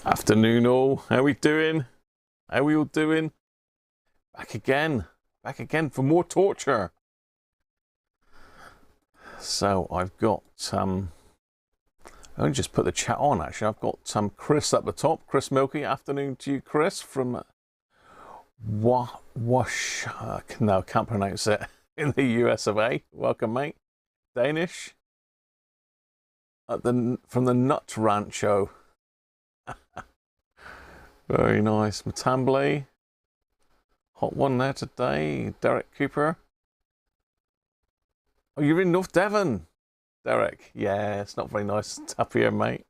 Afternoon all, how we doing? How we all doing? Back again for more torture. So I've got I'll just put the chat on actually. I've got Chris at the top. Chris Milky, afternoon to you, Chris, from Wash no, can't pronounce it, in the US of A. Welcome, mate. Danish. From the Nut Rancho. Very nice. Matamble. Hot one there today. Derek Cooper. Oh, you're in North Devon, Derek. Yeah, it's not very nice up here, mate.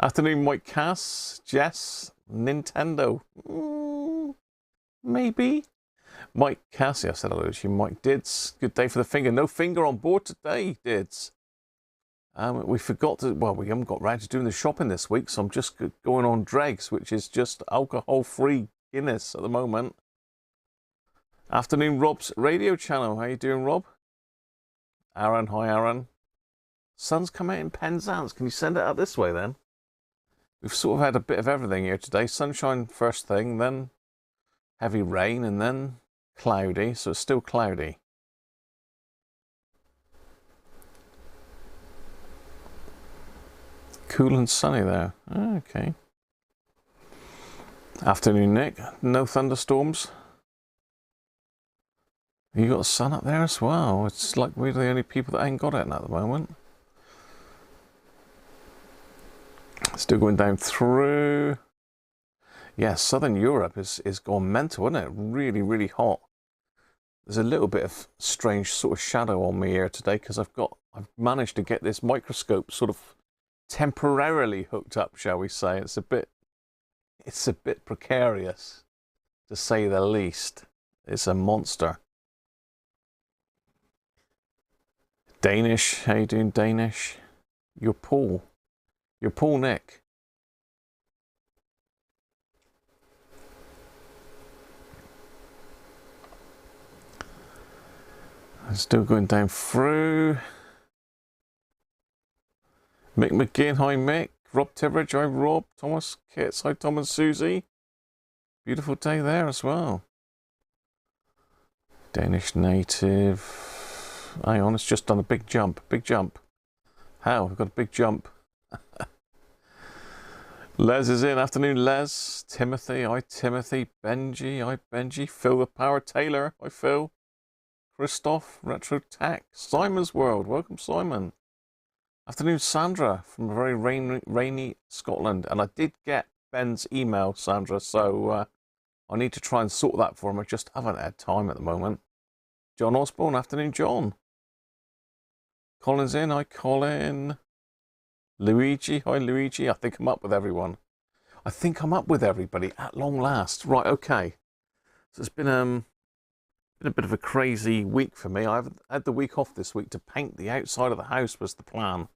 Afternoon, Mike Cass. Jess. Nintendo. Maybe. Mike Cassie, I said hello to you. Mike Dids. Good day for the finger. No finger on board today, Dids. We forgot to, well, we haven't got round to doing the shopping this week, so I'm just going on dregs, which is just alcohol-free Guinness at the moment. Afternoon, Rob's radio channel. How you doing, Rob? Aaron, hi, Aaron. Sun's come out in Penzance. Can you send it out this way, then? We've sort of had a bit of everything here today. Sunshine first thing, then heavy rain, and then cloudy, so it's still cloudy. Cool and sunny there. Okay. Afternoon, Nick. No thunderstorms. You got the sun up there as well. It's like we're the only people that ain't got it at the moment. Still going down through. Yeah, Southern Europe is gone mental, isn't it? Really, really hot. There's a little bit of strange sort of shadow on me here today because I've managed to get this microscope sort of temporarily hooked up, shall we say. It's a bit precarious, to say the least. It's a monster. Danish, how you doing, Danish? You're Paul, Nick. I'm still going down through. Mick McGinn, hi Mick. Rob Tibridge, hi Rob. Thomas Kits, hi Tom and Susie. Beautiful day there as well. Danish native. Hang on, it's just done a big jump. How? We've got a big jump. Les is in. Afternoon, Les. Timothy, hi Timothy. Benji, hi Benji. Phil the Power Taylor, hi Phil. Christoph, Retro Tech. Simon's World, welcome Simon. Afternoon, Sandra, from a very rainy Scotland. And I did get Ben's email, Sandra, so I need to try and sort that for him. I just haven't had time at the moment. John Osborne, afternoon, John. Colin's in, hi Colin. Luigi, hi Luigi. I think I'm up with everyone. I think I'm up with everybody at long last. Right, okay. So it's been a bit of a crazy week for me. I've had the week off this week to paint the outside of the house was the plan.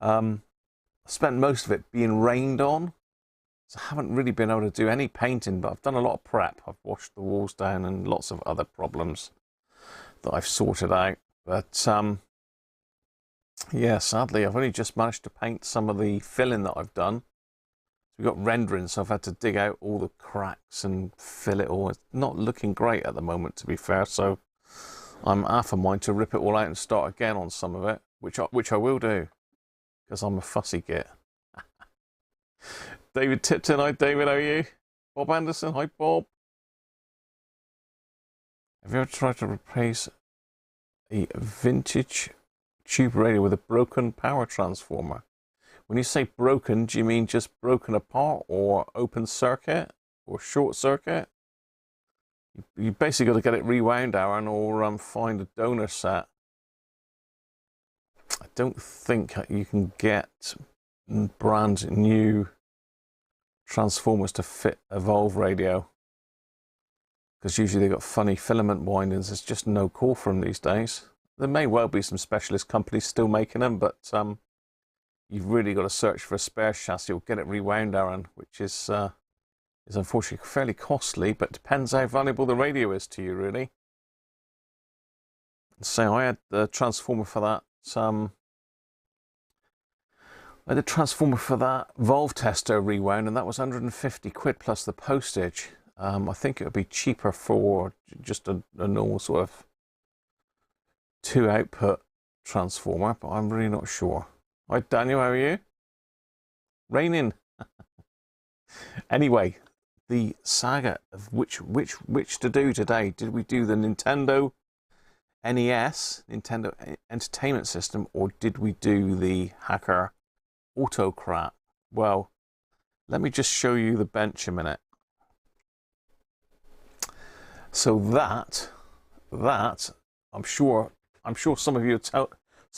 I spent most of it being rained on, so I haven't really been able to do any painting, but I've done a lot of prep. I've washed the walls down and lots of other problems that I've sorted out. But yeah, sadly, I've only just managed to paint some of the filling that I've done. So we've got rendering, so I've had to dig out all the cracks and fill it all. It's not looking great at the moment, to be fair, so I'm half a mind to rip it all out and start again on some of it, which I will do, because I'm a fussy git. David Tipton, hi David, how are you? Bob Anderson, hi Bob. Have you ever tried to replace a vintage tube radio with a broken power transformer? When you say broken, do you mean just broken apart, or open circuit, or short circuit? You basically got to get it rewound, Aaron, or find a donor set. I don't think you can get brand new transformers to fit a Evolve radio, because usually they've got funny filament windings. There's just no call for them these days. There may well be some specialist companies still making them, but you've really got to search for a spare chassis or get it rewound, Aaron, which is unfortunately fairly costly, but depends how valuable the radio is to you, really. So I had the transformer for that I had a transformer for that valve tester rewound, and that was 150 quid plus the postage. I think it would be cheaper for just a normal sort of 2-output transformer, but I'm really not sure. Hi Daniel, how are you? Raining. Anyway, the saga of which to do today. Did we do the Nintendo NES, Nintendo Entertainment System, or did we do the Hacker Autocrat? Well, let me just show you the bench a minute. So that I'm sure some of you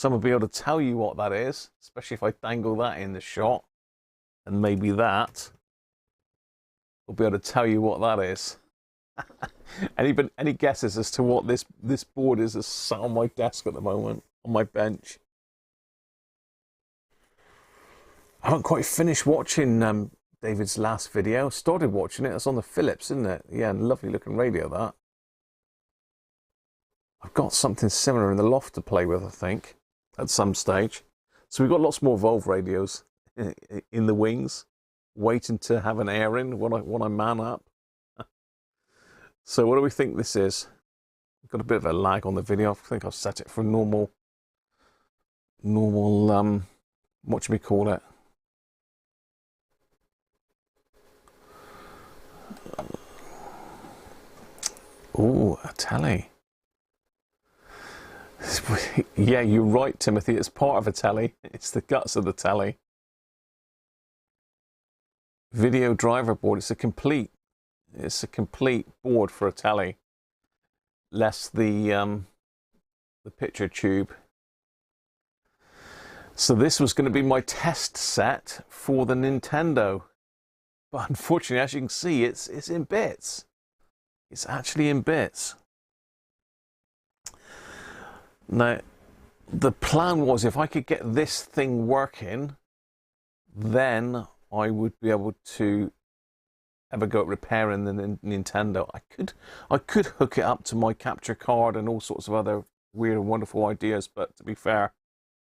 will be able to tell you what that is, especially if I dangle that in the shot, and maybe that will be able to tell you what that is. Any guesses as to what this board is that's sat on my desk at the moment, on my bench? I haven't quite finished watching David's last video. Started watching it. It's on the Philips, isn't it? Yeah, lovely looking radio, that. I've got something similar in the loft to play with, I think, at some stage. So we've got lots more Volve radios in the wings, waiting to have an airing when I man up. So what do we think this is? I've got a bit of a lag on the video. I think I've set it for normal, what should we call it? Oh, a telly. Yeah, you're right, Timothy. It's part of a telly. It's the guts of the telly. Video driver board. It's a complete board for a telly, less the picture tube. So this was going to be my test set for the Nintendo, but unfortunately, as you can see, it's in bits. It's actually in bits. Now, the plan was if I could get this thing working, then I would be able to have a go at repairing the Nintendo. I could hook it up to my capture card and all sorts of other weird and wonderful ideas, but to be fair,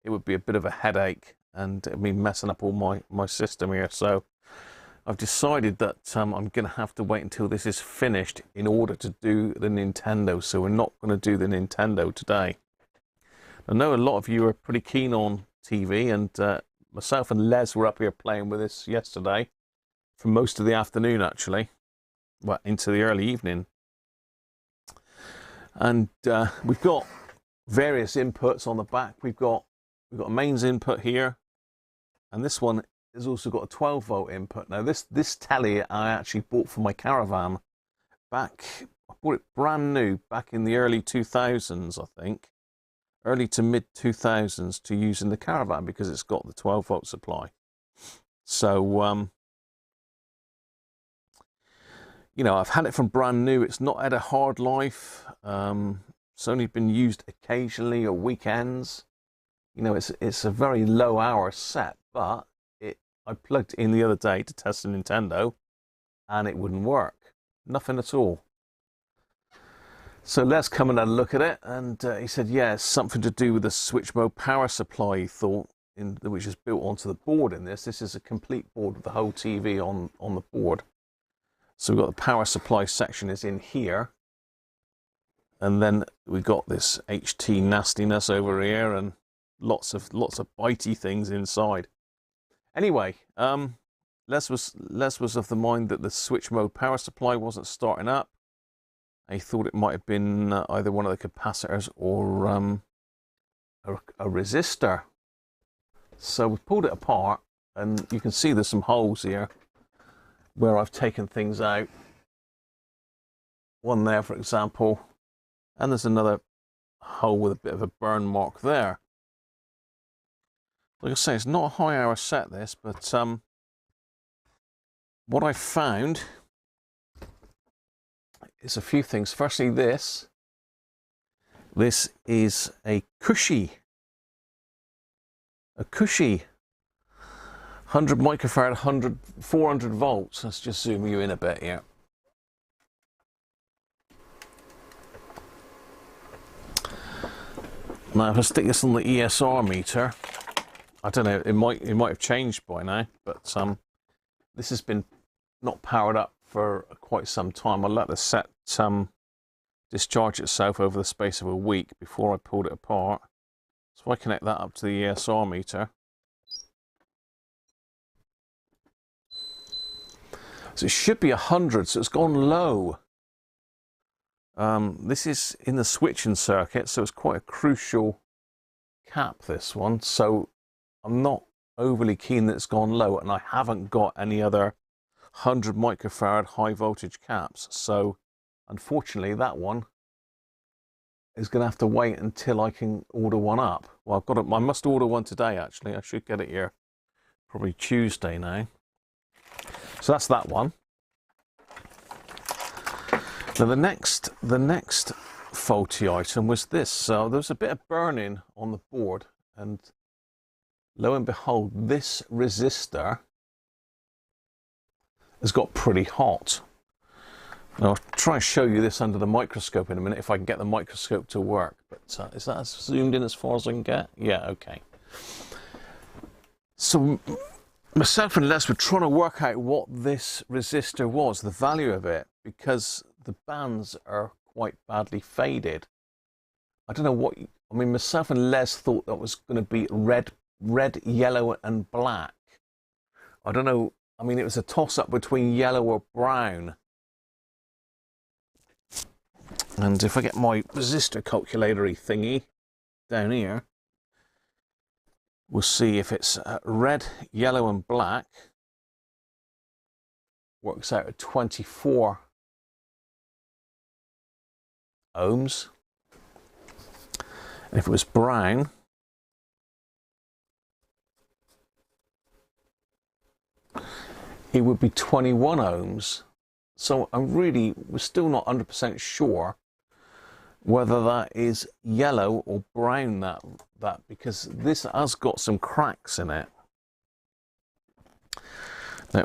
it would be a bit of a headache and it'd be messing up all my system here. So I've decided that I'm going to have to wait until this is finished in order to do the Nintendo. So we're not going to do the Nintendo today. I know a lot of you are pretty keen on TV, and myself and Les were up here playing with this yesterday for most of the afternoon, actually, well, into the early evening. And we've got various inputs on the back. We've got a mains input here, and this one has also got a 12-volt input. Now this telly I actually bought for my caravan back. I bought it brand new back in the early 2000s, I think. Early to mid 2000s to use in the caravan because it's got the 12-volt supply. So, you know, I've had it from brand new. It's not had a hard life. It's only been used occasionally or weekends. You know, it's a very low hour set, but I plugged it in the other day to test the Nintendo and it wouldn't work. Nothing at all. So Les come and had a look at it, and he said, yeah, it's something to do with the switch mode power supply, he thought, which is built onto the board in this. This is a complete board with the whole TV on the board. So we've got the power supply section is in here. And then we've got this HT nastiness over here and lots of bitey things inside. Anyway, Les was of the mind that the switch mode power supply wasn't starting up. He thought it might have been either one of the capacitors or a resistor. So we pulled it apart, and you can see there's some holes here where I've taken things out. One there, for example, and there's another hole with a bit of a burn mark there. Like I say, it's not a high hour set, this, but what I found is a few things. Firstly, this is a cushy 100 microfarad, 400 volts. Let's just zoom you in a bit here. Now if I stick this on the ESR meter, I don't know, it might have changed by now, but this has been not powered up for quite some time. I let the set discharge itself over the space of a week before I pulled it apart. So if I connect that up to the ESR meter, so it should be 100, so it's gone low. This is in the switching circuit, so it's quite a crucial cap, this one. So I'm not overly keen that it's gone low, and I haven't got any other 100 microfarad high voltage caps. So unfortunately, that one is going to have to wait until I can order one up. Well, I must order one today, actually. I should get it here probably Tuesday now. So that's that one. Now the next faulty item was this. So there was a bit of burning on the board, and lo and behold, this resistor has got pretty hot. Now, I'll try and show you this under the microscope in a minute if I can get the microscope to work. But is that zoomed in as far as I can get? Yeah, okay. So myself and Les were trying to work out what this resistor was, the value of it, because the bands are quite badly faded. I don't know what, I mean, myself and Les thought that was going to be red, yellow and black. I don't know, I mean, it was a toss-up between yellow or brown. And if I get my resistor calculatory thingy down here, we'll see if it's red, yellow and black. Works out at 24 ohms. And if it was brown, it would be 21 ohms. So we're still not 100% sure whether that is yellow or brown, that because this has got some cracks in it. Now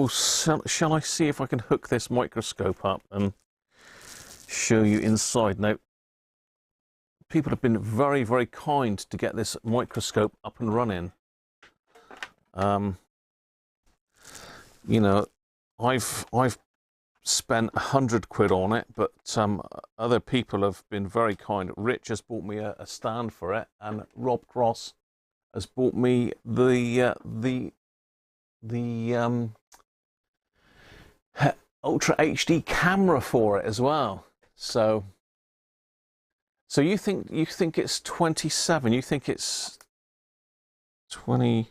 shall I see if I can hook this microscope up and show you inside. Now, people have been very, very kind to get this microscope up and running. You know, I've spent 100 quid on it, but other people have been very kind. Rich has bought me a stand for it, and Rob Cross has bought me the Ultra HD camera for it as well. So you think it's 27? You think it's 20?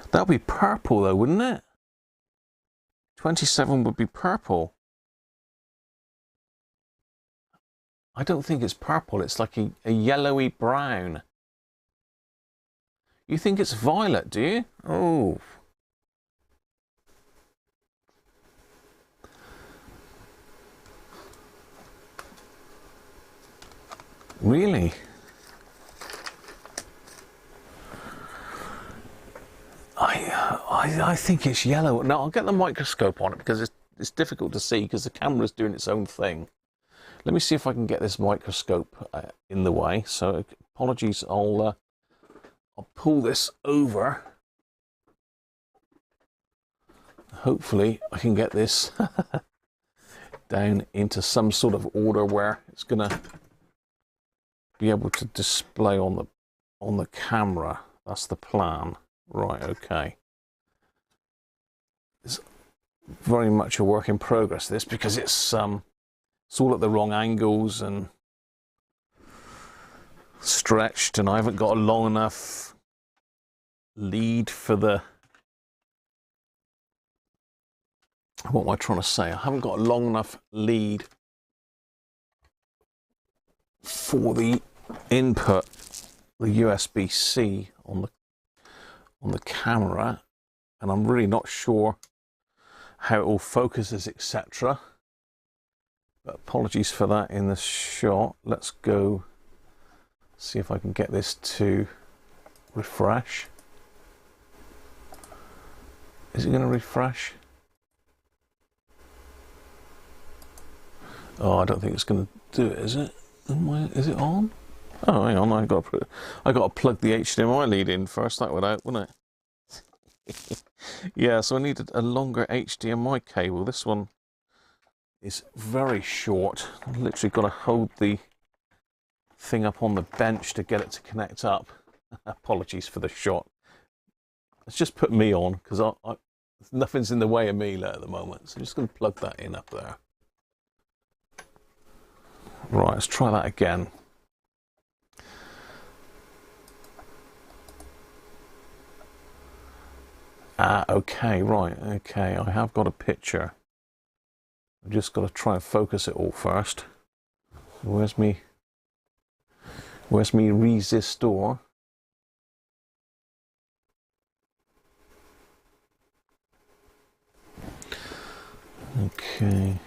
That would be purple though, wouldn't it? 27 would be purple. I don't think it's purple. It's like a yellowy brown. You think it's violet, do you? Oh. Really? I think it's yellow. Now I'll get the microscope on it because it's difficult to see because the camera's doing its own thing. Let me see if I can get this microscope in the way. So apologies, I'll pull this over. Hopefully I can get this down into some sort of order where it's gonna be able to display on the camera. That's the plan. Right, okay. It's very much a work in progress, this, because it's all at the wrong angles and stretched, and I haven't got a long enough lead for the... What am I trying to say? I haven't got a long enough lead for the input, the USB-C on the camera, and I'm really not sure how it all focuses, etc. But apologies for that in the shot. Let's go see if I can get this to refresh. Is it going to refresh? Oh, I don't think it's going to do it, is it? Is it on? Oh, hang on, I got to plug the HDMI lead in first. That would out, wouldn't it? Yeah, so I needed a longer HDMI cable. This one is very short. I've literally got to hold the thing up on the bench to get it to connect up. Apologies for the shot. Let's just put me on, because nothing's in the way of me at the moment. So I'm just going to plug that in up there. Right, let's try that again. Okay, right, okay, I have got a picture. I've just got to try and focus it all first. Where's me resistor? Okay.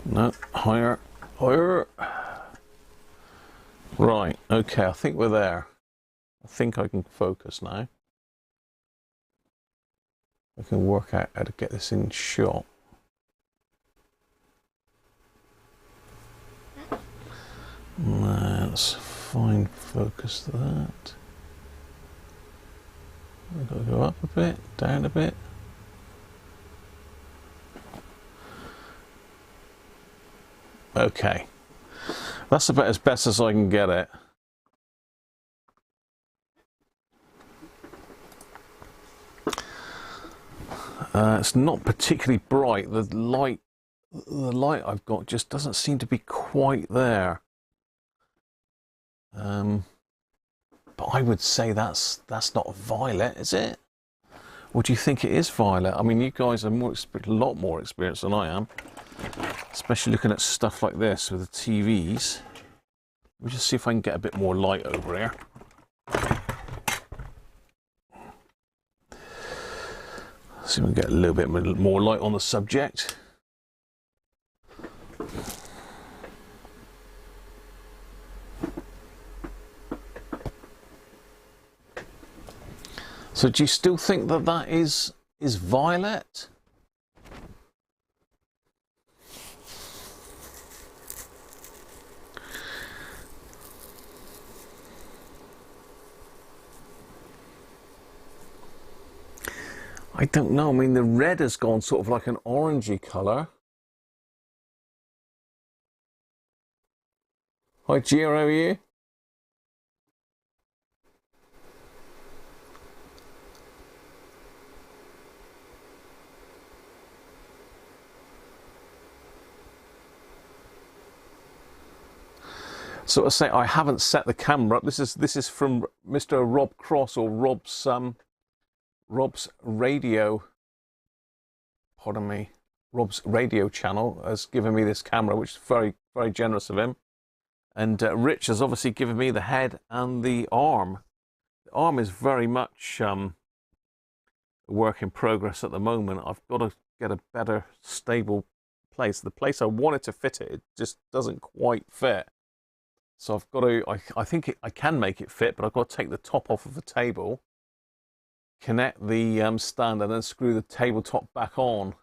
No, higher, higher. Right, okay, I think we're there. I think I can focus now. I can work out how to get this in shot. Let's find focus to that. I've got to go up a bit, down a bit. Okay, that's about as best as I can get it. It's not particularly bright. The light I've got just doesn't seem to be quite there. But I would say that's not violet, is it? Or do you think it is violet? I mean, you guys are a lot more experienced than I am, especially looking at stuff like this with the TVs. Let me just see if I can get a bit more light over here. See if we can get a little bit more light on the subject. So do you still think that that is violet? I don't know. I mean, the red has gone sort of like an orangey colour. Hi, Gio, how are you? So I say I haven't set the camera up. This is from Mr. Rob Cross, or Rob's radio. Pardon me. Rob's radio channel has given me this camera, which is very, very generous of him. And Rich has obviously given me the head and the arm. The arm is very much a work in progress at the moment. I've got to get a better stable place. The place I wanted to fit it, it just doesn't quite fit. So I've got to, I think I can make it fit, but I've got to take the top off of the table, connect the stand, and then screw the tabletop back on.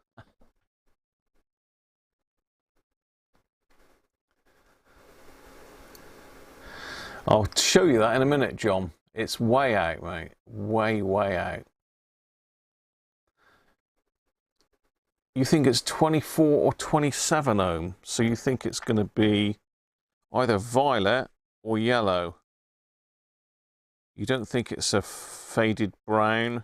I'll show you that in a minute, John. It's way out, mate. Way, way out. You think it's 24 or 27 ohm, so you think it's going to be either violet or yellow. You don't think it's a faded brown?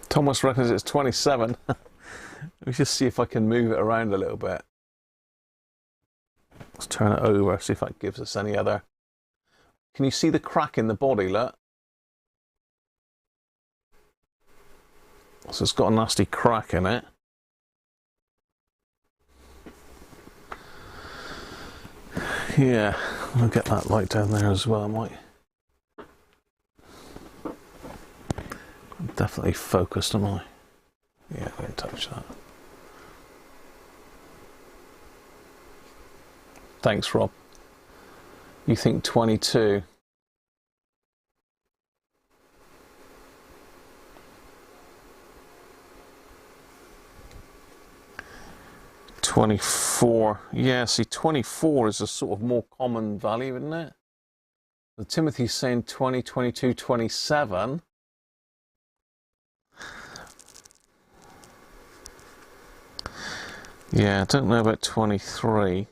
Thomas reckons it's 27. Let me just see if I can move it around a little bit. Let's turn it over, see if that gives us any other. Can you see the crack in the body, look? So it's got a nasty crack in it. Yeah, I'll get that light down there as well, I might. Definitely focused, am I? Yeah, I didn't touch that. Thanks, Rob. You think 22? $24. Yeah, see, 24 is a sort of more common value, isn't it? The Timothy's saying 20, 22, 27. Yeah, I don't know about 23.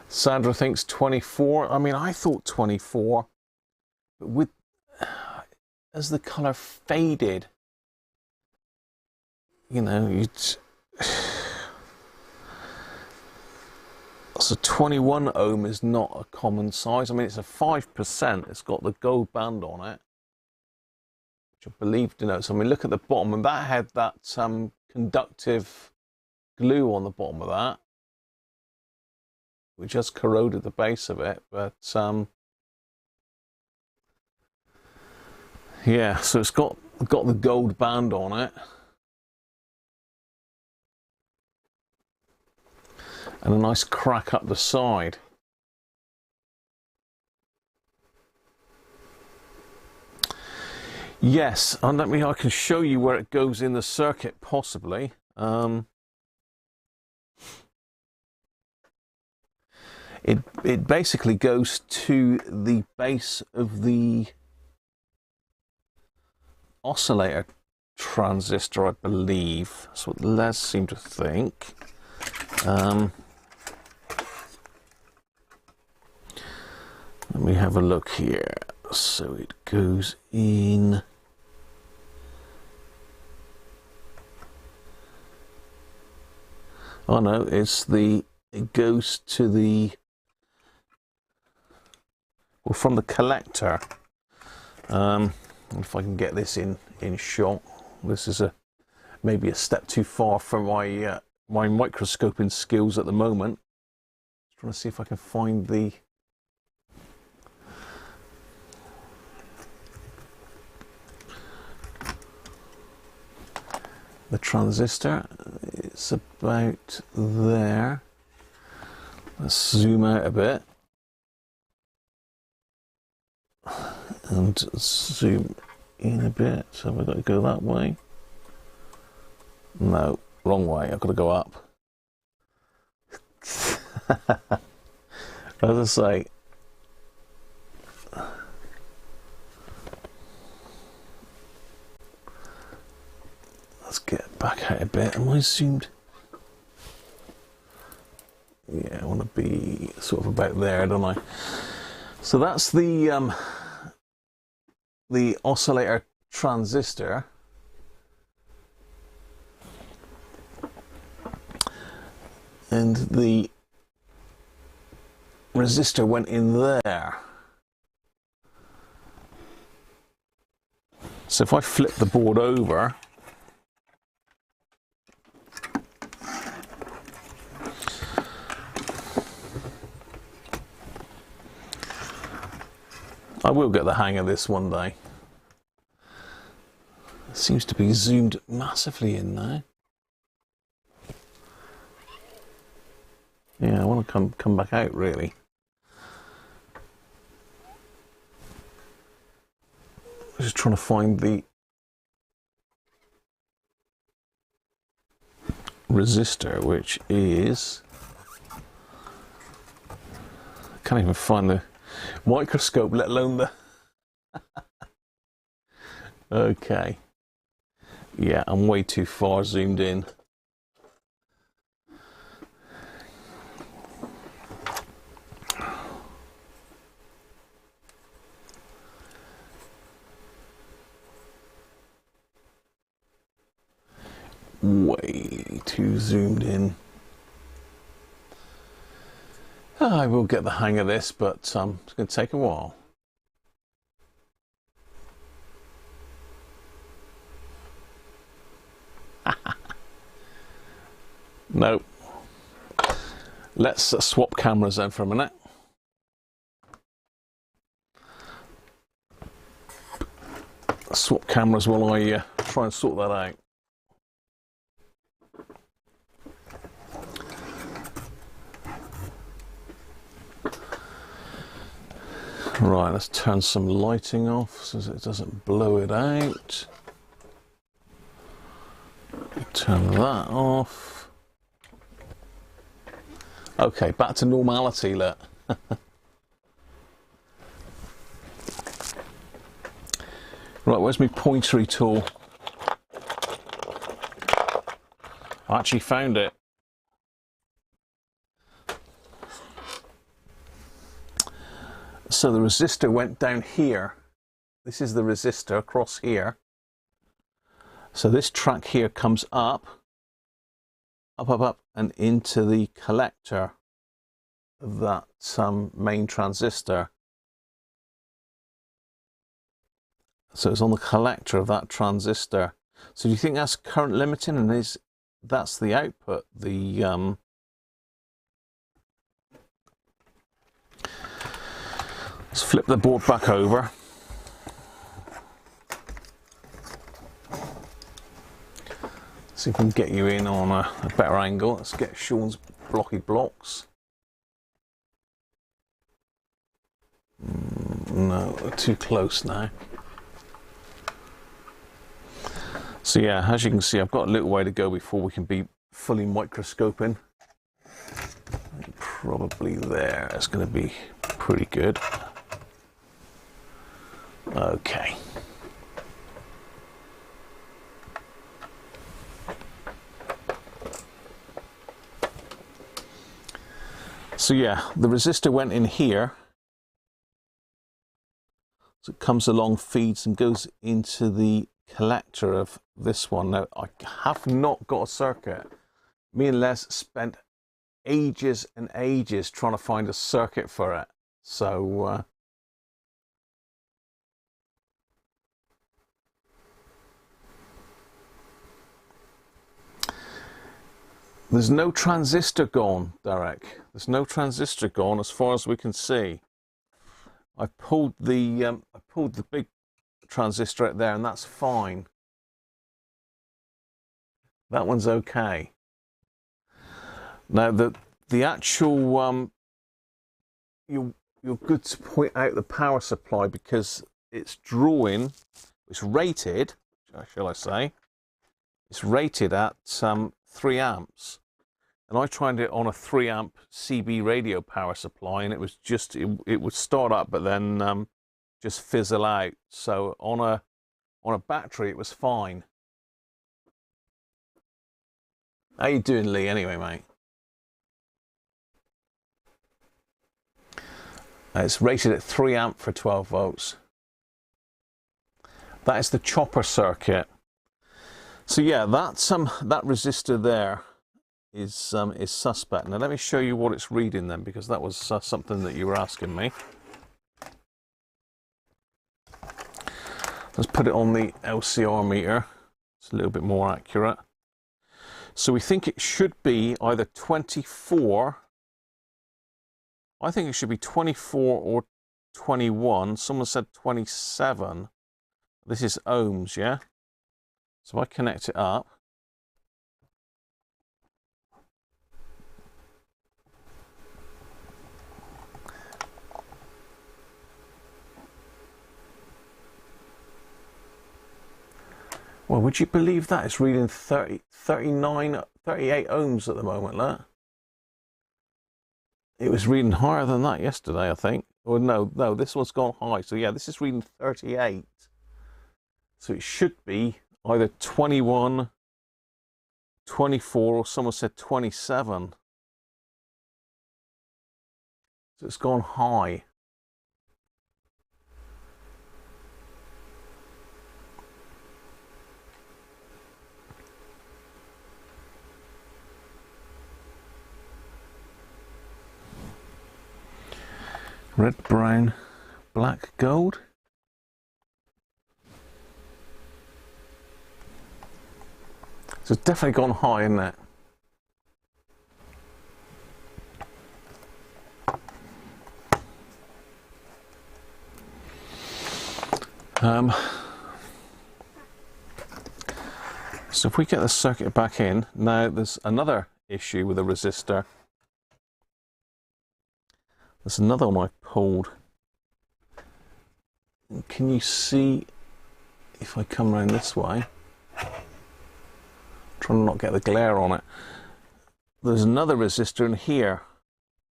Sandra thinks 24. I mean, I thought 24, but with as the colour faded, you know, you'd. So 21 ohm is not a common size. I mean, it's a 5%. It's got the gold band on it, which I believe denotes. I mean, look at the bottom, and that had that conductive glue on the bottom of that, which has corroded the base of it. But yeah, so it's got the gold band on it. And a nice crack up the side. Yes, and I can show you where it goes in the circuit, possibly. It basically goes to the base of the oscillator transistor, I believe. That's what Les seemed to think. Let me have a look here. So it goes in. Oh no, it goes to the, well, from the collector. If I can get this in shot. This is maybe a step too far from my my microscoping skills at the moment. Just trying to see if I can find the transistor. It's about there. Let's zoom out a bit and zoom in a bit. So we've got to go that way. No, wrong way. I've got to go up. As I say, let's get back out a bit. Am I zoomed? Yeah, I want to be sort of about there, don't I? So that's the oscillator transistor. And the resistor went in there. So if I flip the board over, I will get the hang of this one day. It seems to be zoomed massively in now. Yeah, I want to come back out, really. I'm just trying to find the resistor, which is, I can't even find the microscope, let alone the okay. Yeah, I'm way too far zoomed in. Way too zoomed in. I will get the hang of this, but it's going to take a while. Nope. Let's swap cameras then for a minute. swap cameras while I try and sort that out. Right, let's turn some lighting off so it doesn't blow it out. Turn that off. Okay, back to normality, look. Right, where's my pointery tool? I actually found it. So the resistor went down here. This is the resistor across here. So this track here comes up, and into the collector of that main transistor. So it's on the collector of that transistor. So do you think that's current limiting, and that's the output? Let's flip the board back over. See if we can get you in on a better angle. Let's get Sean's blocky blocks. No, we're too close now. So yeah, as you can see, I've got a little way to go before we can be fully microscoping. Probably there. It's going to be pretty good. Okay. So yeah, the resistor went in here. So it comes along, feeds, and goes into the collector of this one. Now, I have not got a circuit. Me and Les spent ages and ages trying to find a circuit for it. So there's no transistor gone, Derek. There's no transistor gone as far as we can see. I pulled the big transistor out there, and that's fine. That one's okay. Now the actual you're good to point out the power supply, because it's drawing, it's rated, shall I say, it's rated at 3 amps, and I tried it on a 3 amp CB radio power supply, and it was just it would start up but then just fizzle out. So on a battery it was fine. How you doing, Lee, anyway, mate? It's rated at 3 amp for 12 volts. That is the chopper circuit. So yeah, that resistor there is suspect. Now let me show you what it's reading then, because that was something that you were asking me. Let's put it on the LCR meter. It's a little bit more accurate. So we think it should be either 24. I think it should be 24 or 21. Someone said 27. This is ohms, yeah? So I connect it up. Well, would you believe that? It's reading 38 ohms at the moment, look. It was reading higher than that yesterday, I think. Or no, this one's gone high. So yeah, this is reading 38. So it should be either 21, 24, or someone said 27. So it's gone high. Red, brown, black, gold. So it's definitely gone high, isn't it? So if we get the circuit back in, now there's another issue with the resistor. There's another one I pulled. Can you see if I come around this way? I'm trying to not get the glare on it. There's another resistor in here.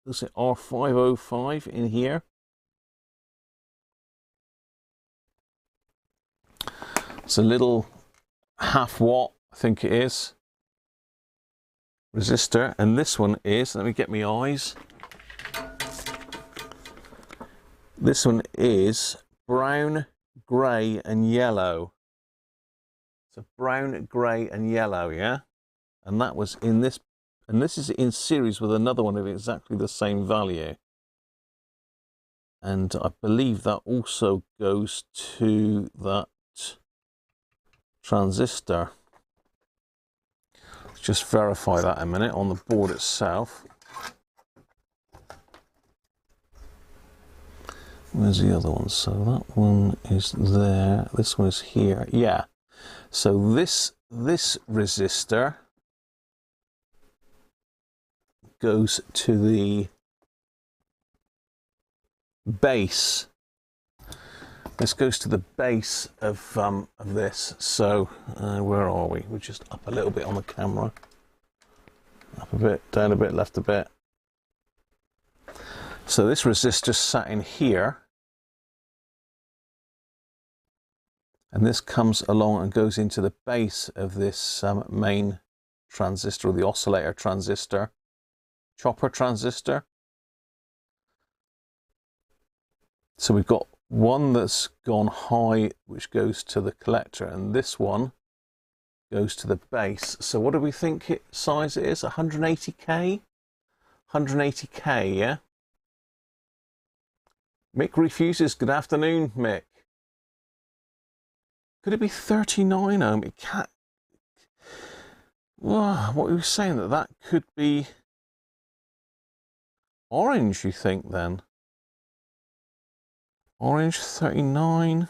Is it R505 in here? It's a little half watt, I think it is, resistor, and this one is, let me get my eyes. This one is brown, grey and yellow. It's a brown, grey and yellow, yeah? And that was in this, and this is in series with another one of exactly the same value. And I believe that also goes to that transistor. Let's just verify that a minute on the board itself. Where's the other one? So that one is there. This one is here. Yeah. So this resistor goes to the base. This goes to the base of this. So where are we? We're just up a little bit on the camera. Up a bit, down a bit, left a bit. So this resistor sat in here. And this comes along and goes into the base of this main transistor, or the oscillator transistor, chopper transistor. So we've got one that's gone high, which goes to the collector, and this one goes to the base. So what do we think size it is? 180k? 180k, yeah? Mick refuses. Good afternoon, Mick. Could it be 39 ohm? It can't. Well, what were we saying? That could be orange, you think, then? Orange 39.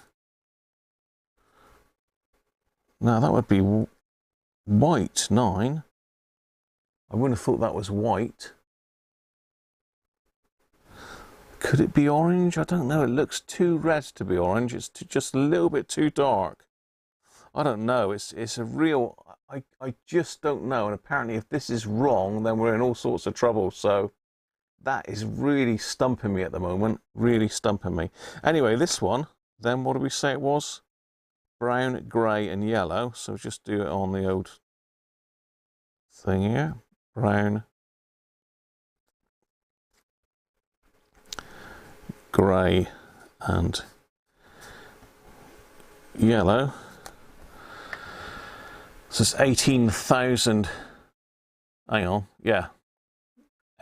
No, that would be white 9. I wouldn't have thought that was white. Could it be orange? I don't know. It looks too red to be orange. It's just a little bit too dark. I don't know. It's a real... I just don't know. And apparently if this is wrong, then we're in all sorts of trouble. So that is really stumping me at the moment. Really stumping me. Anyway, this one, then what did we say it was? Brown, grey and yellow. So just do it on the old thing here. Brown, grey and yellow. So it's 18,000, hang on, yeah,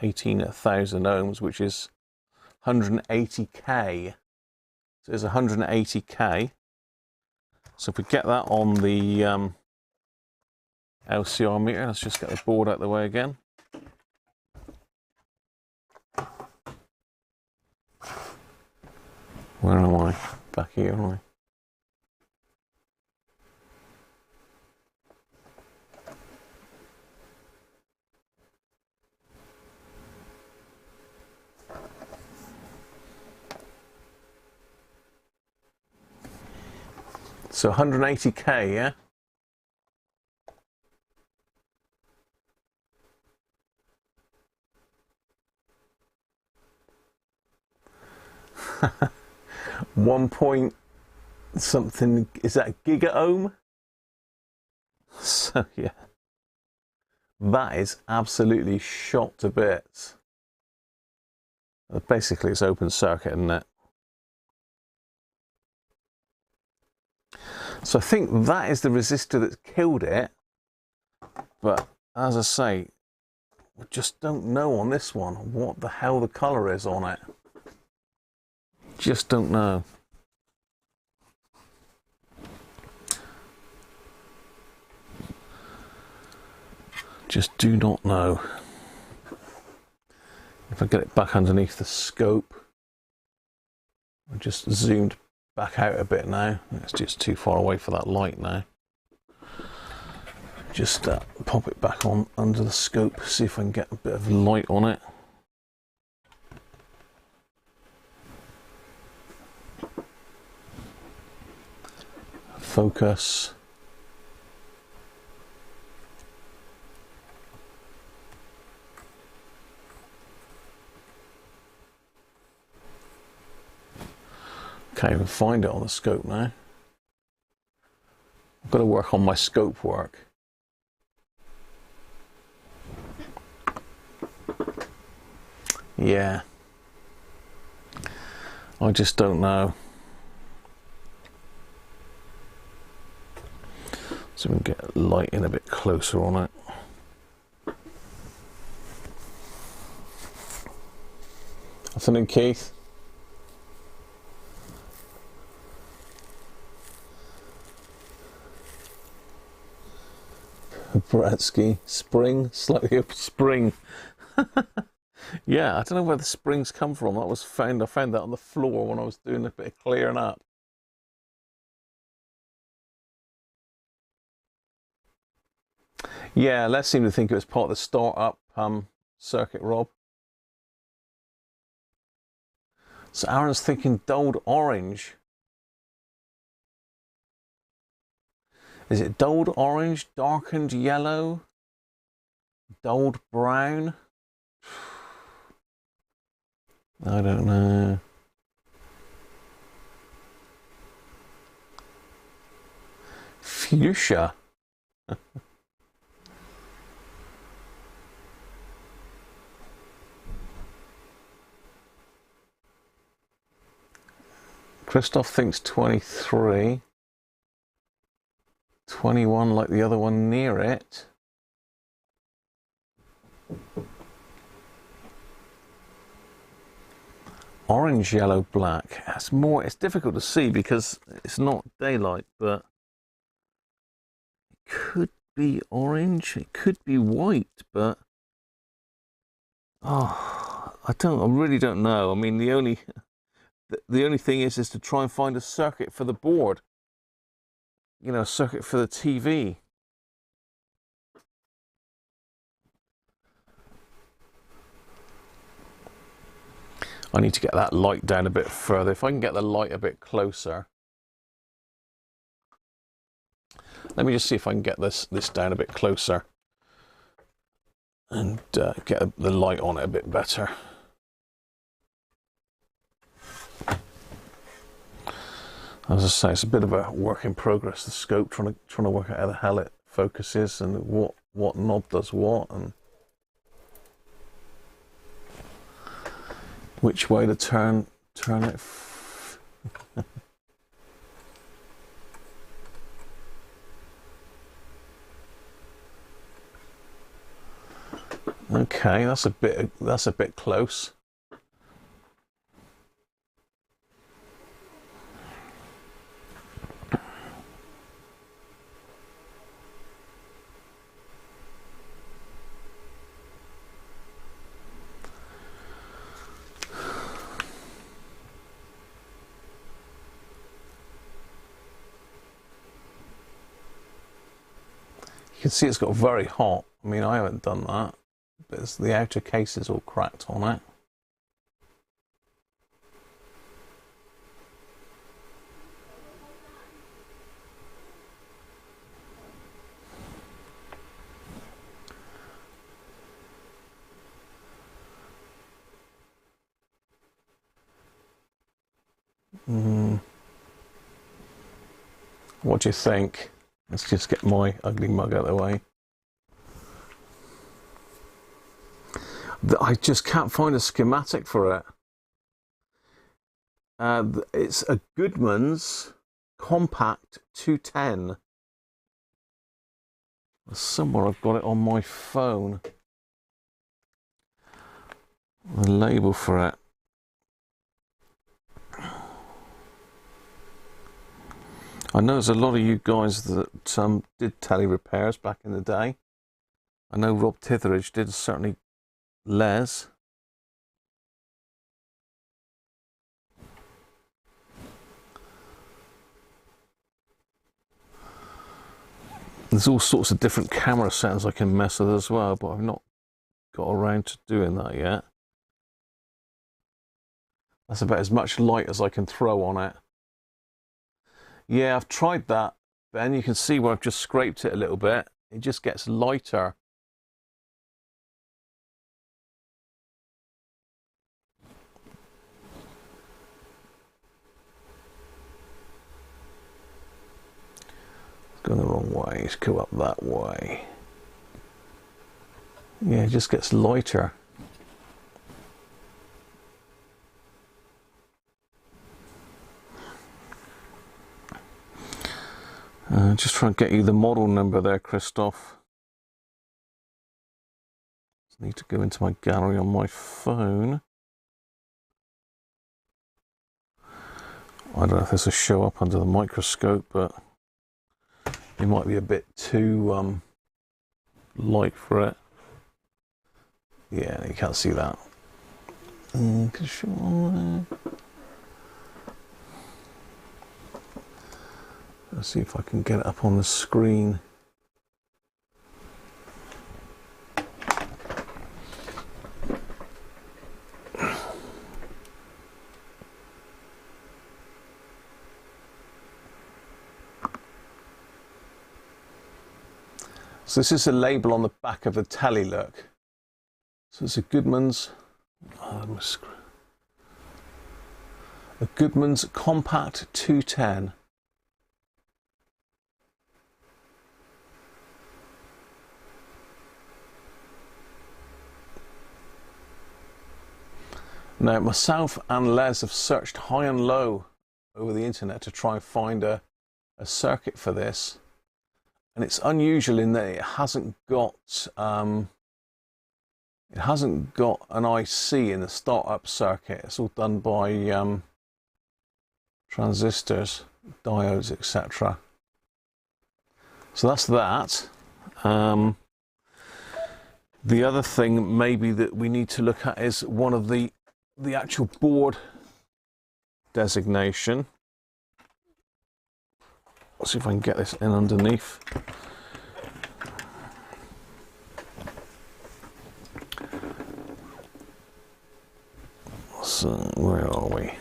18,000 ohms, which is 180k. So it's 180k. So if we get that on the LCR meter, let's just get the board out of the way again. Where am I? Back here, am I? So 180k, yeah? One point something, is that giga ohm? So yeah, that is absolutely shot to bits. Basically it's open circuit, isn't it? So I think that is the resistor that's killed it, but as I say, we just don't know on this one what the hell the colour is on it. Just don't know. Just do not know. If I get it back underneath the scope, I just zoomed back out a bit now. It's just too far away for that light now. Just pop it back on under the scope, see if I can get a bit of light on it. Focus. Can't even find it on the scope now. I've got to work on my scope work. Yeah. I just don't know. So we can get light in a bit closer on it. Afternoon, Keith. Bratsky, spring, slightly up spring. Yeah, I don't know where the springs come from. I found that on the floor when I was doing a bit of clearing up. Yeah, let's seem to think it was part of the start-up circuit, Rob. So Aaron's thinking dulled orange. Is it dulled orange, darkened yellow, dulled brown? I don't know. Fuchsia. Christoph thinks 23. 21 like the other one near it. Orange, yellow, black. It's difficult to see because it's not daylight, but it could be orange, it could be white, but I really don't know. I mean, the only thing is to try and find a circuit for the board. You know, a circuit for the TV. I need to get that light down a bit further. If I can get the light a bit closer. Let me just see if I can get this down a bit closer. And get the light on it a bit better. As I say, it's a bit of a work in progress. The scope, trying to work out how the hell it focuses and what knob does what and which way to turn it. Okay, that's a bit close. You can see it's got very hot. I mean, I haven't done that, but the outer case is all cracked on it. What do you think? Let's just get my ugly mug out of the way. I just can't find a schematic for it. It's a Goodman's Compact 210. Somewhere I've got it on my phone. The label for it. I know there's a lot of you guys that did tele repairs back in the day. I know Rob Titheridge did, certainly Les. There's all sorts of different camera settings I can mess with as well, but I've not got around to doing that yet. That's about as much light as I can throw on it. Yeah, I've tried that, Ben. You can see where I've just scraped it a little bit. It just gets lighter. It's going the wrong way. Let's go up that way. Yeah, it just gets lighter. Just try and get you the model number there, Christoph. Just need to go into my gallery on my phone. I don't know if this will show up under the microscope, but it might be a bit too light for it. Yeah, you can't see that. Let's see if I can get it up on the screen. So this is a label on the back of the telly, look. So it's a Goodman's, a Goodman's Compact 210. Now, myself and Les have searched high and low over the internet to try and find a circuit for this. And it's unusual in that it hasn't got an IC in the startup circuit. It's all done by transistors, diodes, etc. So that's that. The other thing maybe that we need to look at is one of the actual board designation. Let's see if I can get this in underneath. So, where are we?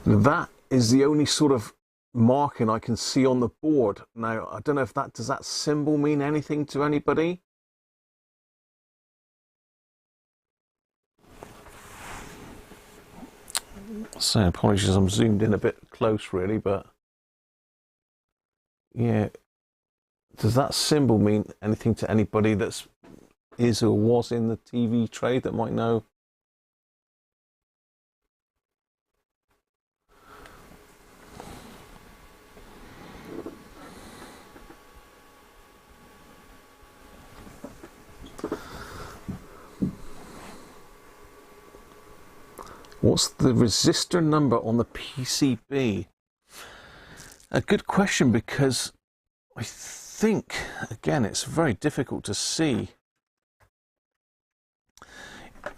That is the only sort of marking I can see on the board. Now, I don't know if does that symbol mean anything to anybody? So, apologies, I'm zoomed in a bit close really, but yeah, does that symbol mean anything to anybody that's is or was in the TV trade that might know? What's the resistor number on the PCB? A good question, because I think, again, it's very difficult to see.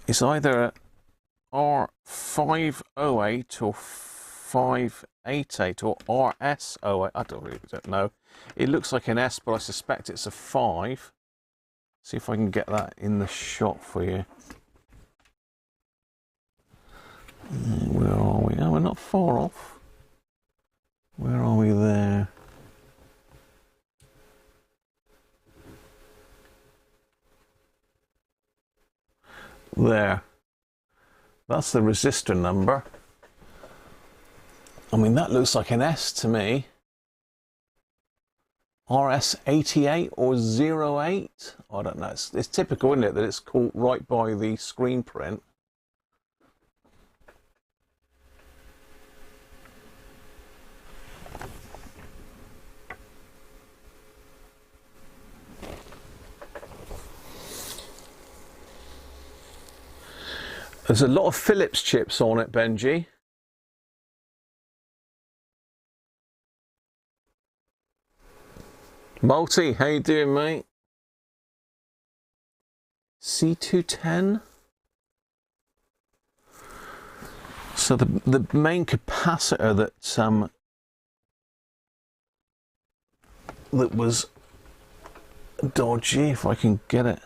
It's either R508 or 588 or RS08. I don't know. It looks like an S, but I suspect it's a 5. See if I can get that in the shot for you. Where are we? Oh, we're not far off. Where are we there? There. That's the resistor number. I mean, that looks like an S to me. RS88 or 08? I don't know. It's typical, isn't it, that it's caught right by the screen print. There's a lot of Phillips chips on it, Benji. Multi, how you doing, mate? C210. So the main capacitor that that was dodgy, if I can get it.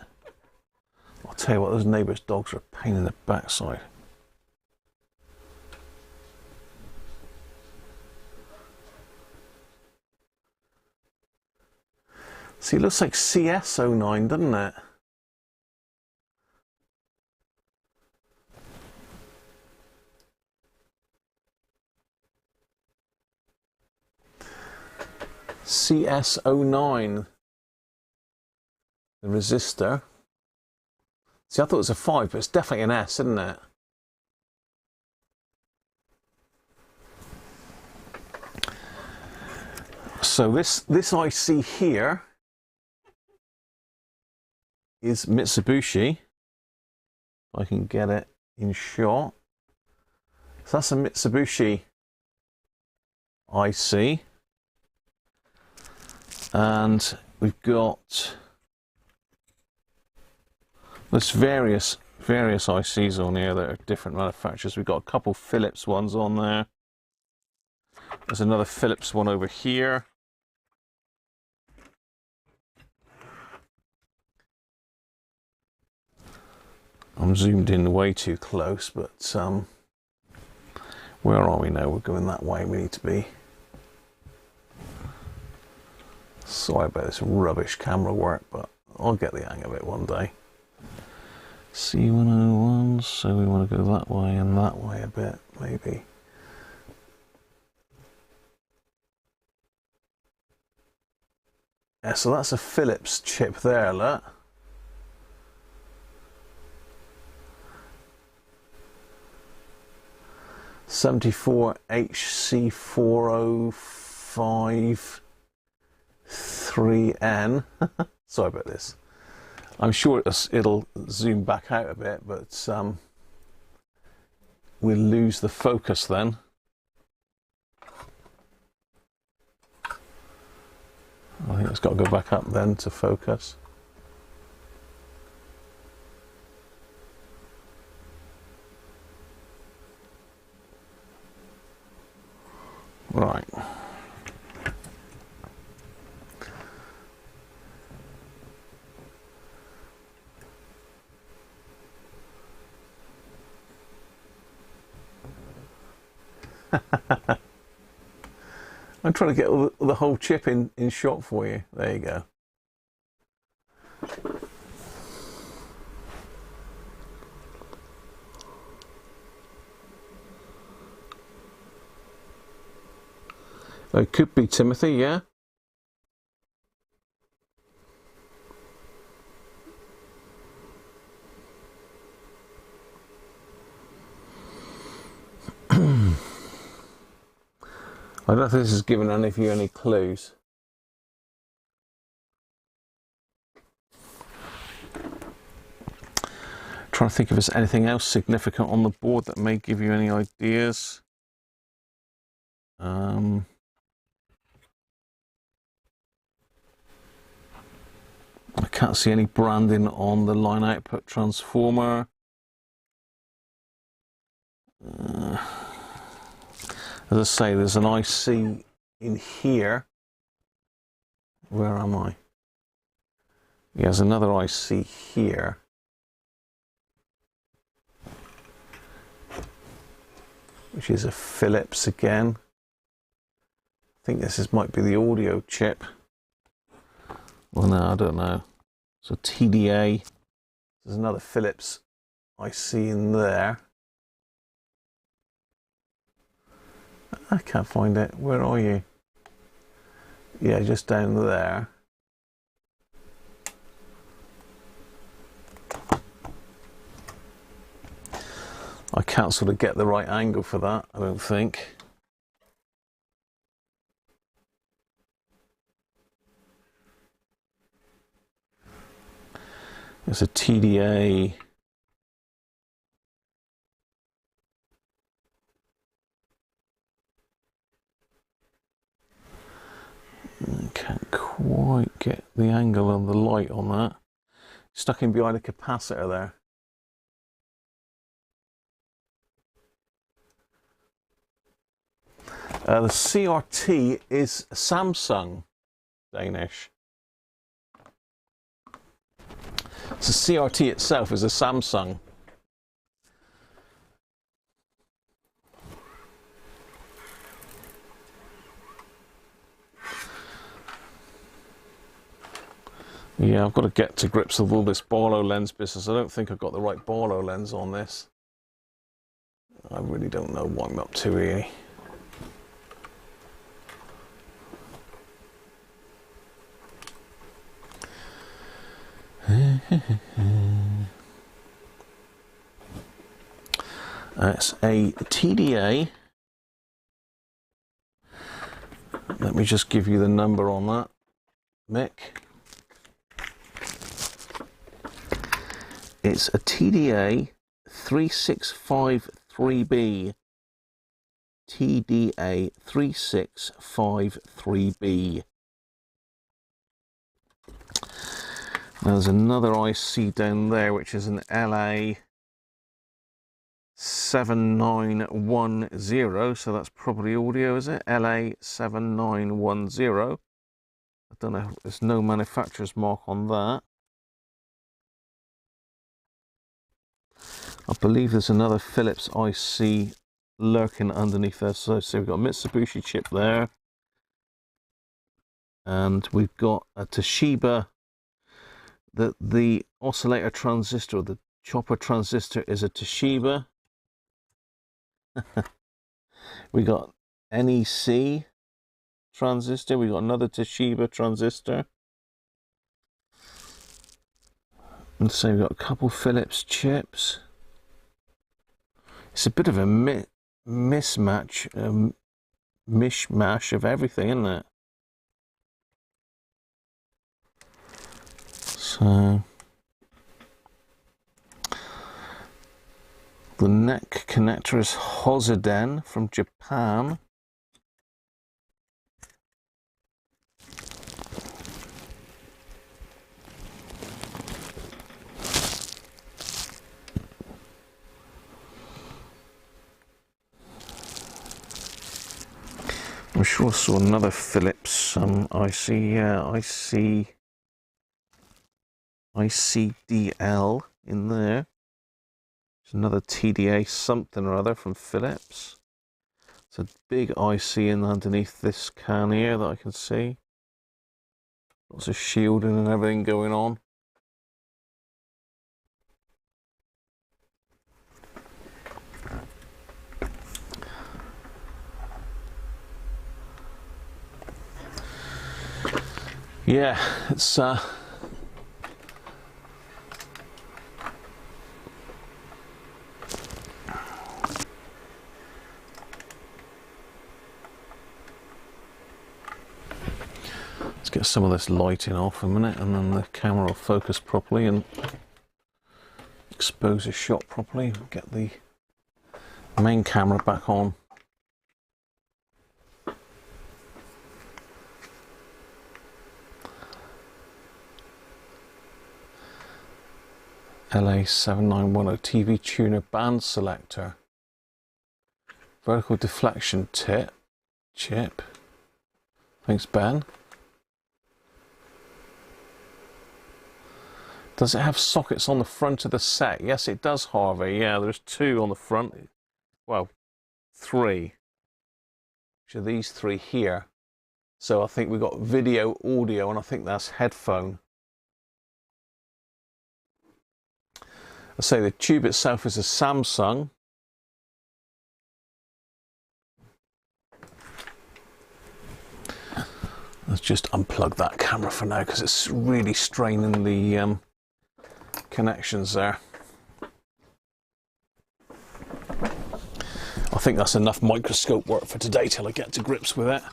I'll tell you what, those neighbours' dogs are a pain in the backside. See, it looks like CS09, doesn't it? CS09, the resistor. See, I thought it was a 5, but it's definitely an S, isn't it? So this IC here is Mitsubishi. If I can get it in shot. So that's a Mitsubishi IC. And we've got there's various ICs on here that are different manufacturers. We've got a couple Philips ones on there. There's another Philips one over here. I'm zoomed in way too close, but where are we now? We're going that way we need to be. Sorry about this rubbish camera work, but I'll get the hang of it one day. C101, so we want to go that way and that way a bit, maybe. Yeah, so that's a Philips chip there, look. HC4053N. Sorry about this. I'm sure it'll zoom back out a bit, but we'll lose the focus then. I think it's got to go back up then to focus. Right. I'm trying to get the whole chip in shot for you. There you go. It could be Timothy, yeah. I don't know if this has given any of you any clues. Trying to think if there's anything else significant on the board that may give you any ideas. I can't see any branding on the line output transformer. As I say, there's an IC in here. Where am I? Yeah, there's another IC here. Which is a Philips again. I think this might be the audio chip. Well, no, I don't know. So TDA. There's another Philips IC in there. I can't find it. Where are you? Yeah, just down there. I can't sort of get the right angle for that, I don't think. It's a TDA. I can't quite get the angle of the light on that. stuck in behind a capacitor there. The CRT is Samsung, Danish. So CRT itself is a Samsung. Yeah, I've got to get to grips with all this Barlow lens business. I don't think I've got the right Barlow lens on this. I really don't know what I'm up to here. It's a TDA. Let me just give you the number on that, Mick. It's a TDA 3653B. TDA 3653B. Now there's another IC down there which is an LA 7910, so that's probably audio, is it? LA 7910. I don't know, there's no manufacturer's mark on that. I believe there's another Philips IC lurking underneath there. So we've got a Mitsubishi chip there. And we've got a Toshiba. The oscillator transistor, the chopper transistor is a Toshiba. We got NEC transistor. We got another Toshiba transistor. And so we've got a couple Philips chips. It's a bit of a mismatch, mishmash of everything, isn't it? So the neck connector is Hosiden from Japan. I'm sure I saw another Philips IC, yeah, ICDL in there. There's another TDA something or other from Philips. It's a big IC in underneath this can here that I can see. Lots of shielding and everything going on. Yeah, it's let's get some of this lighting off a minute, and then the camera will focus properly and expose the shot properly. Get the main camera back on. LA7910 TV tuner band selector. Vertical deflection chip. Thanks, Ben. Does it have sockets on the front of the set? Yes, it does, Harvey. Yeah, there's two on the front. Well, three. Which are these three here. So I think we've got video, audio, and I think that's headphone. I say the tube itself is a Samsung. Let's just unplug that camera for now because it's really straining the connections there. I think that's enough microscope work for today till I get to grips with it.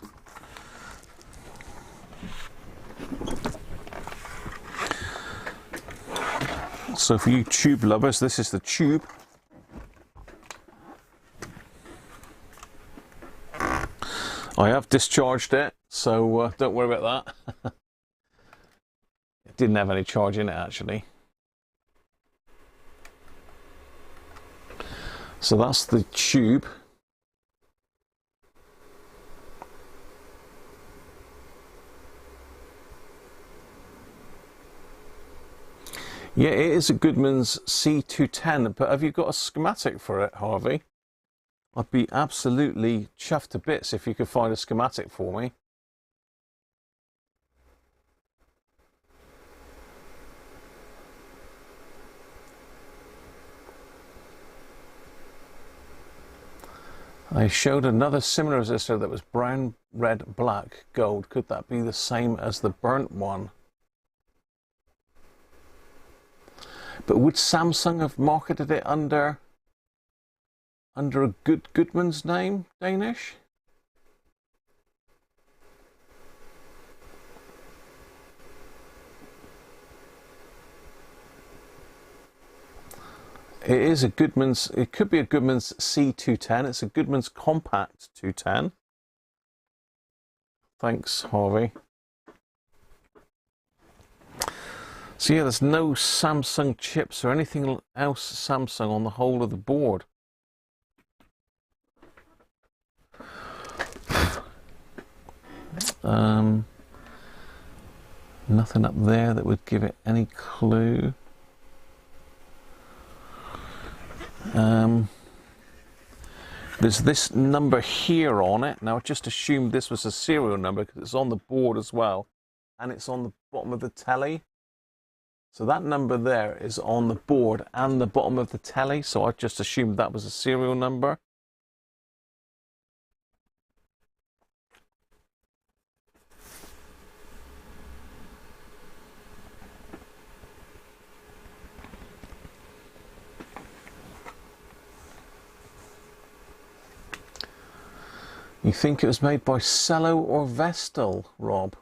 So for you tube lovers, this is the tube. I have discharged it, so don't worry about that. It didn't have any charge in it actually. So that's the tube. Yeah, it is a Goodman's C210, but have you got a schematic for it, Harvey? I'd be absolutely chuffed to bits if you could find a schematic for me. I showed another similar resistor that was brown, red, black, gold. Could that be the same as the burnt one? But would Samsung have marketed it under a Goodman's name, Danish? It is a Goodman's, it could be a Goodman's C210. It's a Goodman's Compact 210. Thanks, Harvey. So yeah, there's no Samsung chips or anything else Samsung on the whole of the board. Nothing up there that would give it any clue. There's this number here on it. Now I just assumed this was a serial number because it's on the board as well, and it's on the bottom of the telly. So that number there is on the board and the bottom of the telly, so I just assumed that was a serial number. You think it was made by Cello or Vestal, Rob?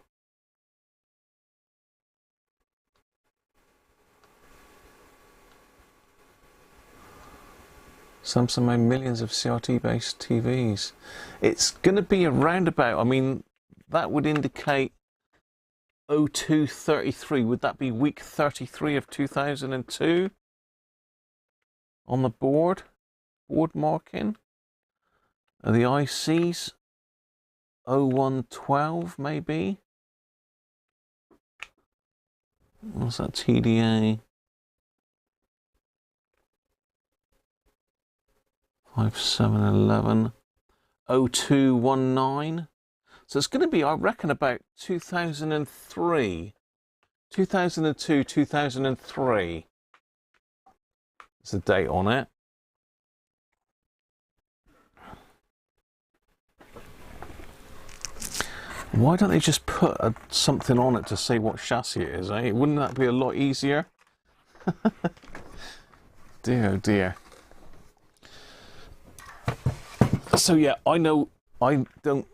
Samsung made millions of CRT-based TVs. It's going to be around about, I mean, that would indicate 0233. Would that be week 33 of 2002? On the board marking. Are the ICs 0112 maybe? What's that, TDA? 5711. 0219. So it's going to be, I reckon, about 2003. 2002, 2003. There's the date on it. Why don't they just put something on it to say what chassis it is, eh? Wouldn't that be a lot easier? Dear, oh dear. So yeah, I don't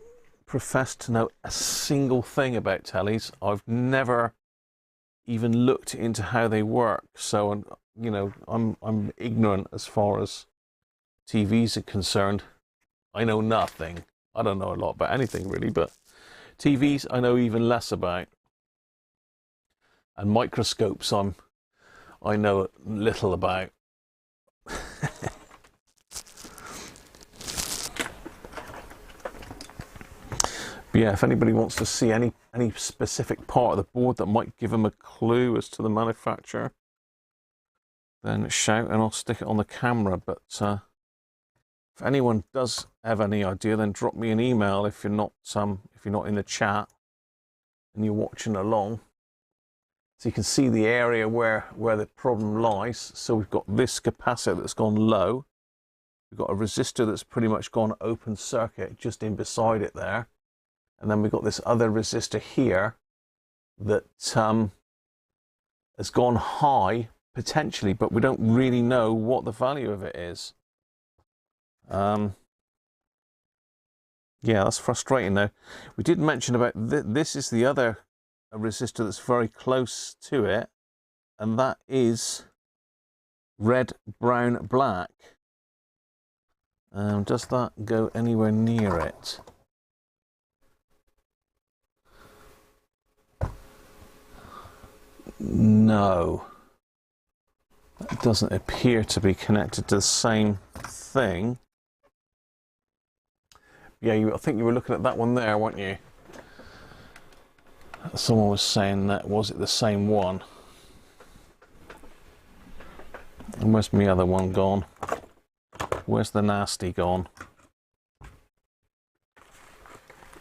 profess to know a single thing about tellies. I've never even looked into how they work. So, you know, I'm ignorant as far as TVs are concerned. I know nothing. I don't know a lot about anything really, but TVs I know even less about. And microscopes I know little about. But yeah, if anybody wants to see any specific part of the board that might give them a clue as to the manufacturer, then shout and I'll stick it on the camera. But if anyone does have any idea, then drop me an email if you're not in the chat and you're watching along. So you can see the area where the problem lies. So we've got this capacitor that's gone low. We've got a resistor that's pretty much gone open circuit just in beside it there. And then we've got this other resistor here that has gone high, potentially, but we don't really know what the value of it is. Yeah, that's frustrating though. We did mention about this is the other resistor that's very close to it, and that is red, brown, black. Does that go anywhere near it? No, it doesn't appear to be connected to the same thing. Yeah, I think you were looking at that one there, weren't you? Someone was saying that, was it the same one? And where's my other one gone? Where's the nasty gone?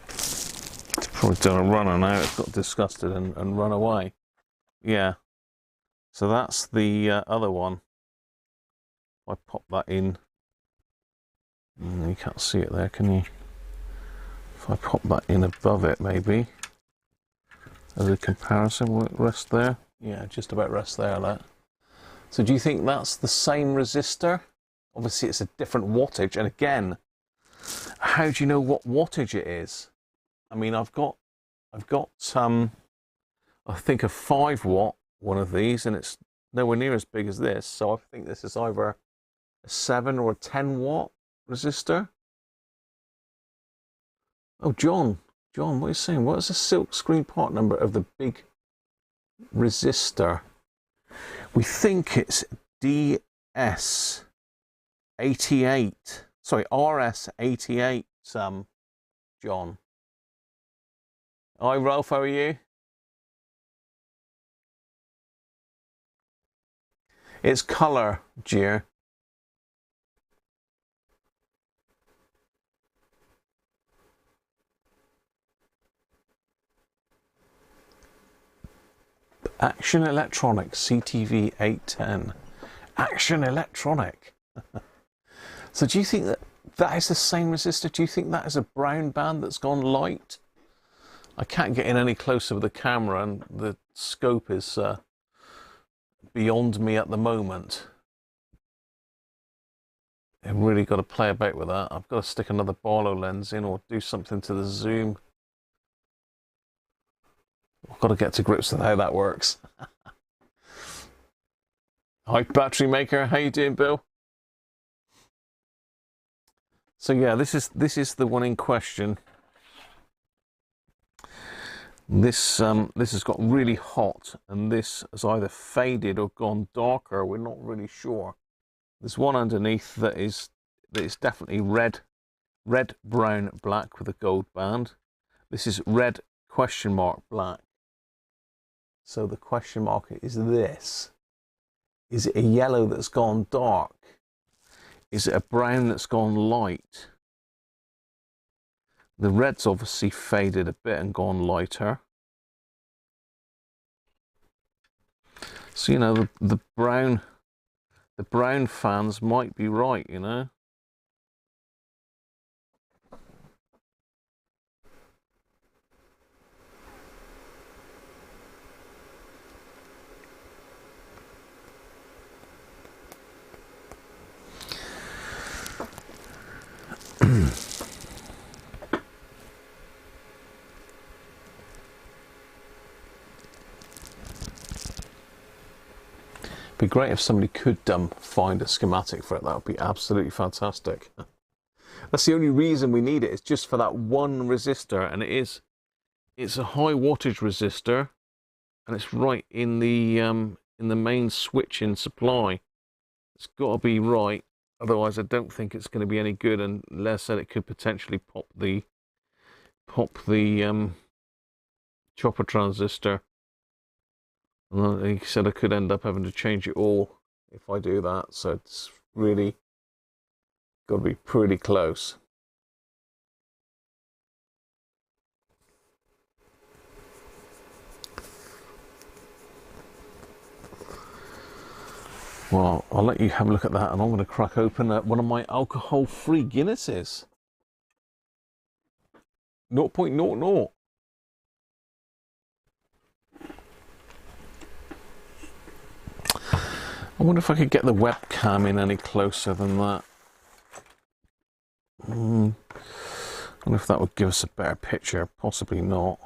It's probably done a runner now, it's got disgusted and run away. Yeah. So that's the other one. I pop that in. You can't see it there, can you? If I pop that in above it, maybe, as a comparison, will it rest there? Yeah, just about rest there, that. So do you think that's the same resistor? Obviously it's a different wattage, and again, how do you know what wattage it is? I mean, I've got I think a 5 watt one of these, and it's nowhere near as big as this, so I think this is either a 7 or a 10 watt resistor. Oh, John, what are you saying? What is the silk screen part number of the big resistor? We think it's DS88. Sorry, RS88, John. Hi, Ralph, how are you? It's colour, Gier. Action Electronic CTV 810. Action Electronic. So do you think that is the same resistor? Do you think that is a brown band that's gone light? I can't get in any closer with the camera, and the scope is beyond me at the moment. I've really got to play about with that. I've got to stick another Barlow lens in or do something to the zoom. I've got to get to grips with how that works. Hi, Battery Maker. How you doing, Bill? So yeah, this is the one in question. This has got really hot, and this has either faded or gone darker. We're not really sure. There's one underneath that is definitely red, brown, black with a gold band. This is red question mark black. So the question mark is this. Is it a yellow that's gone dark? Is it a brown that's gone light? The red's obviously faded a bit and gone lighter. So, you know, the brown fans might be right, you know. Be great if somebody could find a schematic for it. That would be absolutely fantastic. That's the only reason we need it. It's just for that one resistor, and it's a high wattage resistor, and it's right in the main switch in supply. It's got to be right, otherwise I don't think it's going to be any good, unless it could potentially pop the chopper transistor. And he said I could end up having to change it all if I do that, so it's really got to be pretty close. Well, I'll let you have a look at that, and I'm going to crack open one of my alcohol-free Guinnesses. 0.00. I wonder if I could get the webcam in any closer than that. I wonder if that would give us a better picture. Possibly not.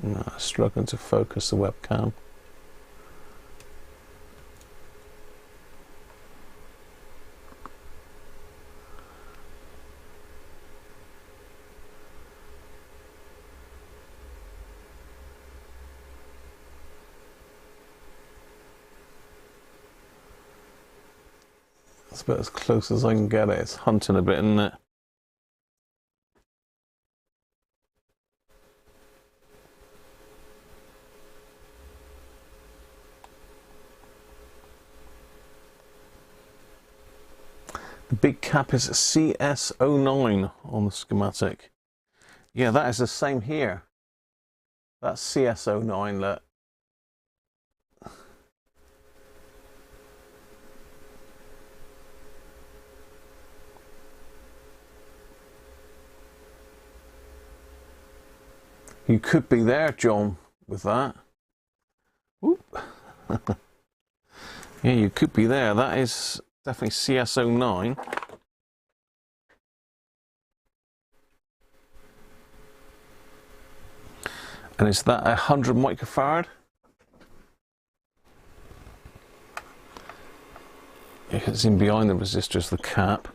No, struggling to focus the webcam. It's about as close as I can get it. It's hunting a bit, isn't it? The big cap is CS09 on the schematic. Yeah, that is the same here. That's CS09, look. You could be there, John, with that. Whoop. Yeah, you could be there. That is definitely CS09. And is that 100 microfarad? Yeah, it's in behind the resistors, the cap.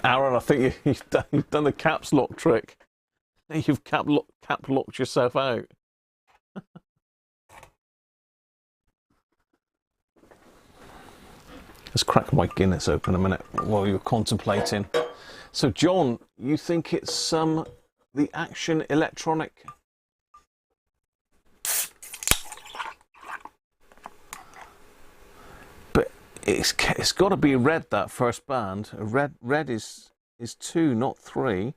Aaron, I think you've done the caps lock trick. You've cap locked yourself out. Let's crack my Guinness open a minute while you're contemplating. So, John, you think it's the Action electronic? But it's got to be red, that first band. Red is 2, not 3.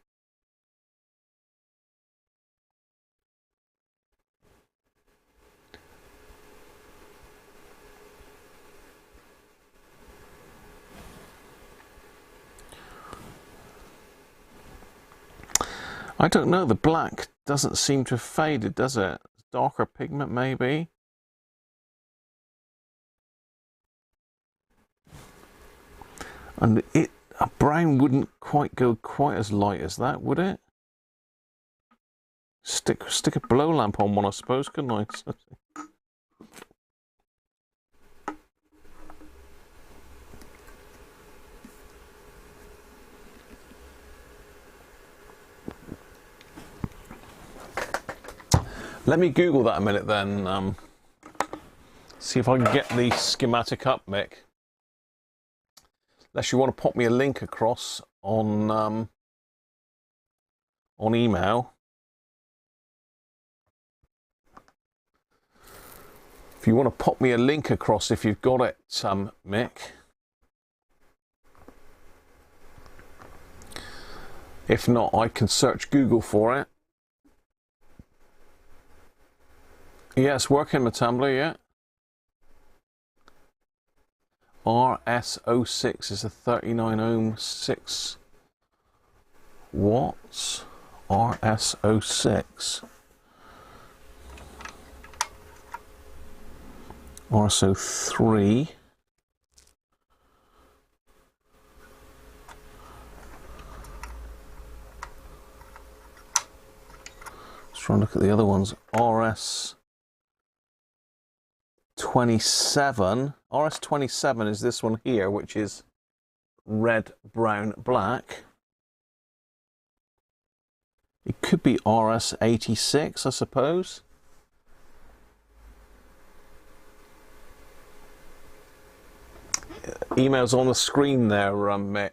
I don't know, the black doesn't seem to have faded, does it? Darker pigment, maybe? And a brown wouldn't quite go quite as light as that, would it? Stick a blow lamp on one, I suppose, couldn't I? Let me Google that a minute then. See if I can get the schematic up, Mick. Unless you want to pop me a link across on email. If you want to pop me a link across, if you've got it, Mick. If not, I can search Google for it. Yeah, it's working, Matambler, yeah. RS06 is a 39 ohm 6 watts. RS06. RS03. Let's try and look at the other ones. RS27. RS27 is this one here, which is red, brown, black. It could be RS86, I suppose. Email's on the screen there, Mick.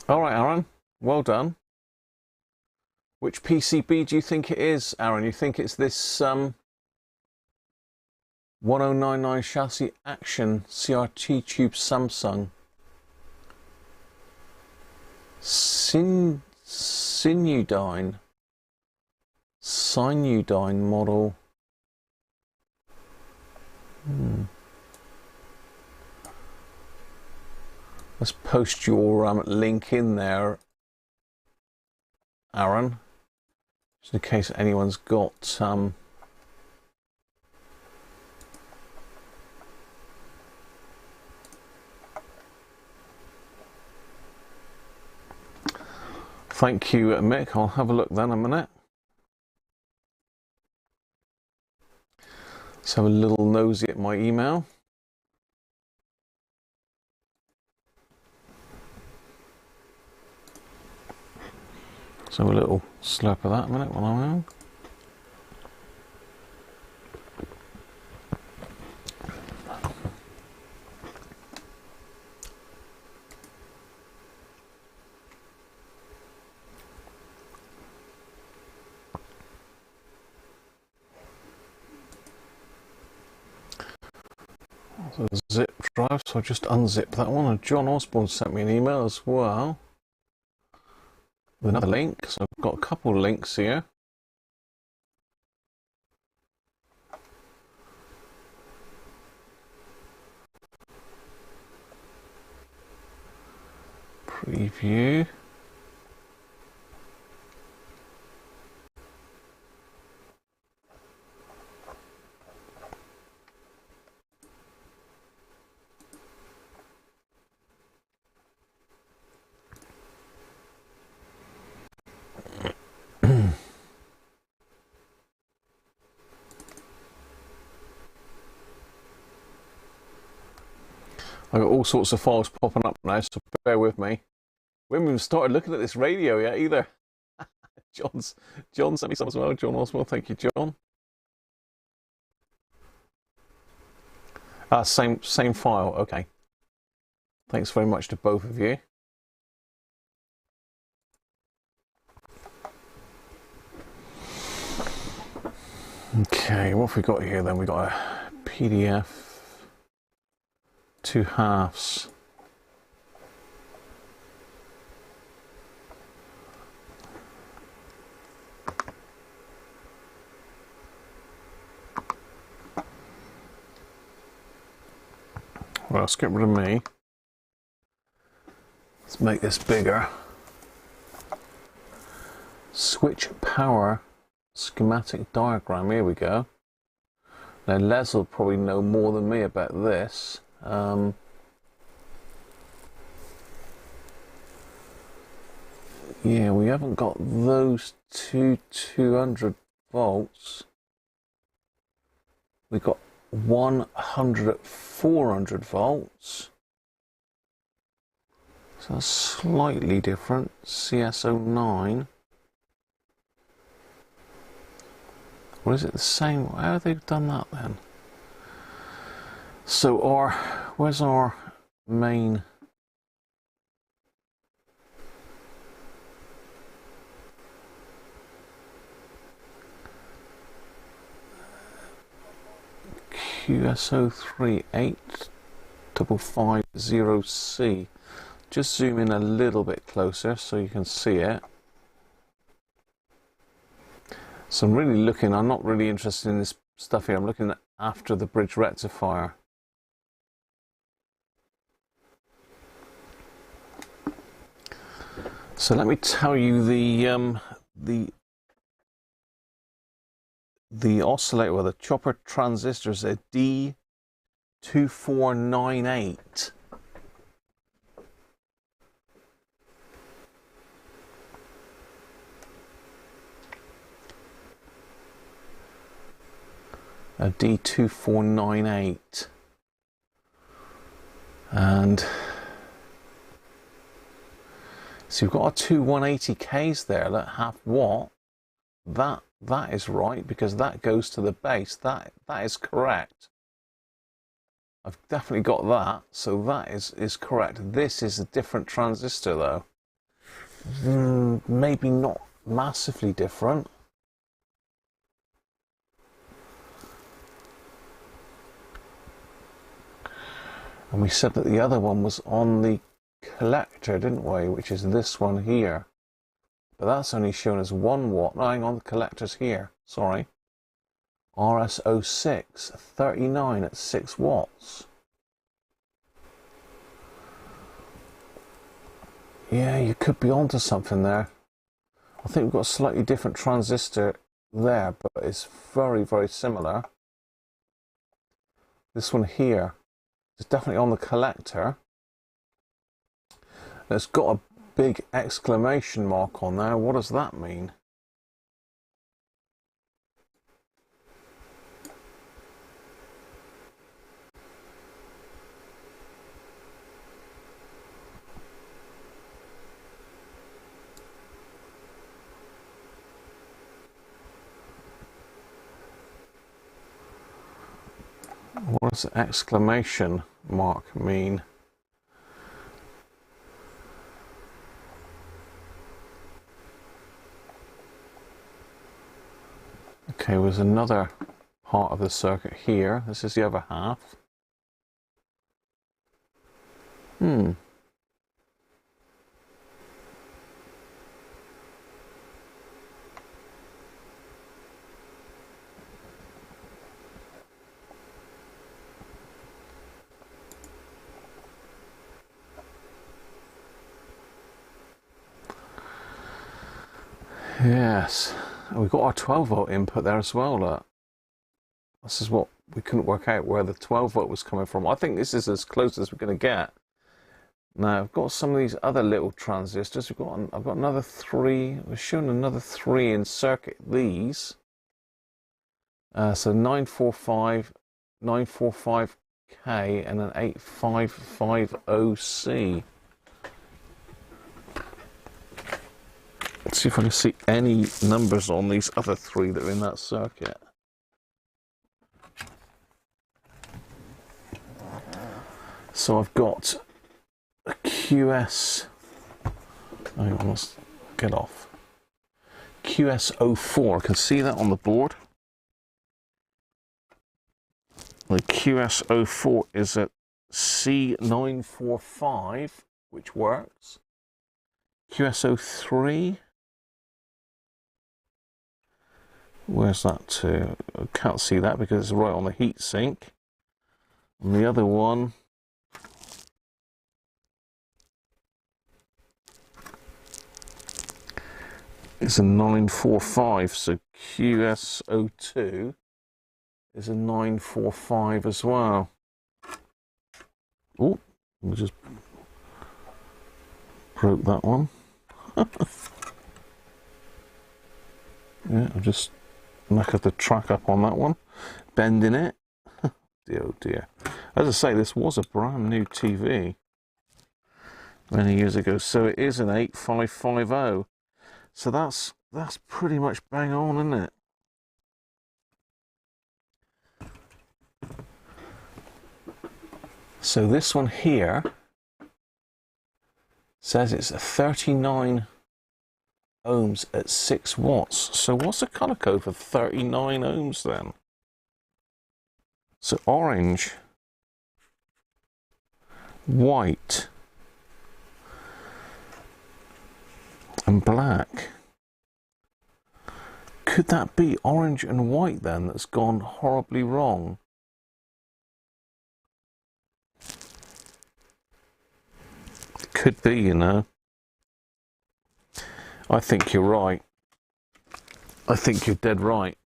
All right, Aaron, well done. Which PCB do you think it is, Aaron? You think it's this 1099 chassis Action CRT tube Samsung Sinudyne model? Let's post your link in there, Aaron, just in case anyone's got Thank you, Mick. I'll have a look then a minute. Let's have a little nosy at my email. Let's have a little slurp of that a minute while I'm on. So zip drive, so I just unzip that one. And John Osborne sent me an email as well with another link. So I've got a couple of links here. Preview. I've got all sorts of files popping up now, so bear with me. We haven't even started looking at this radio yet either. John sent me some as well. John Oswald, thank you, John. Same file. Okay. Thanks very much to both of you. Okay, what have we got here then? We got a PDF, 2 halves. Well, let's get rid of me. Let's make this bigger. Switch power schematic diagram. Here we go. Now Les will probably know more than me about this. Yeah, we haven't got those two 200 volts. We've got 100 at 400 volts. So that's slightly different. CS09. What is it, the same? How have they done that then? So where's our main? QSO38550C. Just zoom in a little bit closer so you can see it. So I'm really looking, I'm not really interested in this stuff here, I'm looking at after the bridge rectifier. So let me tell you the oscillator, or the chopper transistor is a D2498. A D2498. And so you've got our two 180Ks there, that half watt. That is right, because that goes to the base. That is correct. I've definitely got that, so that is correct. This is a different transistor though. Maybe not massively different. And we said that the other one was on the collector, didn't we? Which is this one here. But that's only shown as 1 watt. No, hang on, the collector's here. Sorry. RS06, 39 at 6 watts. Yeah, you could be onto something there. I think we've got a slightly different transistor there, but it's very, very similar. This one here is definitely on the collector. It's got a big exclamation mark on there. What does that mean? What does the exclamation mark mean? Okay, there's another part of the circuit here. This is the other half. Yes, we've got our 12 volt input there as well. Look. This is what we couldn't work out, where the 12 volt was coming from. I think this is as close as we're going to get. Now I've got some of these other little transistors. I've got another 3. We're showing another 3 in circuit. These. So 945, 945K and an 8550C. Let's see if I can see any numbers on these other 3 that are in that circuit. So I've got a QS. Hang on, let's get off. QS04. I can see that on the board. The QS04 is at C945, which works. QS03. Where's that to? I can't see that because it's right on the heat sink. And the other one is a 945, so QS02 is a 945 as well. Oh, we just broke that one. Yeah, I've just knackered the track up on that one, bending it. Dear, oh dear. As I say, this was a brand new TV many years ago, so it is an 8550. So that's pretty much bang on, isn't it? So this one here says it's a 39 ohms at 6 watts. So what's the color code for 39 ohms then? So orange, white, and black. Could that be orange and white then that's gone horribly wrong? Could be, you know. I think you're right. I think you're dead right.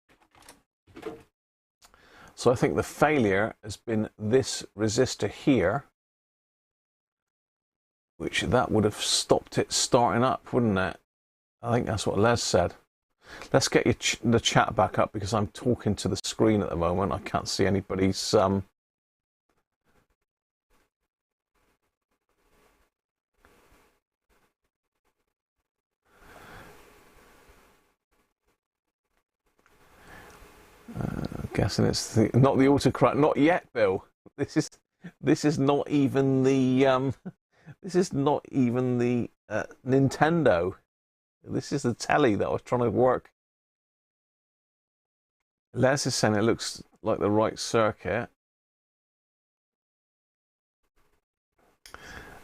So I think the failure has been this resistor here, which that would have stopped it starting up, wouldn't it? I think that's what Les said. Let's get the chat back up because I'm talking to the screen at the moment. I can't see anybody's guessing it's not the Autocrat. Not yet, Bill. This is not even the this is not even the Nintendo. This is the telly that I was trying to work. Les is saying it looks like the right circuit.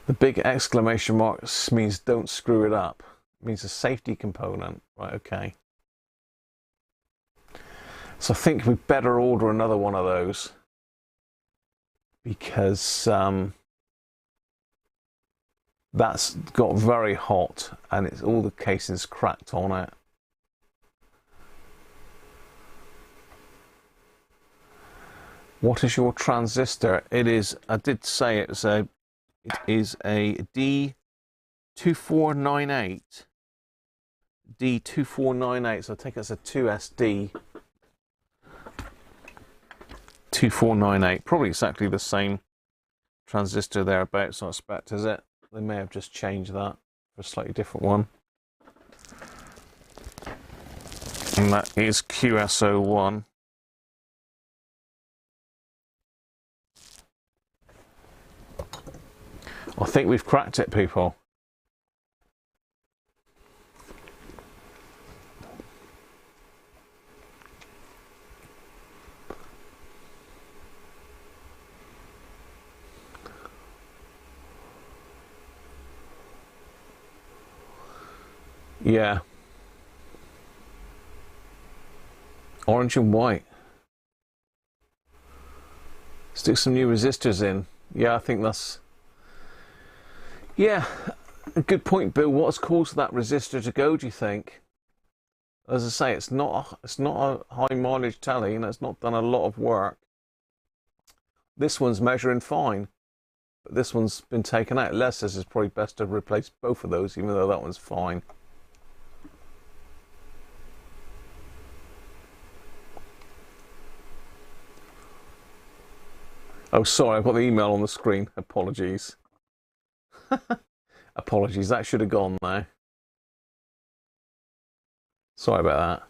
The big exclamation mark means don't screw it up. It means a safety component. Right, okay. So I think we better order another one of those because that's got very hot and it's all the casing's cracked on it. What is your transistor? It is, I did say it is a 2498. D2498, so I think it's a 2SD 2498, probably exactly the same transistor thereabouts, I expect, is it? They may have just changed that for a slightly different one. And that is QSO1. I think we've cracked it, people. Yeah. Orange and white. Stick some new resistors in. Yeah, I think that's... Yeah, a good point, Bill. What's caused that resistor to go, do you think? As I say, it's not a high mileage telly, and it's not done a lot of work. This one's measuring fine, but this one's been taken out. Les says it's probably best to replace both of those, even though that one's fine. Oh, sorry, I've got the email on the screen. Apologies. Apologies, that should have gone now. Sorry about that.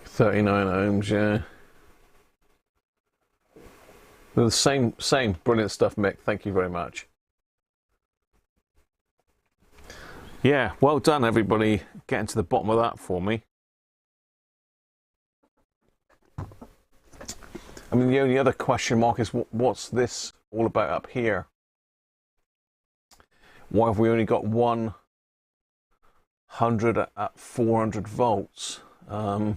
$39 ohms, yeah. The same brilliant stuff, Mick. Thank you very much. Yeah, well done, everybody, getting to the bottom of that for me. I mean, the only other question mark is what's this all about up here? Why have we only got 100 at 400 volts? I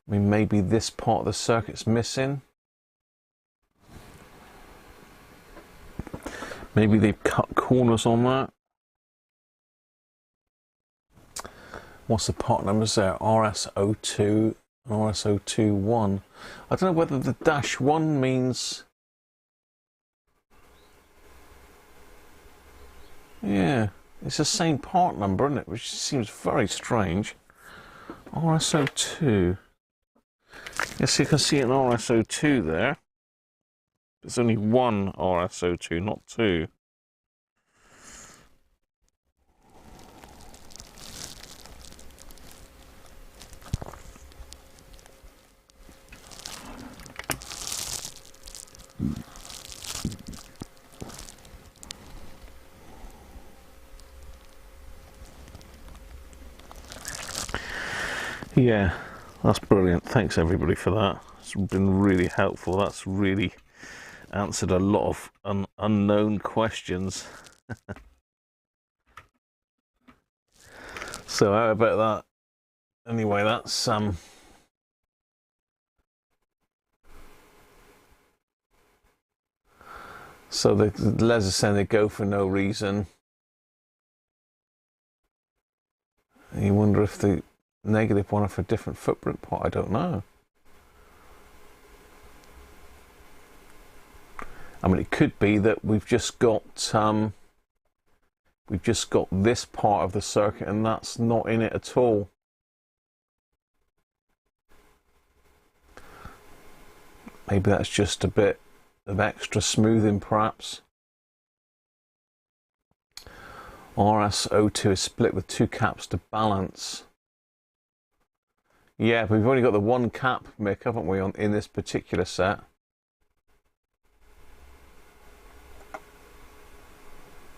mean, maybe this part of the circuit's missing. Maybe they've cut corners on that. What's the part numbers there? RS02 and RS021. I don't know whether the -1 means... Yeah, it's the same part number, isn't it? Which seems very strange. RS02. Yes, you can see an RS02 there. There's only one RS02, not two. Yeah, that's brilliant. Thanks everybody for that. It's been really helpful. That's really answered a lot of unknown questions. So how about that? Anyway, that's so the Les is saying they go for no reason. And you wonder if the negative one are for a different footprint part. I don't know. I mean, it could be that we've just got this part of the circuit and that's not in it at all. Maybe that's just a bit of extra smoothing, perhaps. RS02 is split with two caps to balance. Yeah, but we've only got the one cap, Mick, haven't we, in this particular set?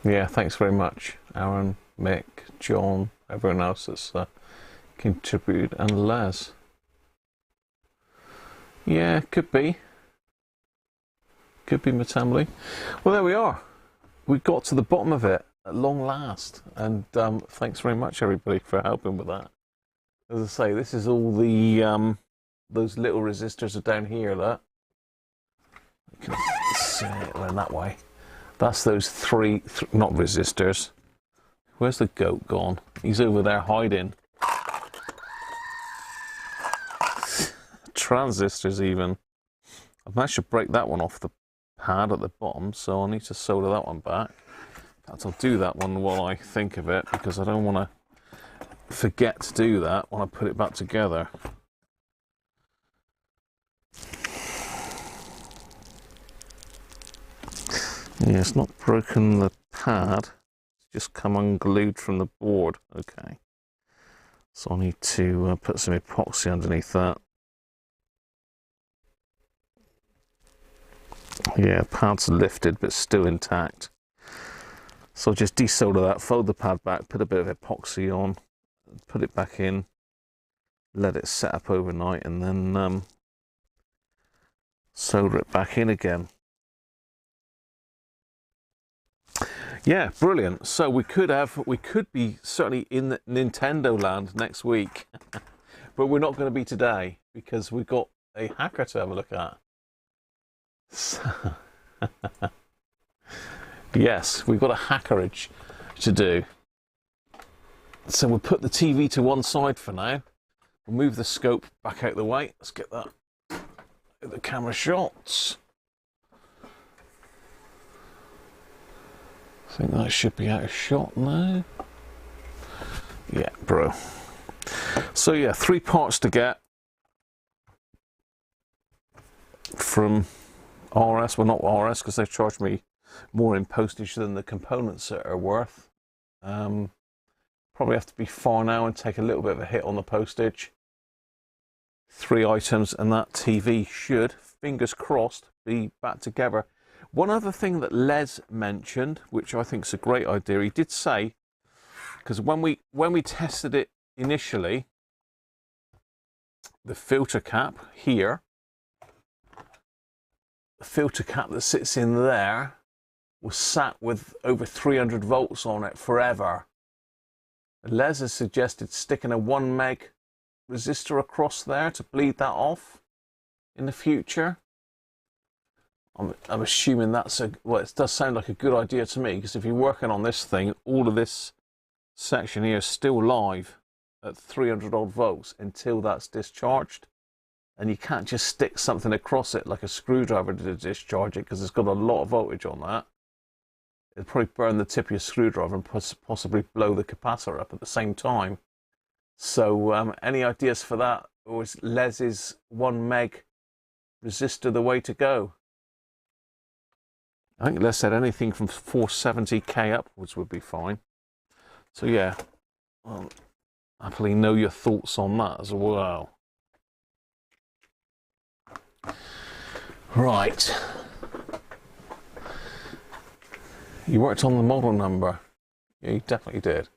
Yeah, thanks very much, Aaron, Mick, John, everyone else that's contributed, and Les. Yeah, could be. Could be Matamli. Well, there we are. We got to the bottom of it at long last, and thanks very much, everybody, for helping with that. As I say, this is all the those little resistors are down here. That you can see it that way. That's those three, not resistors. Where's the goat gone? He's over there hiding. Transistors even. I've managed to break that one off the pad at the bottom, so I need to solder that one back. In fact, I'll do that one while I think of it, because I don't want to forget to do that when I put it back together. Yeah, it's not broken the pad, it's just come unglued from the board. Okay, so I need to put some epoxy underneath that. Yeah, pad's lifted but still intact. So I'll just desolder that, fold the pad back, put a bit of epoxy on, put it back in, let it set up overnight, and then solder it back in again. Yeah, brilliant. So we could be certainly in the Nintendo land next week, but we're not going to be today because we've got a hacker to have a look at. So yes, we've got a hackerage to do. So we'll put the TV to one side for now. We'll move the scope back out the way. Let's get that the camera shots. I think that should be out of shot now. Yeah, bro. So yeah, 3 parts to get from RS. Well, not RS, because they charged me more in postage than the components are worth. Probably have to be far now and take a little bit of a hit on the postage. 3 items, and that TV should, fingers crossed, be back together. One other thing that Les mentioned, which I think is a great idea, he did say, because when we tested it initially, the filter cap here, the filter cap that sits in there was sat with over 300 volts on it forever. Les has suggested sticking a 1 meg resistor across there to bleed that off in the future. I'm assuming that's well, it does sound like a good idea to me, because if you're working on this thing, all of this section here is still live at 300 odd volts until that's discharged, and you can't just stick something across it like a screwdriver to discharge it, because it's got a lot of voltage on that. It'll probably burn the tip of your screwdriver and possibly blow the capacitor up at the same time. So any ideas for that, or is Les's 1 meg resistor the way to go? I think Les said anything from 470k upwards would be fine. So yeah, I'll happily know your thoughts on that as well. Right. You worked on the model number. Yeah, you definitely did.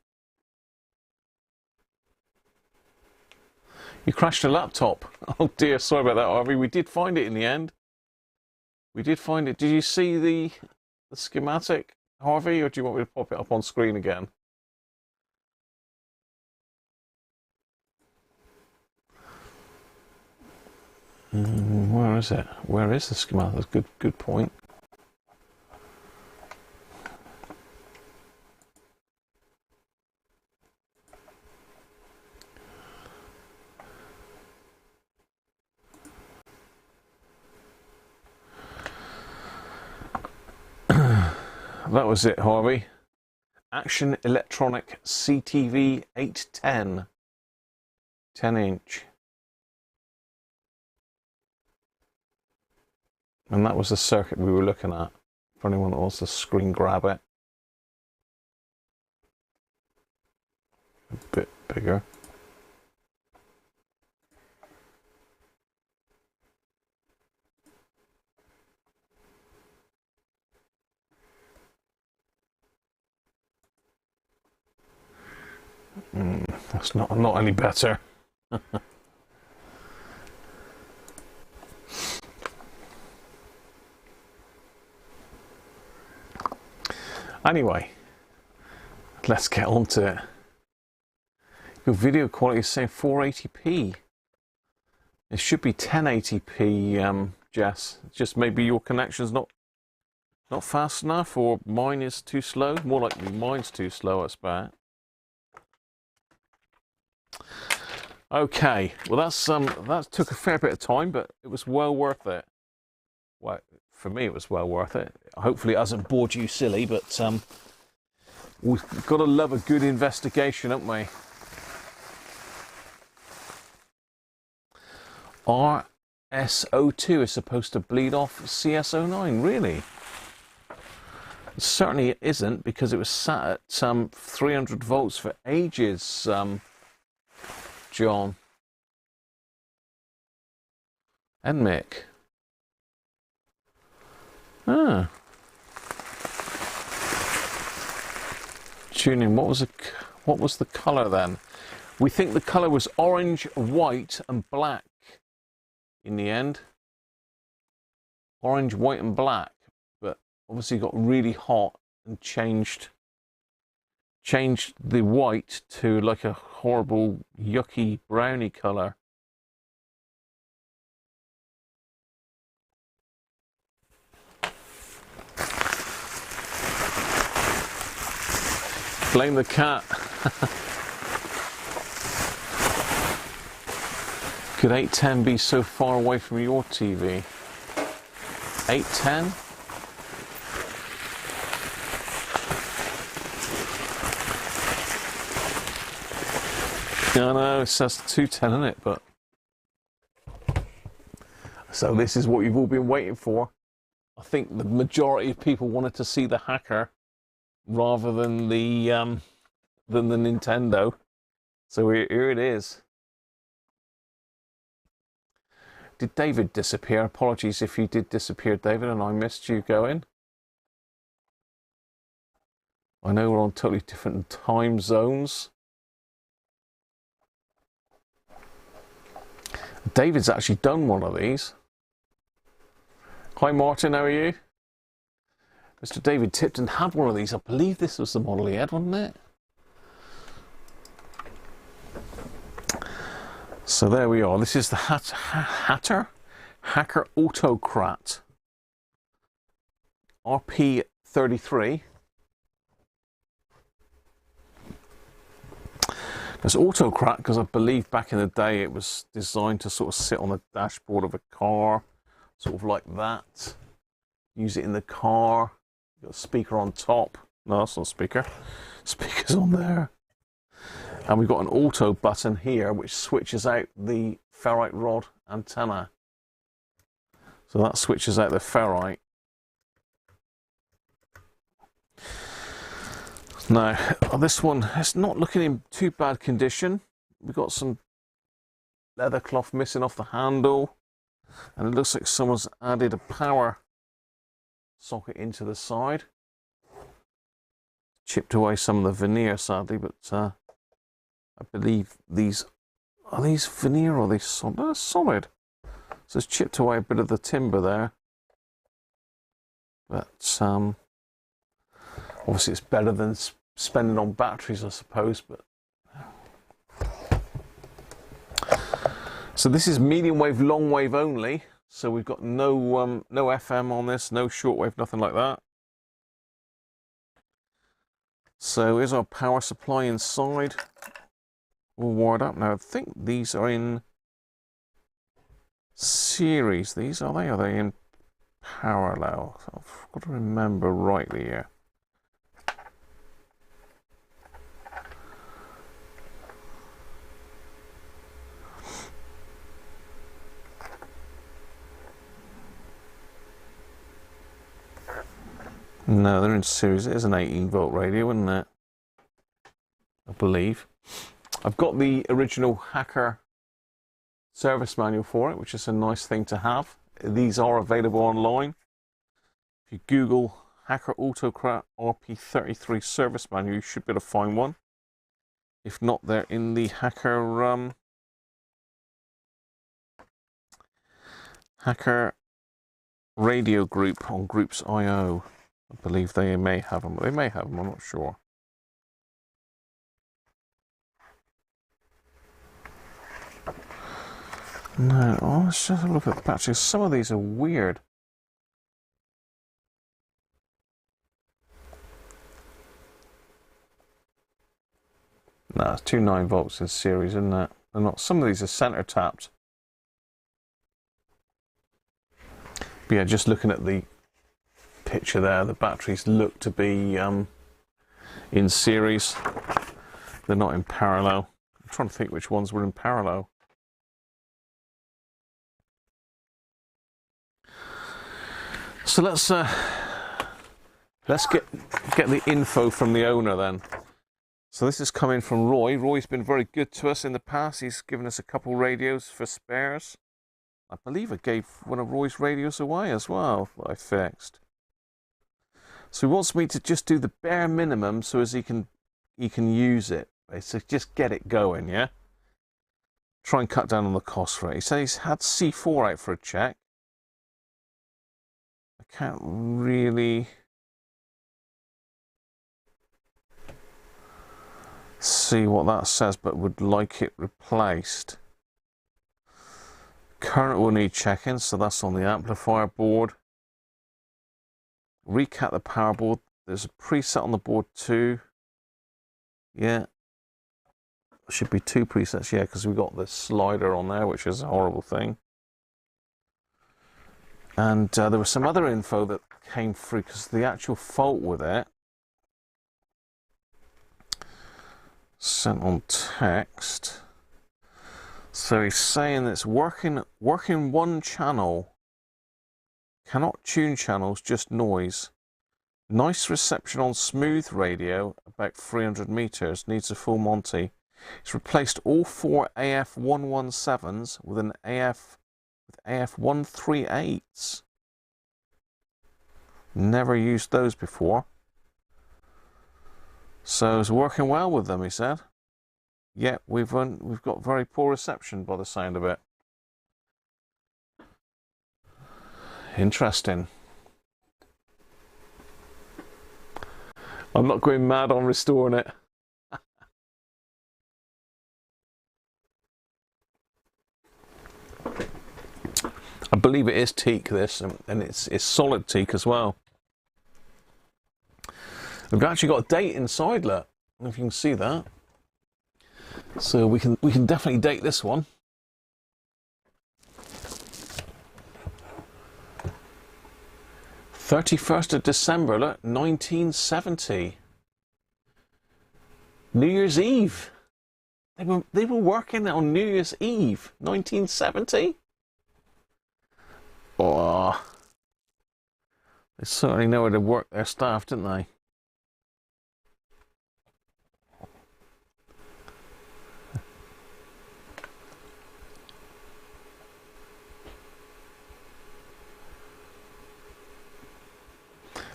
You crashed a laptop. Oh dear, sorry about that, Harvey. We did find it in the end. We did find it. Did you see the schematic, Harvey, or do you want me to pop it up on screen again? Where is it? Where is the schematic? That's good point. That was it, Harvey. Action Electronic CTV 810. 10-inch. And that was the circuit we were looking at, for anyone that wants to screen grab it. A bit bigger. That's not any better. Anyway, let's get on to it. Your video quality is saying 480p. It should be 1080p, Jess. Just maybe your connection's not Not fast enough, or mine is too slow? More likely mine's too slow, I expect. Okay, well that took a fair bit of time, but it was well worth it. Well, for me it was well worth it. Hopefully it hasn't bored you silly, but we've got to love a good investigation, haven't we? RSO2 is supposed to bleed off CSO9, really? Certainly it isn't, because it was sat at 300 volts for ages, John. And Mick. Ah. Tuning, what was the colour then? We think the colour was orange, white and black in the end. Orange, white and black. But obviously got really hot and changed the white to like a horrible, yucky, browny colour. Blame the cat. Could 810 be so far away from your TV? 810? I know, it says 210 in it, but... So this is what you've all been waiting for. I think the majority of people wanted to see the Hacker rather than the Nintendo. So here it is. Did David disappear? Apologies if you did disappear, David, and I missed you going. I know we're on totally different time zones. David's actually done one of these. Hi Martin, how are you? Mr. David Tipton had one of these. I believe this was the model he had, wasn't it? So there we are. This is the Hacker Autocrat RP33. It's Autocrat because I believe back in the day it was designed to sort of sit on the dashboard of a car, sort of like that. Use it in the car. Got a speaker on top. No, that's not a speaker. Speaker's on there. And we've got an auto button here which switches out the ferrite rod antenna. So that switches out the ferrite. Now, this one is not looking in too bad condition. We've got some leather cloth missing off the handle. And it looks like someone's added a power socket into the side. Chipped away some of the veneer, sadly, but I believe these... Are these veneer or are they solid? They're solid. So it's chipped away a bit of the timber there. But obviously it's better than spending on batteries, I suppose. But so this is medium wave, long wave only. So we've got no FM on this, no shortwave, nothing like that. So here's our power supply inside. All wired up. Now I think these are in series. These are they? Are they in parallel? I've got to remember rightly here. No, they're in series. It is an 18-volt radio, isn't it? I believe. I've got the original Hacker service manual for it, which is a nice thing to have. These are available online. If you Google Hacker Autocrat RP33 service manual, you should be able to find one. If not, they're in the Hacker Hacker radio group on Groups.io. I believe they may have them. They may have them, I'm not sure. No, let's just have a look at the patches. Some of these are weird. No, it's 2 9-volts in series, isn't it? They're not. Some of these are center tapped. But yeah, just looking at the picture there, the batteries look to be in series. They're not in parallel. I'm trying to think which ones were in parallel. So let's get the info from the owner then. So this is coming from Roy. Roy's been very good to us in the past. He's given us a couple radios for spares. I believe I gave one of Roy's radios away as well that I fixed. So he wants me to just do the bare minimum so as he can use it. So just get it going, yeah? Try and cut down on the cost for it. He said he's had C4 out for a check. I can't really see what that says, but would like it replaced. Current will need checking, so that's on the amplifier board. Recap the power board. There's a preset on the board too. Yeah. Should be 2 presets, yeah, because we've got this slider on there, which is a horrible thing. And there was some other info that came through, because the actual fault with it, sent on text. So he's saying it's working one channel. Cannot tune channels, just noise. Nice reception on smooth radio, about 300 meters. Needs a full Monty. It's replaced all 4 AF117s with an AF138s. Never used those before. So it's working well with them, he said. Yeah, we've got very poor reception by the sound of it. Interesting. I'm not going mad on restoring it. I believe it is teak, this, and it's solid teak as well. We've actually got a date inside, look. I don't know if you can see that. So we can definitely date this one. '31st of December, look, 1970. New Year's Eve. They were working on New Year's Eve, 1970. Oh, they certainly know how to work their staff, didn't they?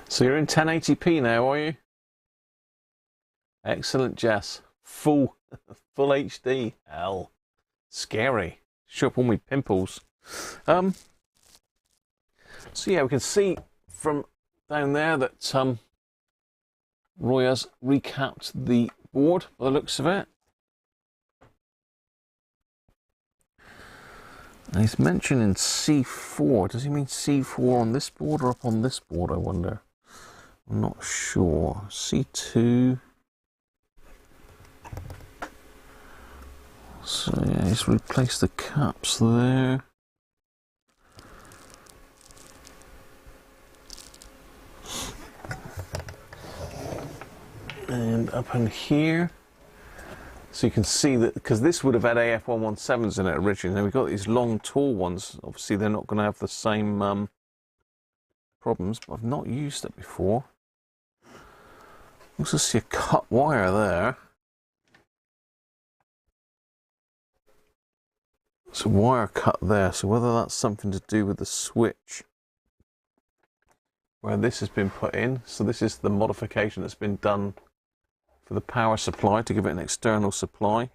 So you're in 1080p now, are you? Excellent, Jess. Full HD. Hell, scary. Show up all my pimples. So yeah, we can see from down there that Roy has recapped the board by the looks of it. And he's mentioning C4. Does he mean C4 on this board or up on this board, I wonder? I'm not sure. C2. So yeah, he's replaced the caps there. And up in here, so you can see that, because this would have had AF117s in it originally, and we've got these long, tall ones. Obviously, they're not going to have the same problems, but I've not used it before. Also see a cut wire there. It's a wire cut there, so whether that's something to do with the switch where this has been put in. So this is the modification that's been done for the power supply to give it an external supply.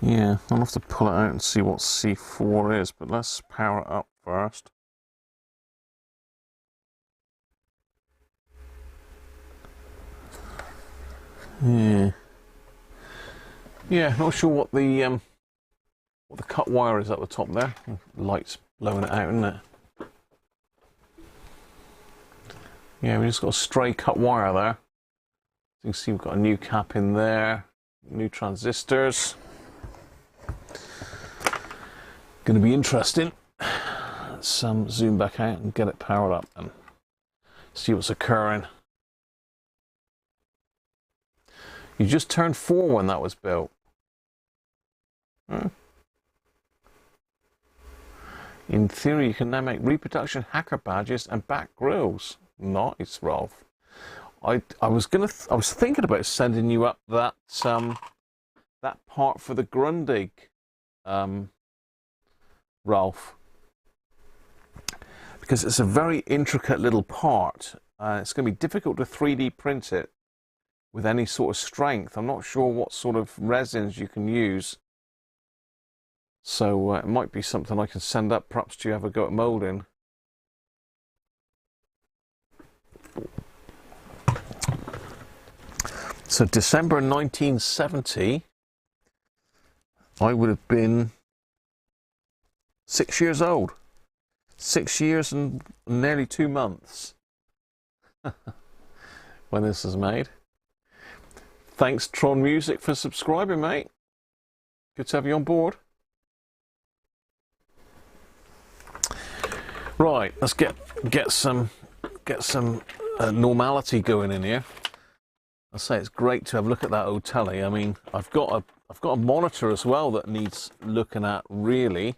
Yeah, I'll have to pull it out and see what C4 is, but let's power it up first. Yeah, not sure what the what the cut wire is at the top there. Light's blowing it out, isn't it? Yeah, we just got a stray cut wire there. You can see we've got a new cap in there, new transistors. Going to be interesting. Let's zoom back out and get it powered up and see what's occurring. You just turned 4 when that was built. In theory, you can now make reproduction hacker badges and back grills. Nice, Rolf. I was thinking about sending you up that that part for the Grundig, Rolf, because it's a very intricate little part. It's going to be difficult to 3D print it with any sort of strength. I'm not sure what sort of resins you can use. So it might be something I can send up, perhaps to have a go at moulding. So December 1970, I would have been 6 years old. 6 years and nearly 2 months when this was made. Thanks Tron Music for subscribing, mate. Good to have you on board. Right, let's get some normality going in here. I say it's great to have a look at that old telly. I mean, I've got a monitor as well that needs looking at. Really,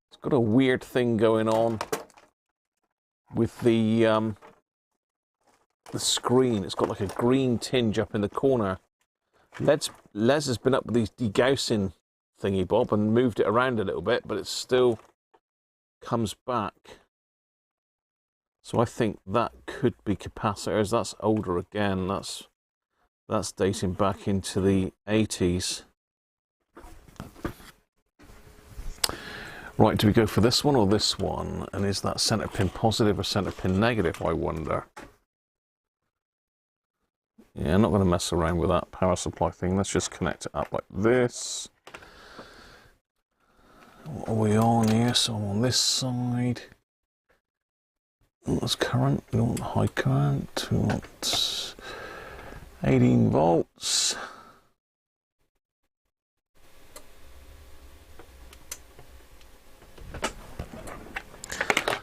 it's got a weird thing going on with the screen. It's got like a green tinge up in the corner. Les has been up with these degaussing thingy bob and moved it around a little bit, but it still comes back. So I think that could be capacitors. That's older again. That's dating back into the 80s. Right, do we go for this one or this one? And is that center pin positive or center pin negative, I wonder? Yeah, I'm not going to mess around with that power supply thing. Let's just connect it up like this. What are we on here? So I'm on this side. What's current? We want high current. We want 18 volts.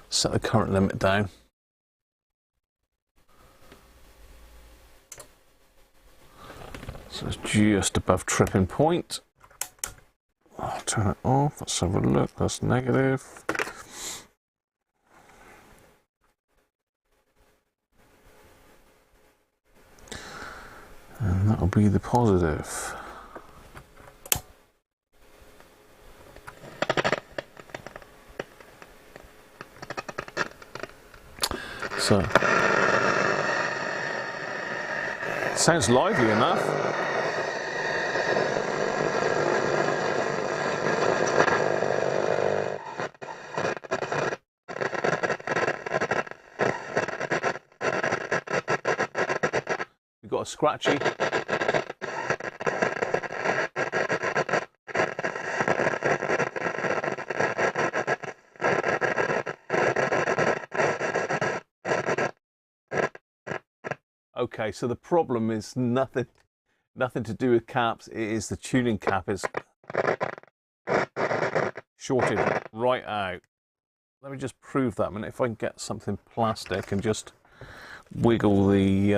Set the current limit down. So it's just above tripping point. I'll turn it off. Let's have a look. That's negative. And that'll be the positive. So, sounds lively enough. We've got a scratchy. Okay, so the problem is nothing to do with caps. It is the tuning cap is shorted right out. Let me just prove that a minute. If I can get something plastic and just wiggle the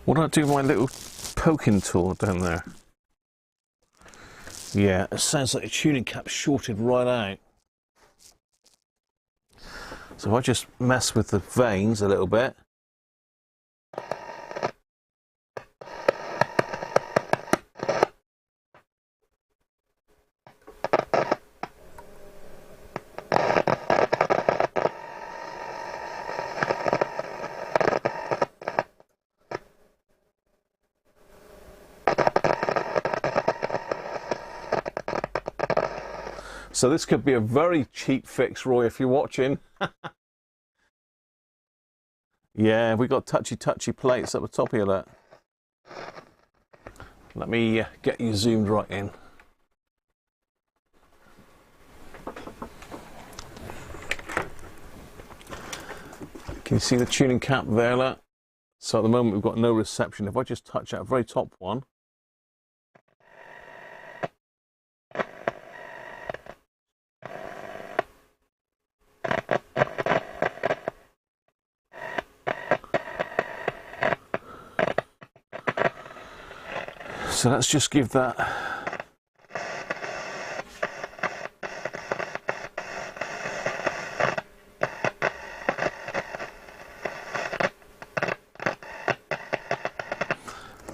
what do I do with my little poking tool down there? Yeah, it sounds like a tuning cap shorted right out. So if I just mess with the vanes a little bit. So this could be a very cheap fix, Roy, if you're watching. Yeah, we got touchy plates at the top of that. Let me get you zoomed right in. Can you see the tuning cap there, look? So at the moment we've got no reception. If I just touch that very top one, so let's just give that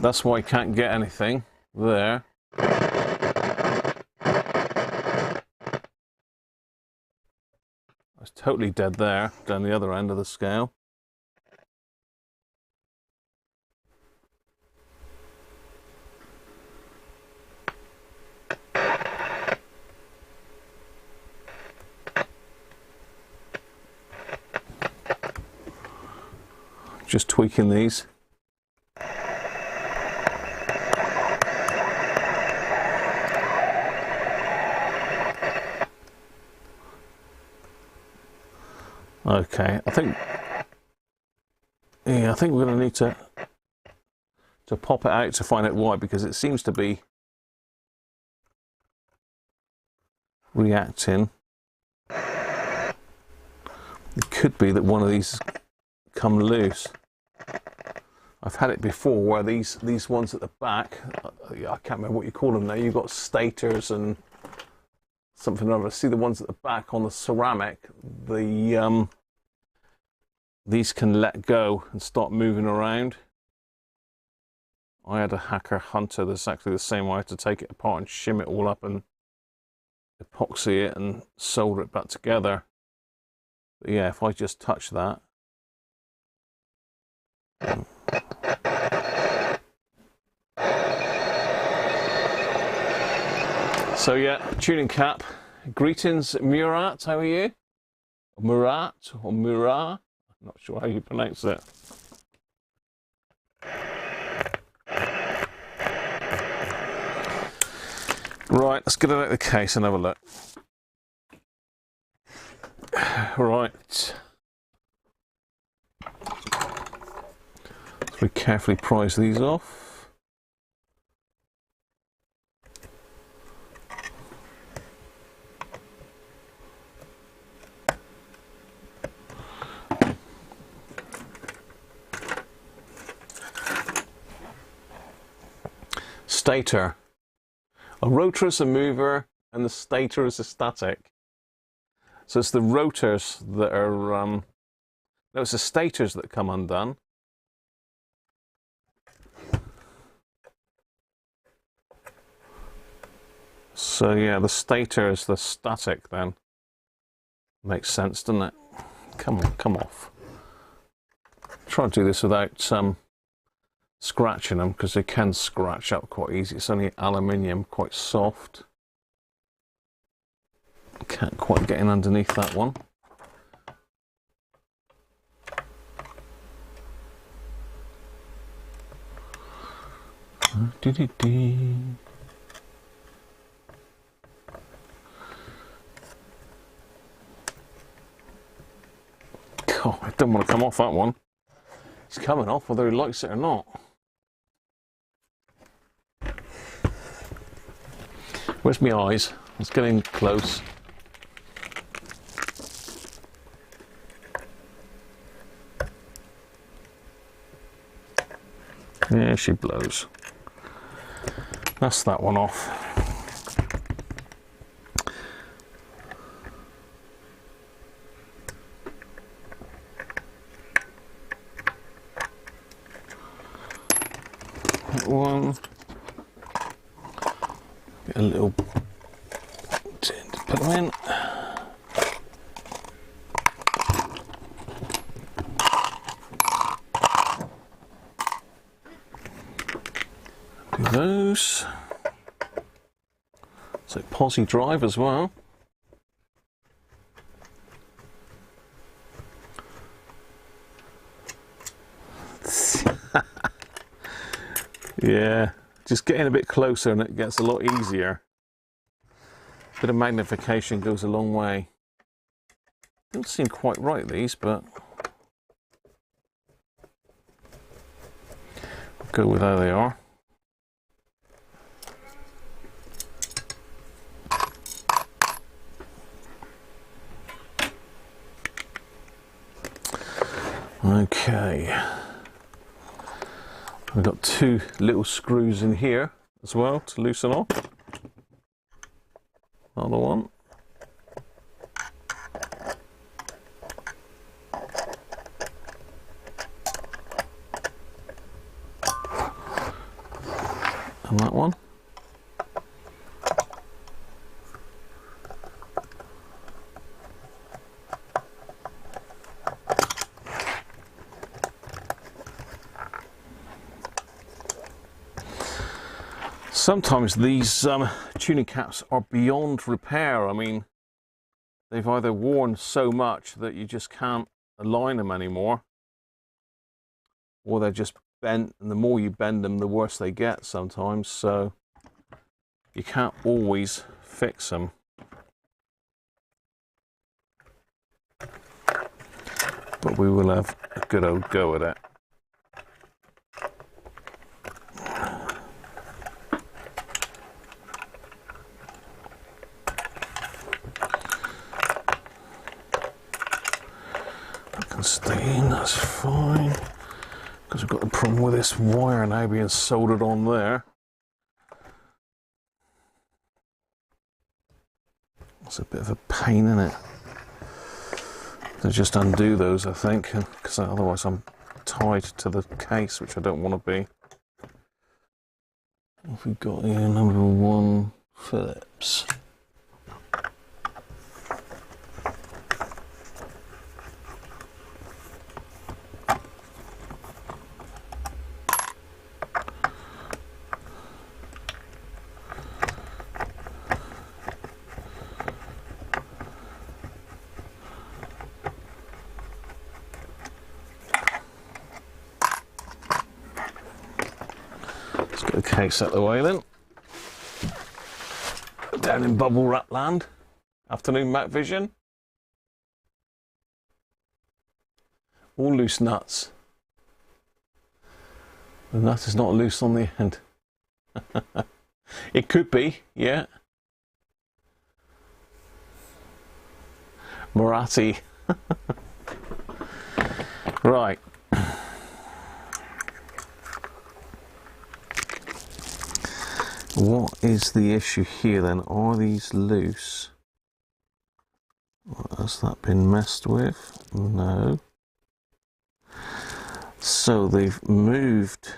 that's why I can't get anything there. It's totally dead there, down the other end of the scale. Just tweaking these. Okay, I think we're going to need to pop it out to find out why, because it seems to be reacting. It could be that one of these come loose. I've had it before where these ones at the back, I can't remember what you call them now, you've got stators and something or other. See the ones at the back on the ceramic, these can let go and start moving around. I had a Hacker Hunter that's actually the same way. I had to take it apart and shim it all up and epoxy it and solder it back together. But yeah, if I just touch that. So yeah, tuning cap. Greetings, Murat, how are you? Murat or Murat? I'm not sure how you pronounce it. Right, let's get it out of the case and have a look. Right. Let's very carefully prise these off. Stator. A rotor is a mover and the stator is a static. So it's the rotors that are, no, it's the stators that come undone. So yeah, the stator is the static then. Makes sense, doesn't it? Come on, come off. Try to do this without scratching them, because they can scratch up quite easy. It's only aluminium, quite soft. Can't quite get in underneath that one. God, I don't want to come off that one. It's coming off whether he likes it or not. Where's my eyes? It's getting close. Yeah, she blows. That's that one off. That one. Get a little tin to put them in. Do those. So posi drive as well. Yeah, just getting a bit closer and it gets a lot easier. A bit of magnification goes a long way. Don't seem quite right, these, but I'll go with how they are. Okay, we've got two little screws in here as well to loosen off. Another one. And that one. Sometimes these tuning caps are beyond repair. I mean, they've either worn so much that you just can't align them anymore, or they're just bent, and the more you bend them, the worse they get sometimes, so you can't always fix them. But we will have a good old go at it. Stay in, that's fine, because we've got the problem with this wire now being soldered on there. It's a bit of a pain, isn't it? To just undo those, I think, because otherwise I'm tied to the case, which I don't want to be. What have we got here? Number 1 Phillips. Get the case out of the way then. Down in bubble wrap land. Afternoon Mac Vision. All loose nuts. The nut is not loose on the end. It could be, yeah. Marathi. Right. What is the issue here then? Are these loose? Has that been messed with? No. So they've moved.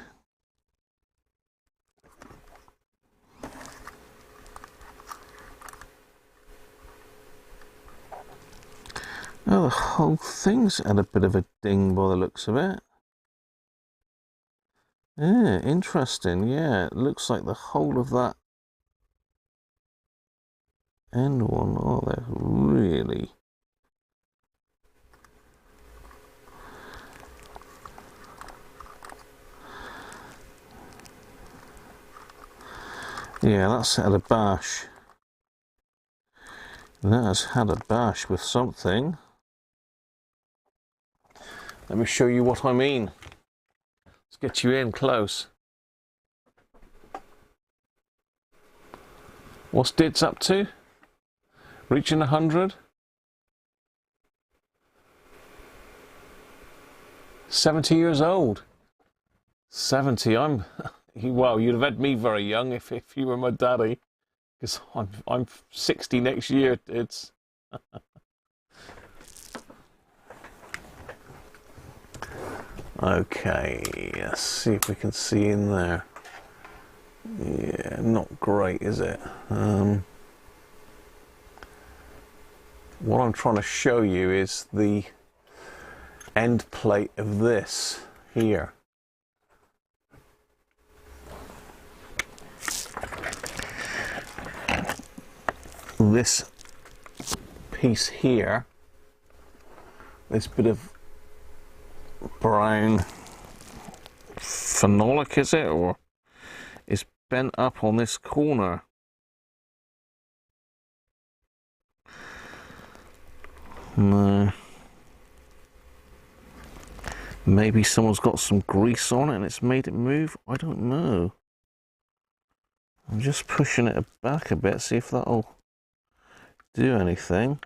Oh, the whole thing's had a bit of a ding by the looks of it. Yeah, interesting. Yeah, it looks like the whole of that end one. Oh, they're really... Yeah, that's had a bash. That has had a bash with something. Let me show you what I mean. Let's get you in close. What's Dits up to? Reaching 100? 70 years old. 70, well, you'd have had me very young if you were my daddy. Because I'm 60 next year, Dits. Okay, let's see if we can see in there. Yeah, not great, is it? What I'm trying to show you is the end plate of this here. This piece here, this bit of brown phenolic, is it, or is bent up on this corner. No. Maybe someone's got some grease on it and it's made it move. I don't know. I'm just pushing it back a bit, see if that'll do anything.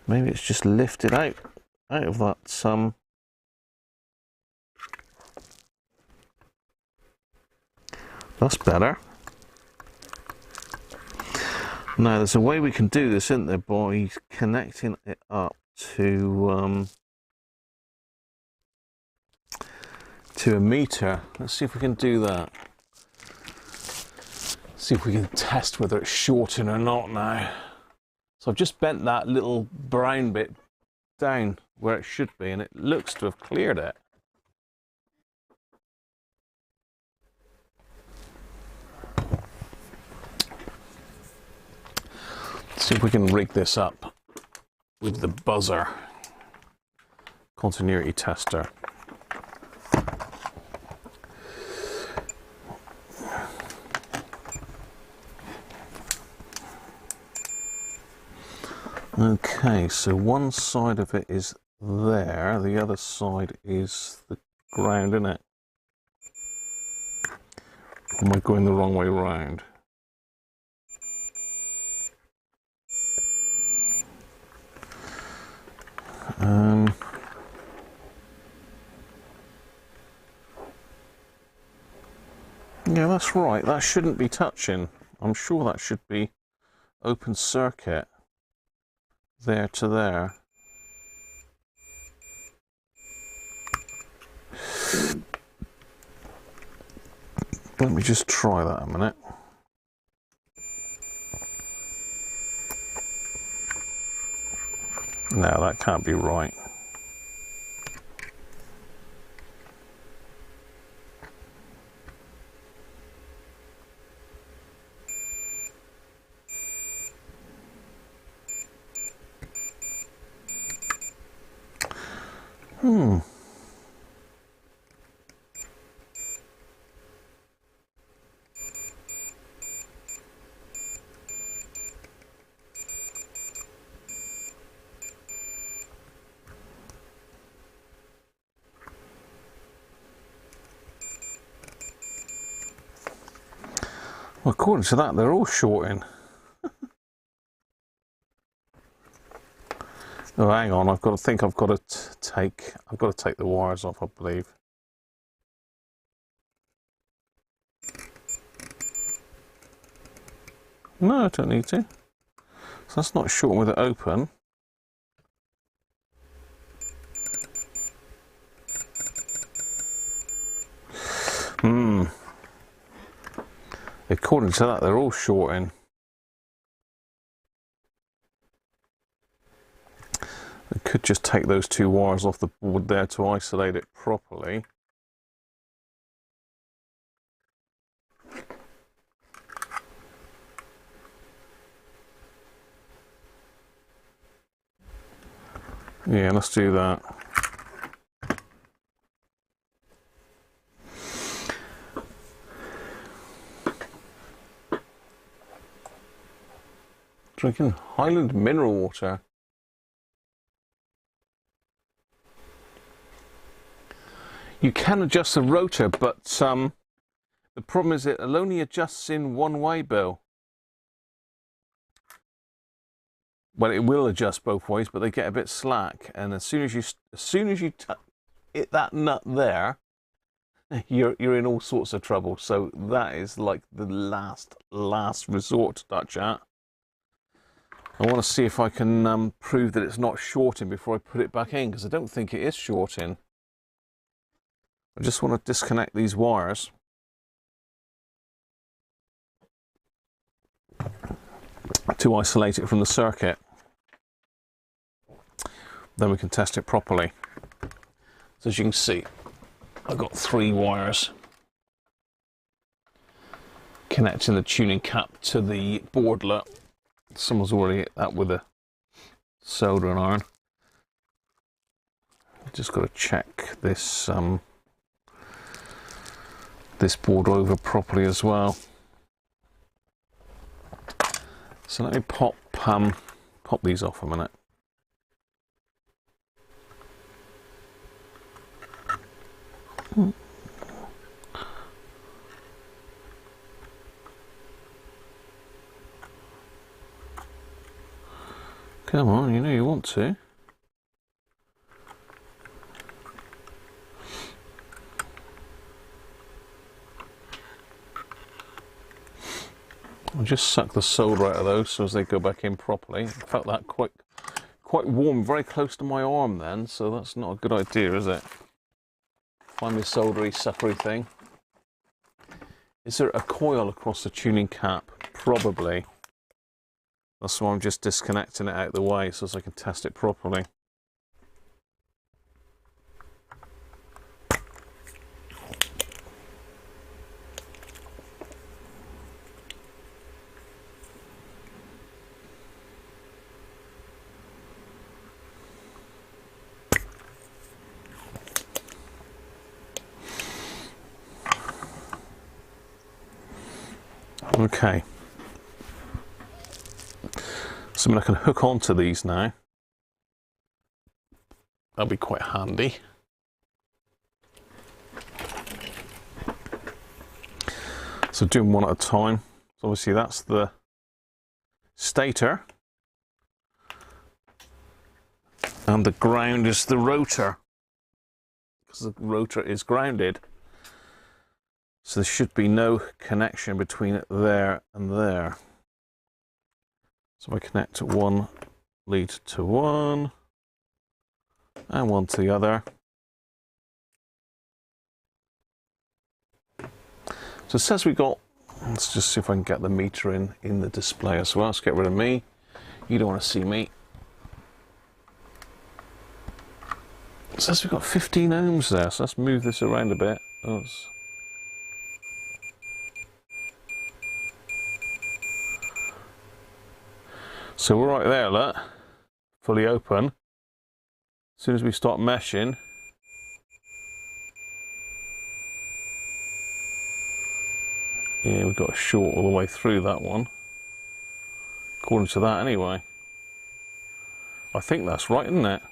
Maybe it's just lifted out of that that's better. Now there's a way we can do this, isn't there, by connecting it up to a meter. Let's see if we can do that. See if we can test whether it's shorting or not now. So I've just bent that little brown bit down where it should be, and it looks to have cleared it. Let's see if we can rig this up with the buzzer continuity tester. Okay, so one side of it is there, the other side is the ground, isn't it? Or am I going the wrong way round? Yeah, that's right, that shouldn't be touching. I'm sure that should be open circuit. There to there. Let me just try that a minute. No, that can't be right. Well, according to that, they're all shorting. Oh, hang on! I've got to take the wires off, I believe. No, I don't need to. So that's not short with it open. According to that, they're all shorting. I could just take those two wires off the board there to isolate it properly. Yeah, let's do that. Drinking Highland mineral water. You can adjust the rotor, but the problem is it'll only adjusts in one way, Bill. Well, it will adjust both ways, but they get a bit slack, and as soon as you hit that nut there, you're in all sorts of trouble. So that is like the last resort to touch at. I want to see if I can prove that it's not shorting before I put it back in, because I don't think it is shorting. I just want to disconnect these wires. To isolate it from the circuit. Then we can test it properly. So as you can see, I've got 3 wires connecting the tuning cap to the boardlet. Someone's already hit that with a soldering iron. Just got to check this this board over properly as well. So let me pop these off a minute. Come on, you know you want to. I'll just suck the solder out of those so as they go back in properly. I felt that quite warm, very close to my arm then, so that's not a good idea, is it? Find this soldery, suckery thing. Is there a coil across the tuning cap? Probably. That's why I'm just disconnecting it out of the way so as I can test it properly. Okay, so I can hook onto these now. That'll be quite handy. So doing one at a time. So obviously that's the stator, and the ground is the rotor, because the rotor is grounded. So there should be no connection between it there and there. So if I connect one lead to one and one to the other. So it says we got, let's just see if I can get the meter in the display as well. Let's get rid of me. You don't want to see me. It says we've got 15 ohms there, so let's move this around a bit. So we're right there, look, fully open. As soon as we start meshing, yeah, we've got a short all the way through that one. According to that anyway. I think that's right, isn't it?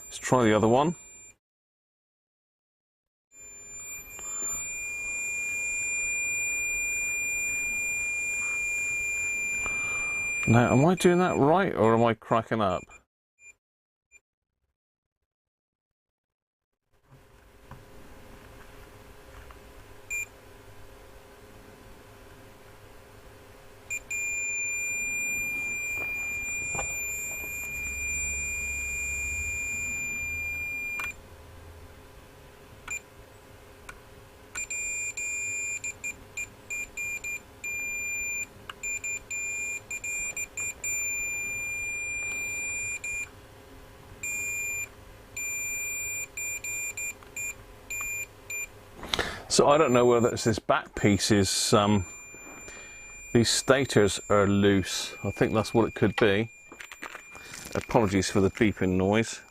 Let's try the other one. Now, am I doing that right, or am I cracking up? So I don't know whether it's this back piece is, these stators are loose. I think that's what it could be. Apologies for the beeping noise.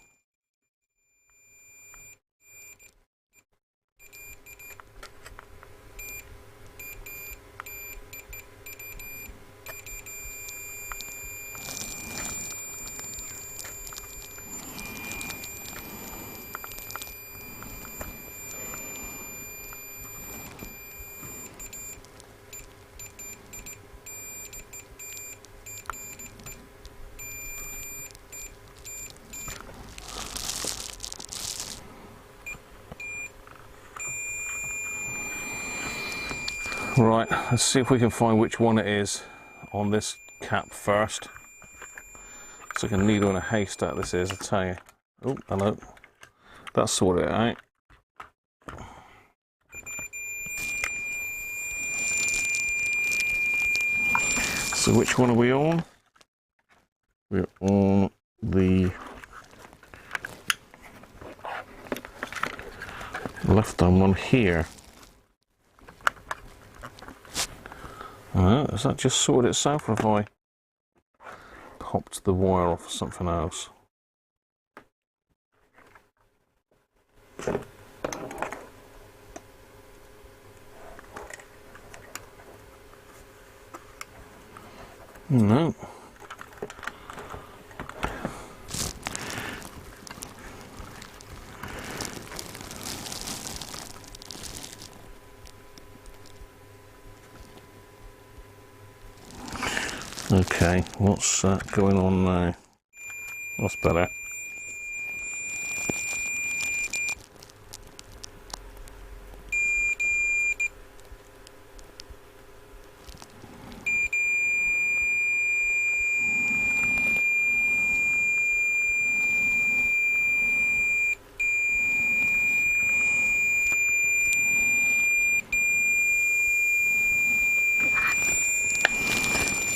Right, let's see if we can find which one it is on this cap first. It's like a needle in a haystack this is, I tell you. Oh, hello. That's sorted it out. So which one are we on? We're on the left-hand one here. Has that just sorted itself, or have I popped the wire off something else? No. Okay, what's going on now? That's better.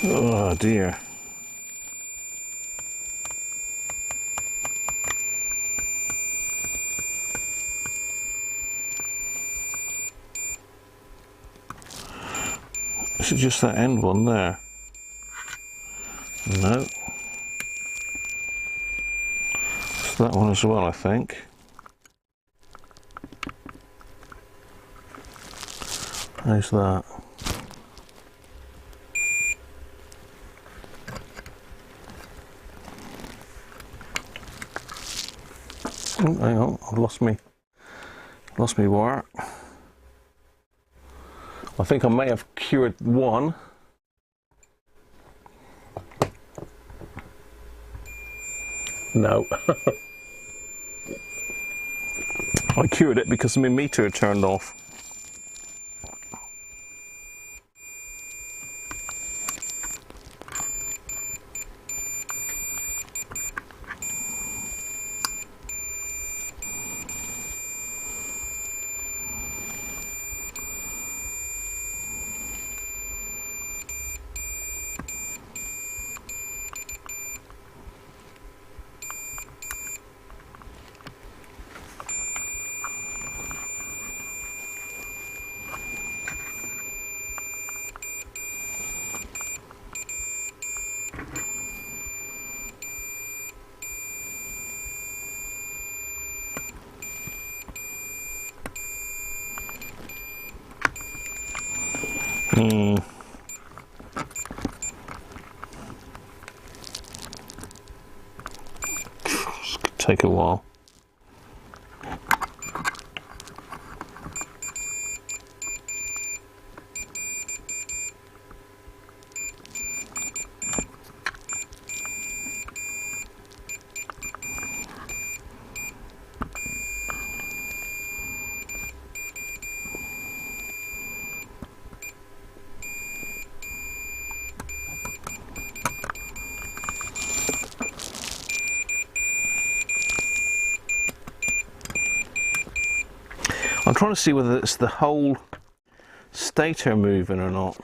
Oh dear. Is it just that end one there? No. It's that one as well, I think. How's that? Oh, hang on, I've lost me wire. I think I may have cured one. No. I cured it because my meter had turned off. This could take a while. I'm trying to see whether it's the whole stator moving or not.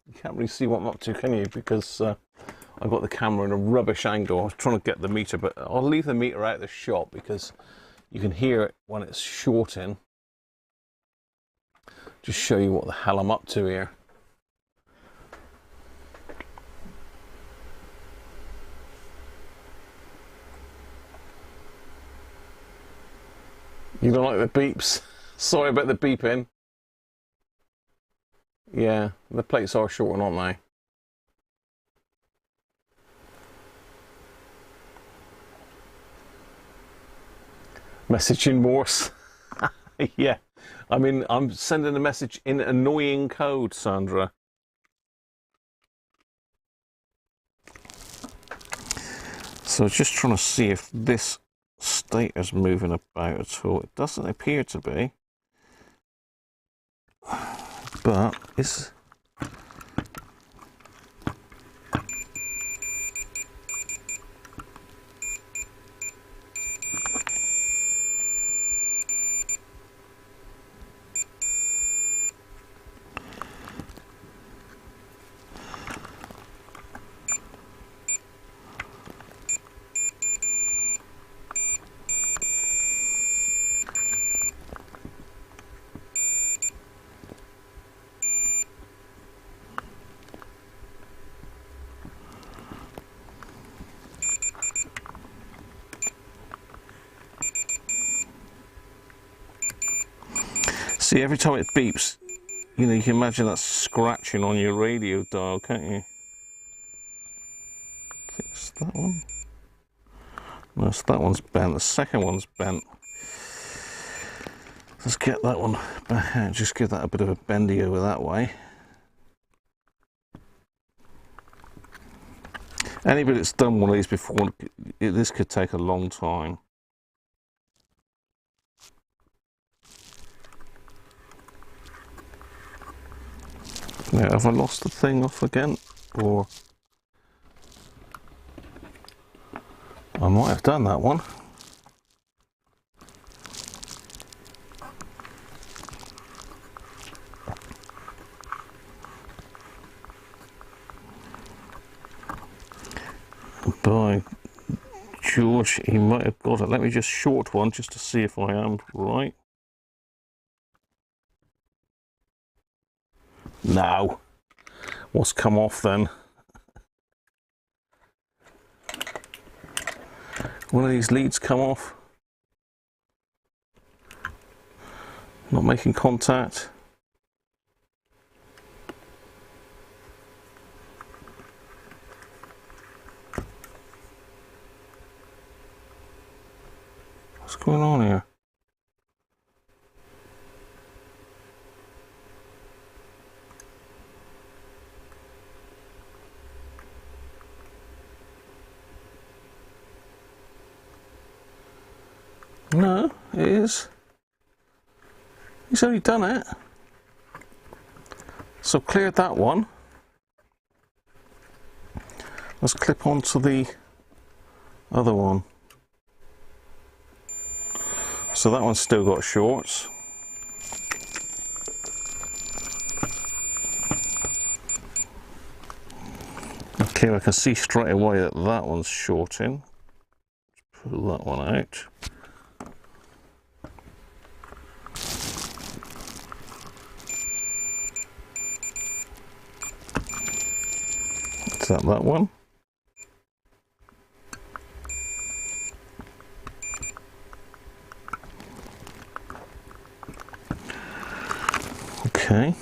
You can't really see what I'm up to, can you? Because I've got the camera in a rubbish angle. I was trying to get the meter, but I'll leave the meter out of the shot because you can hear it when it's shorting. Just show you what the hell I'm up to here. You don't like the beeps? Sorry about the beeping. Yeah, the plates are shorting, aren't they? Message in Morse. Yeah, I mean, I'm sending a message in annoying code, Sandra. So just trying to see if this stator's moving about at all. It doesn't appear to be. But it's... See, every time it beeps, you know, you can imagine that scratching on your radio dial, can't you? That one? No, so that one's bent. The second one's bent. Let's get that one back out. Just give that a bit of a bendy over that way. Anybody that's done one of these before, this could take a long time. Now, have I lost the thing off again? Or I might have done that one. By George, he might have got it. Let me just short one just to see if I am right. No. What's come off then? One of these leads come off. Not making contact. What's going on here? No, it is. He's only done it. So cleared that one. Let's clip onto the other one. So that one's still got shorts. Okay, I can see straight away that that one's shorting. Let's pull that one out. Is that one? Okay.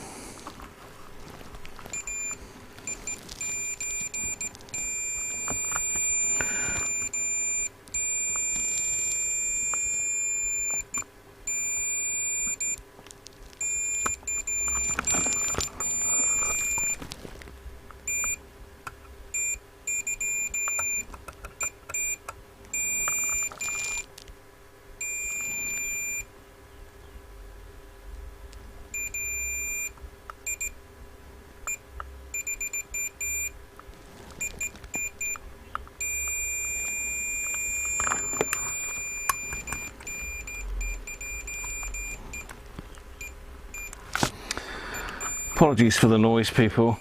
Apologies for the noise, people.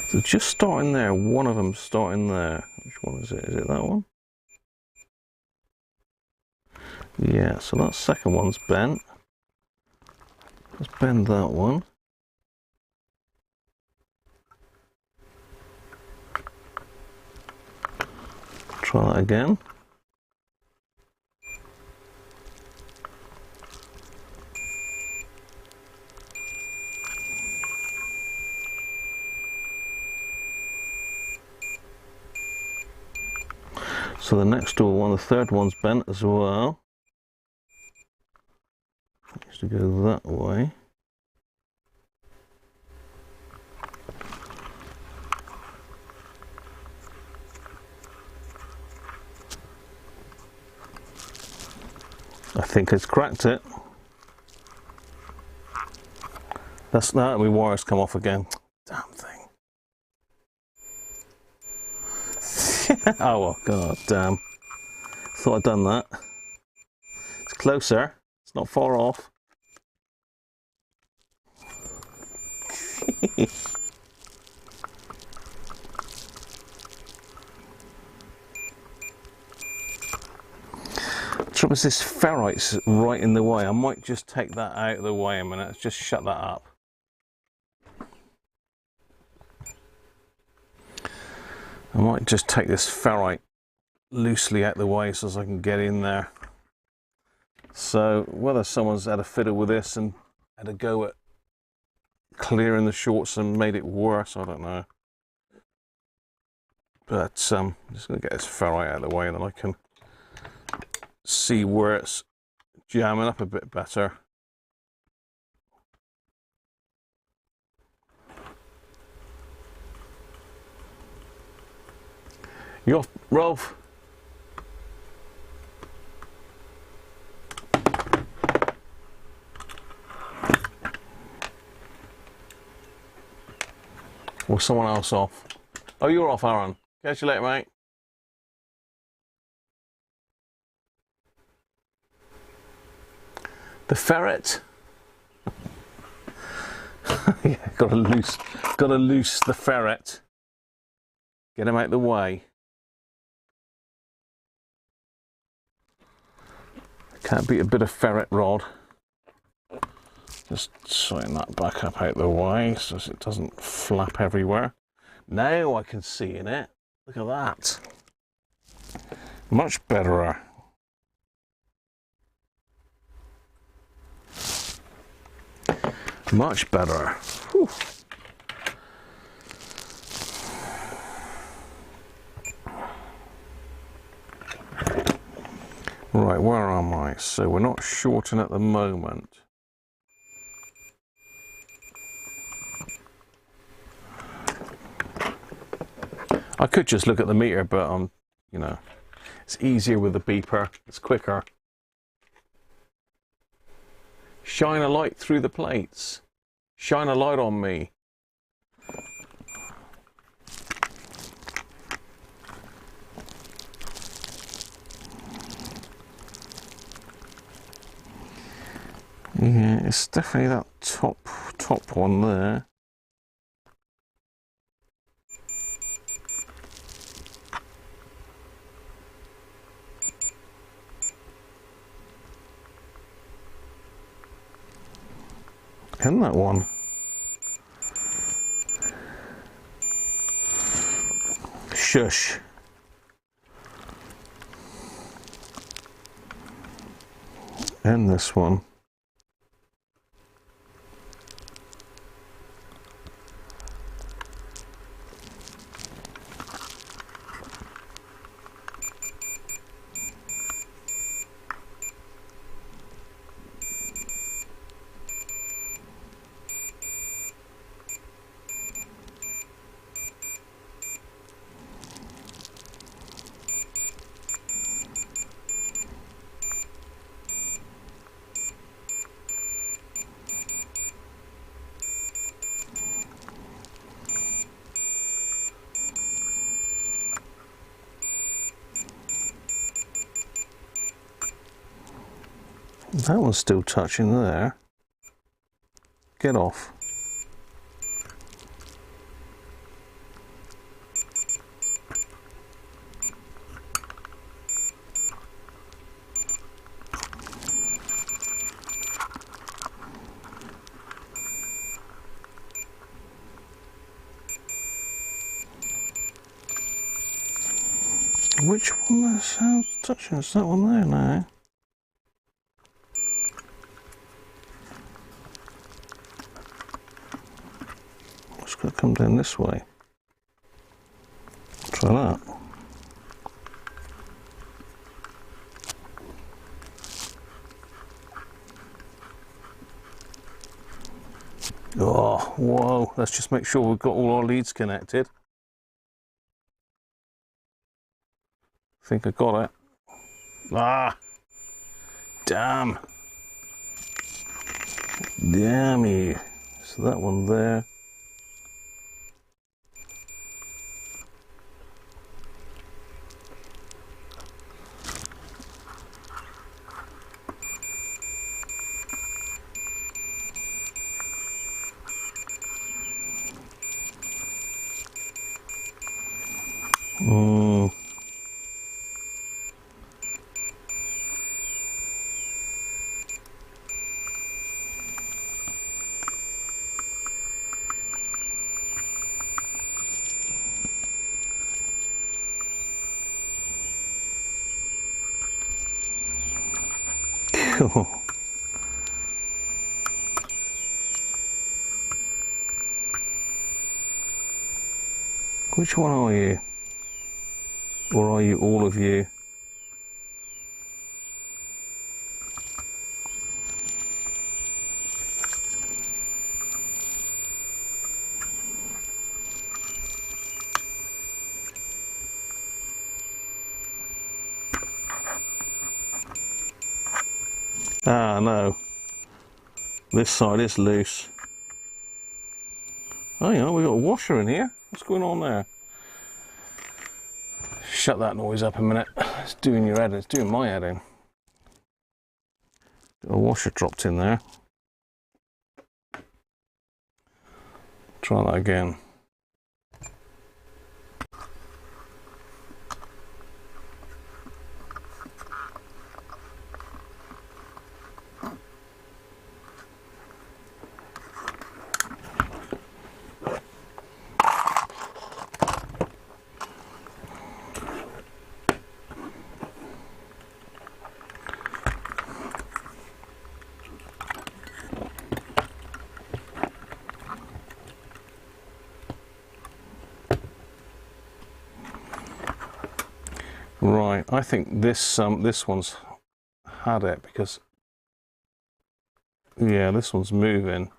So just starting there, one of them starting there. Which one is it? Is it that one? Yeah, so that second one's bent. Let's bend that one. Try that again. So the next door one, the third one's bent as well. It needs to go that way. I think it's cracked it. That's that, my wires come off again. Damn thing. Oh, god damn. Thought I'd done that. It's closer. It's not far off. Trouble is, this ferrite's right in the way. I might just take that out of the way a minute. Just shut that up. I might just take this ferrite loosely out the way so as I can get in there. So whether someone's had a fiddle with this and had a go at clearing the shorts and made it worse. I don't know. But I'm just going to get this ferrite out of the way and then I can see where it's jamming up a bit better. You off, Rolf? Or someone else off? Oh, you're off, Aaron. Catch you later, mate. The ferret. Yeah, gotta loose the ferret. Get him out the way. Can't beat a bit of ferret rod. Just swing that back up out the way so it doesn't flap everywhere. Now I can see in it. Look at that. Much better. Much better. Whew. Right, where am I? So we're not shorting at the moment. I could just look at the meter, but you know, it's easier with the beeper. It's quicker. Shine a light through the plates. Shine a light on me. Yeah, it's definitely that top one there. In that one. Shush. And this one. That one's still touching there. Get off. Which one is touching? Is that one there now? It's got to come down this way. Try that. Oh, whoa. Let's just make sure we've got all our leads connected. I think I got it. Ah! Damn! Dammy! So that one there. Which one are you? Or are you all of you? Ah, no. This side is loose. Oh yeah, we got a washer in here. What's going on there? Shut that noise up a minute. It's doing your head in. It's doing my head in. Got a washer dropped in there. Try that again. Right, I think this one's had it because, yeah, this one's moving.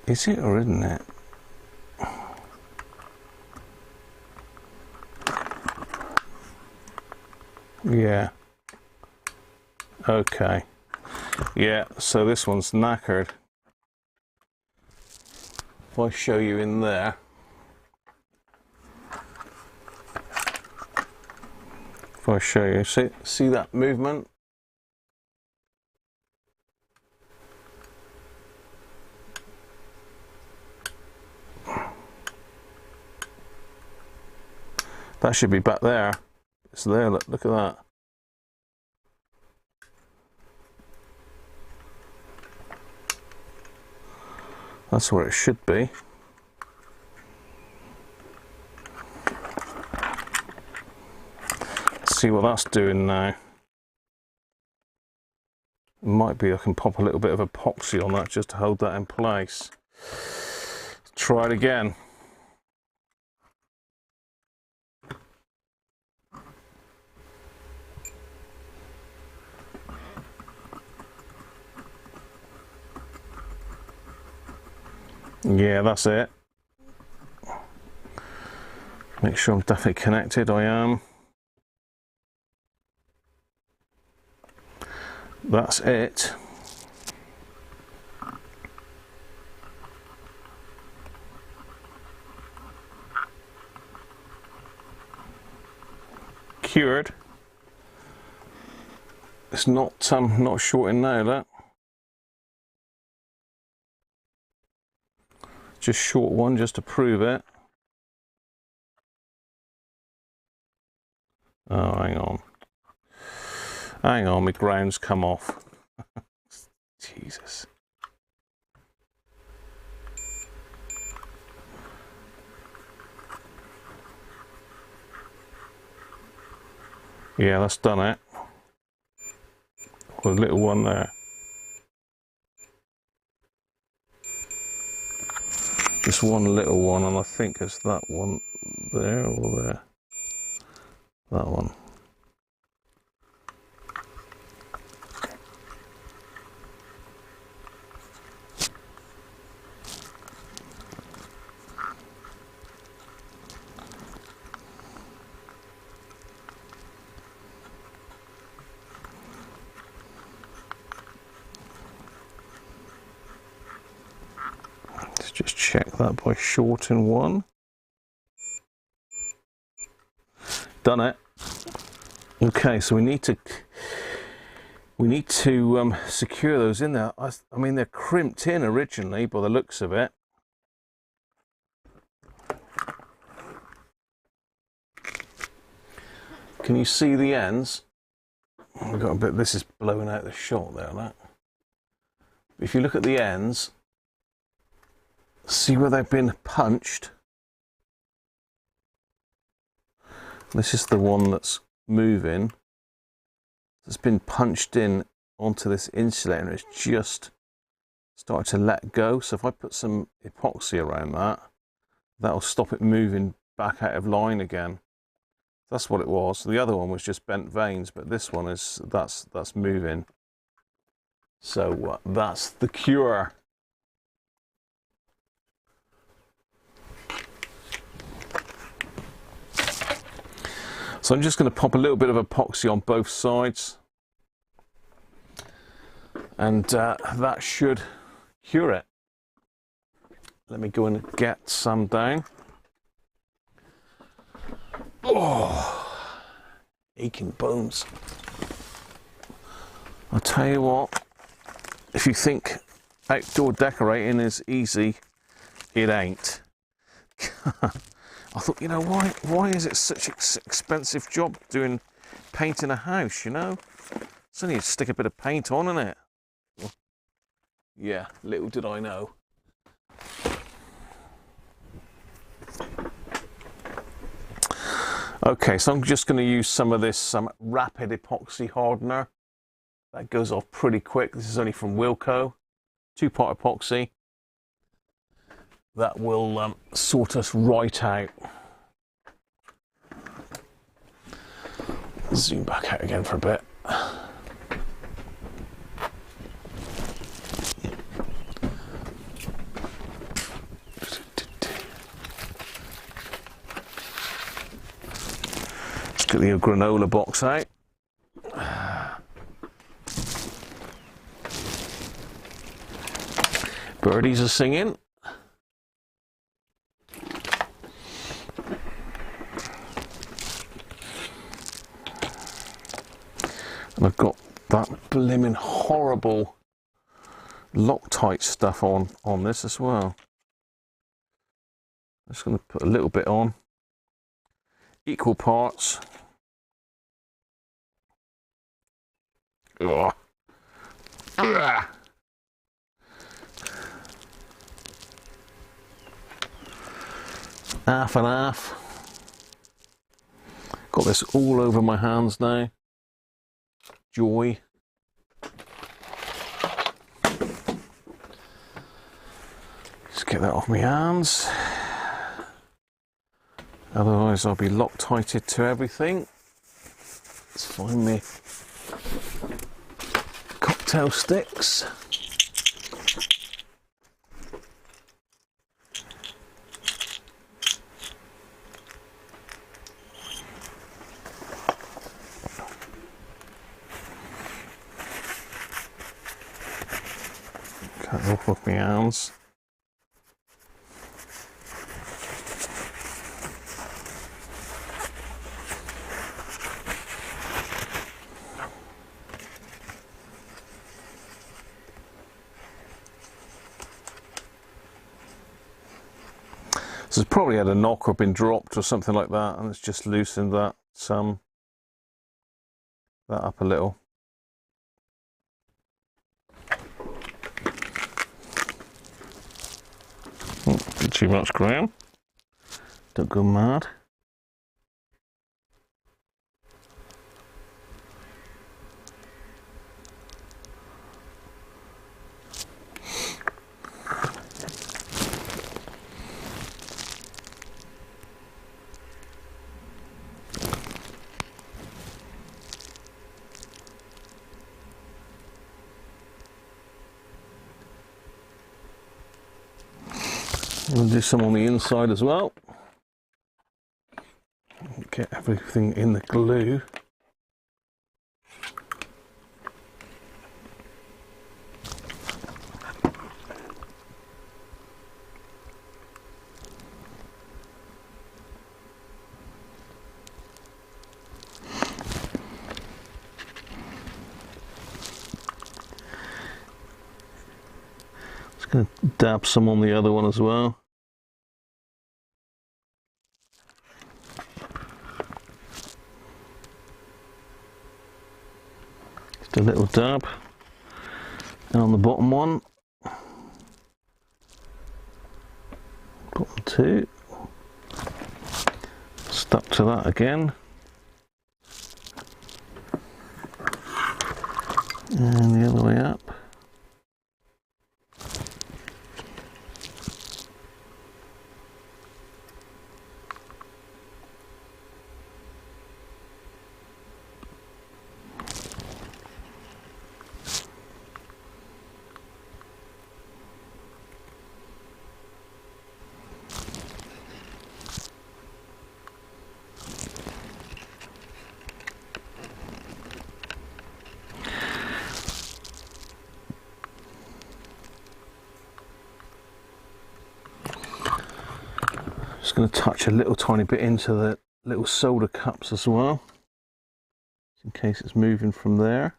Is it or isn't it? Yeah. Okay. Yeah, so this one's knackered. If I show you in there, if I show you, see that movement? That should be back there. It's there, look at that. That's where it should be. Let's see what that's doing now. It might be I can pop a little bit of epoxy on that just to hold that in place. Try it again. Yeah, that's it. Make sure I'm definitely connected. I am. That's it. Cured. It's not shorting now, that. Just short one just to prove it. Oh, hang on. Hang on, my ground's come off. Jesus. Yeah, that's done it. With a little one there. Just one little one, and I think it's that one there or there. That one. Let's just check that by shorting one. Done it. Okay, so we need to secure those in there. I mean, they're crimped in originally by the looks of it. Can you see the ends? We've got a bit. This is blowing out the shot there. That. If you look at the ends, see where they've been punched. This is the one that's moving. that's been punched in onto this insulator, and it's just started to let go. So if I put some epoxy around that, that'll stop it moving back out of line again. That's what it was. The other one was just bent vanes, but this one is that's moving. So that's the cure. So I'm just going to pop a little bit of epoxy on both sides, and that should cure it. Let me go and get some down. Oh, aching bones. I'll tell you what, if you think outdoor decorating is easy, it ain't. I thought, you know, why is it such an expensive job doing painting a house, you know? It's only to stick a bit of paint on, isn't it? Well, yeah, little did I know. Okay, so I'm just going to use some of this rapid epoxy hardener. That goes off pretty quick. This is only from Wilco. 2-part epoxy. That will sort us right out. Zoom back out again for a bit. Let's get the granola box out. Birdies are singing. And I've got that blimmin' horrible Loctite stuff on this as well. I'm just going to put a little bit on. Equal parts. Ugh. Ugh. Half and half. Got this all over my hands now. Joy. Just get that off my hands. Otherwise I'll be Loctited to everything. Let's find me cocktail sticks. Cut off with my hands. So it's probably had a knock or been dropped or something like that, and it's just loosened that up a little. Not too much, Graham. Don't go mad. We'll do some on the inside as well. Get everything in the glue. Just going to dab some on the other one as well. A little dab, and on the bottom one, bottom two, stuck to that again. And the other way up. Just going to touch a little tiny bit into the little solder cups as well, in case it's moving from there.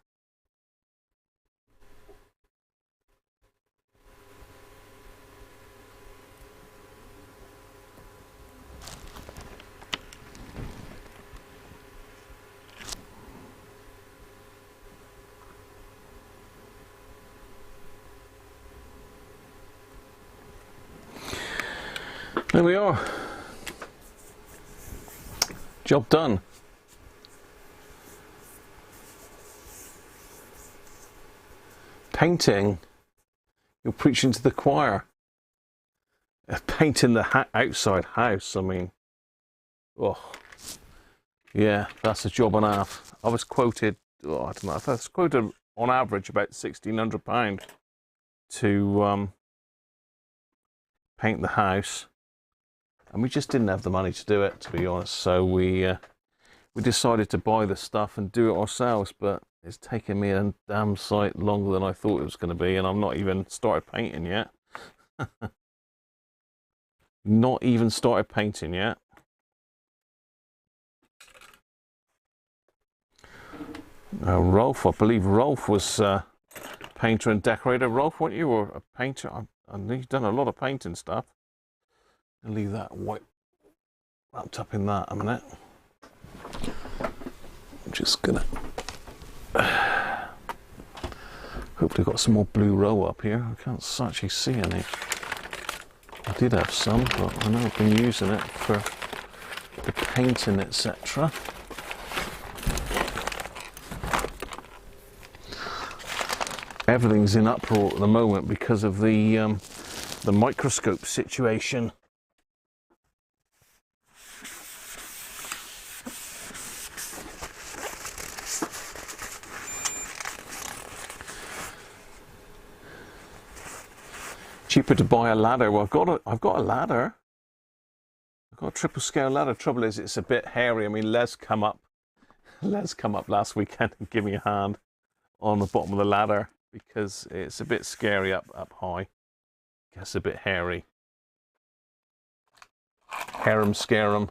There we are. Job done. Painting. You're preaching to the choir. Painting the outside house, I mean. Oh. Yeah, that's a job and a half. I was quoted, oh, I don't know, I was quoted on average about £1,600 to paint the house. And we just didn't have the money to do it, to be honest. So we decided to buy the stuff and do it ourselves. But it's taken me a damn sight longer than I thought it was going to be, and I'm not even started painting yet. Not even started painting yet. Rolf, I believe Rolf was painter and decorator. Rolf, weren't you, or a painter? I know you've done a lot of painting stuff. I'll leave that white wrapped up in that a minute. I'm just gonna hopefully got some more blue roll up here. I can't actually see any. I did have some, but I know I've been using it for the painting, etc. Everything's in uproar at the moment because of the microscope situation. Cheaper to buy a ladder. Well, I've got a ladder. I've got a triple scale ladder. Trouble is, it's a bit hairy. I mean, Les come up last weekend and give me a hand on the bottom of the ladder because it's a bit scary up high. Gets a bit hairy. Harum scarum.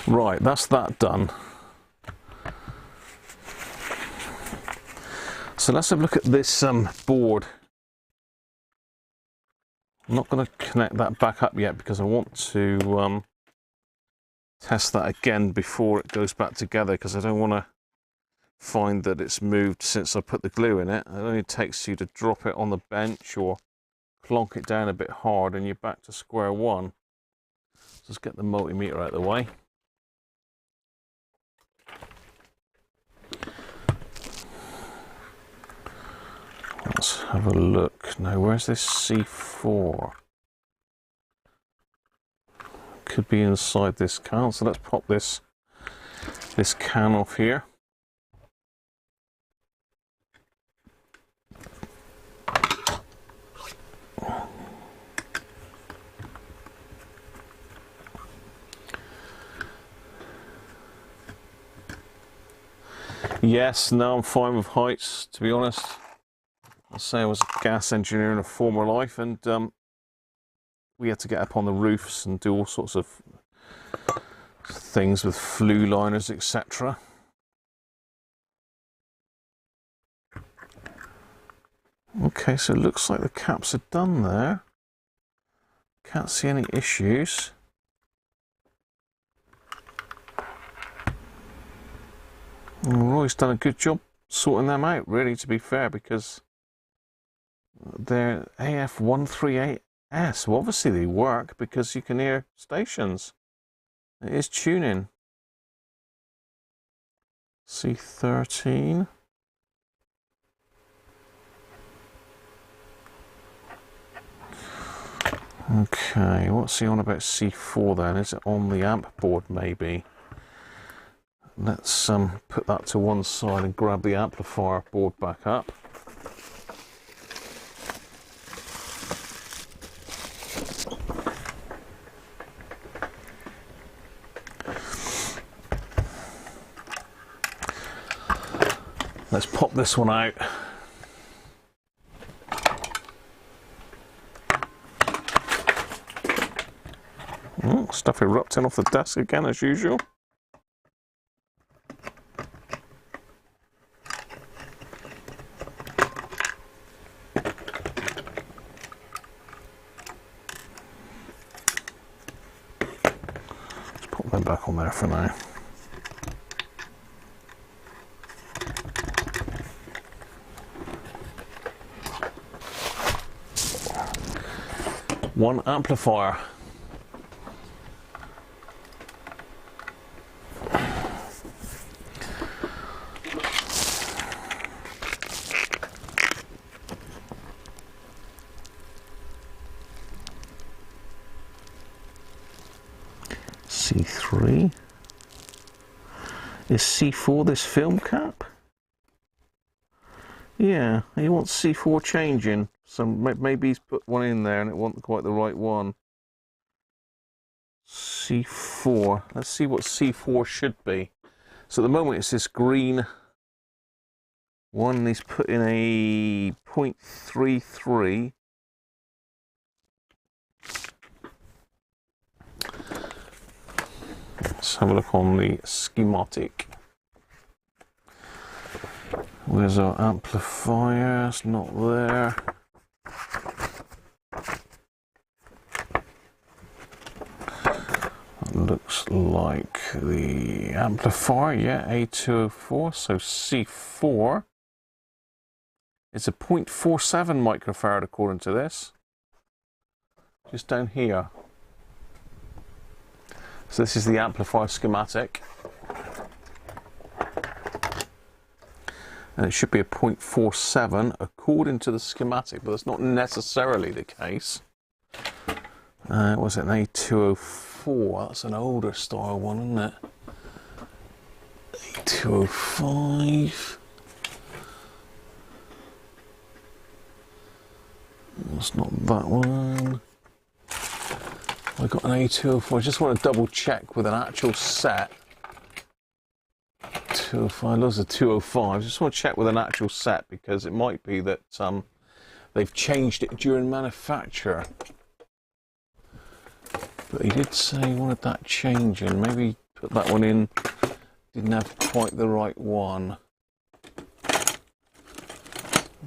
Right, that's that done. So let's have a look at this board. I'm not going to connect that back up yet because I want to test that again before it goes back together, because I don't want to find that it's moved since I put the glue in it. It only takes you to drop it on the bench or plonk it down a bit hard and you're back to square one. Let's get the multimeter out of the way. Let's have a look. Now, where's this C4? Could be inside this can, so let's pop this can off here. Yes, no, I'm fine with heights, to be honest. I'll say I was a gas engineer in a former life, and we had to get up on the roofs and do all sorts of things with flue liners, etc. Okay, so it looks like the caps are done there. Can't see any issues. Roy's done a good job sorting them out, really, to be fair, because they're AF138S. Well, obviously they work because you can hear stations. It is tuning. C13. Okay, what's he on about C4 then? Is it on the amp board maybe? Let's put that to one side and grab the amplifier board back up. Let's pop this one out. Stuff erupting off the desk again as usual. Let's put them back on there for now. One amplifier. C3. Is C4 this film cap? Yeah, he wants C4 changing. So maybe he's put one in there and it wasn't quite the right one. C4. Let's see what C4 should be. So at the moment it's this green one. He's put in a 0.33. Let's have a look on the schematic. Where's our amplifier? It's not there. That looks like the amplifier, yeah, A204, so C4. It's a 0.47 microfarad according to this. Just down here. So this is the amplifier schematic. And it should be a 0.47 according to the schematic, but that's not necessarily the case. Was it an A204? That's an older style one, isn't it? A205. That's not that one. I got an A204. I just want to double check with an actual set. 205, those are 205. I just want to check with an actual set because it might be that they've changed it during manufacture. But he did say he wanted that changing. Maybe he put that one in, didn't have quite the right one.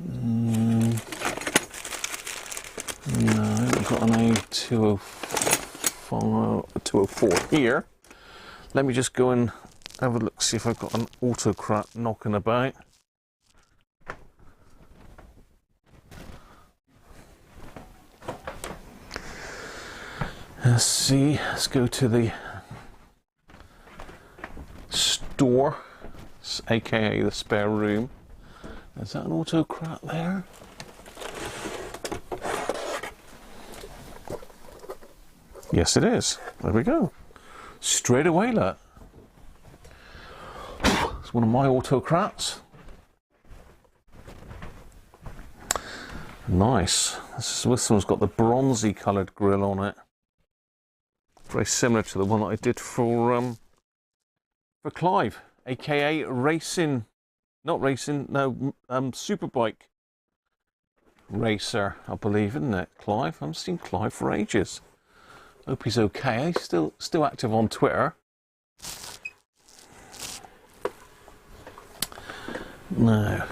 No, I haven't got an A204 here. Let me just go and have a look, see if I've got an Autocrat knocking about. Let's see, let's go to the store, aka the spare room. Is that an Autocrat there? Yes, it is. There we go. Straight away, look. It's one of my Autocrats. Nice. This one's got the bronzy coloured grille on it. Very similar to the one that I did for Clive, aka Racing, not Racing, no, Superbike Racer, I believe, isn't it? Clive. I haven't seen Clive for ages. Hope he's okay. He's still active on Twitter. No.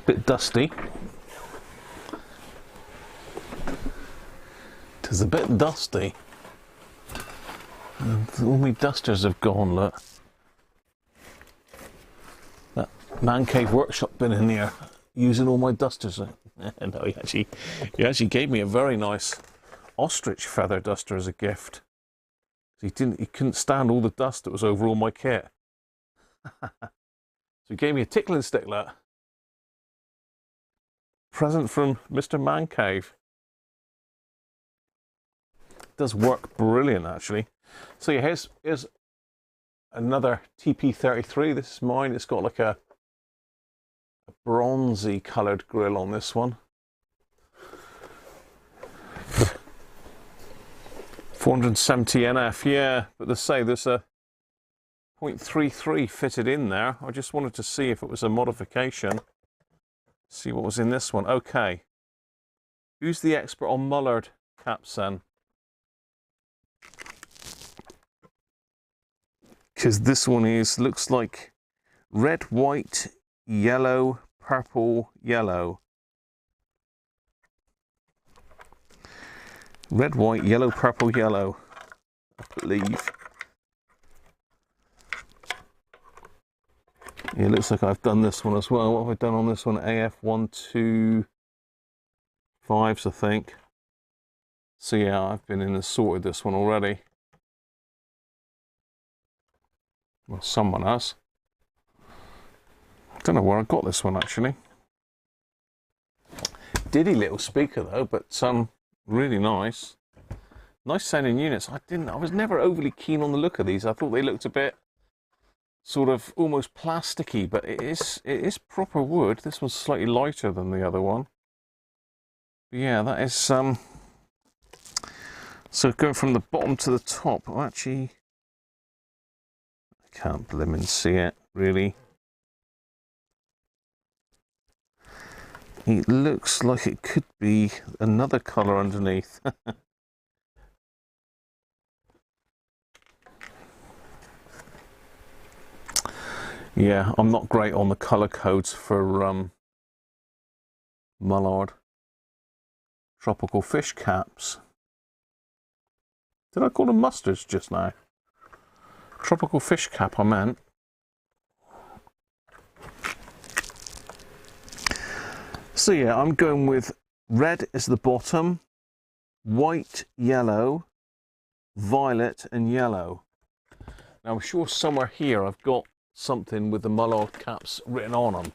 Bit dusty. Tis a bit dusty. All my dusters have gone, look. That man cave workshop been in here using all my dusters. No, he actually gave me a very nice ostrich feather duster as a gift. He couldn't stand all the dust that was over all my kit. So he gave me a tickling stickler. Present from Mr. Man Cave. Does work brilliant, actually. So yeah, here's another TP33. This is mine. It's got like a bronzy coloured grill on this one. 470 NF, yeah, but they say there's a 0.33 fitted in there. I just wanted to see if it was a modification. See what was in this one. Okay. Who's the expert on Mullard caps then? Because this one looks like red, white, yellow, purple, yellow. Red, white, yellow, purple, yellow, I believe. Yeah, it looks like I've done this one as well. What have I done on this one? AF125s, I think. So yeah, I've been in and sorted this one already. Well, someone has. I don't know where I got this one, actually. Diddy little speaker, though, but really nice. Nice sounding units. I was never overly keen on the look of these. I thought they looked a bit sort of almost plasticky, but it is proper wood. This one's slightly lighter than the other one. But yeah, that is so going from the bottom to the top. Actually, I can't blimmin' see it really. It looks like it could be another colour underneath. Yeah, I'm not great on the colour codes for Mullard. Tropical fish caps. Did I call them mustards just now? Tropical fish cap, I meant. So yeah, I'm going with red as the bottom, white, yellow, violet and yellow. Now I'm sure somewhere here I've got something with the Mullard caps written on them.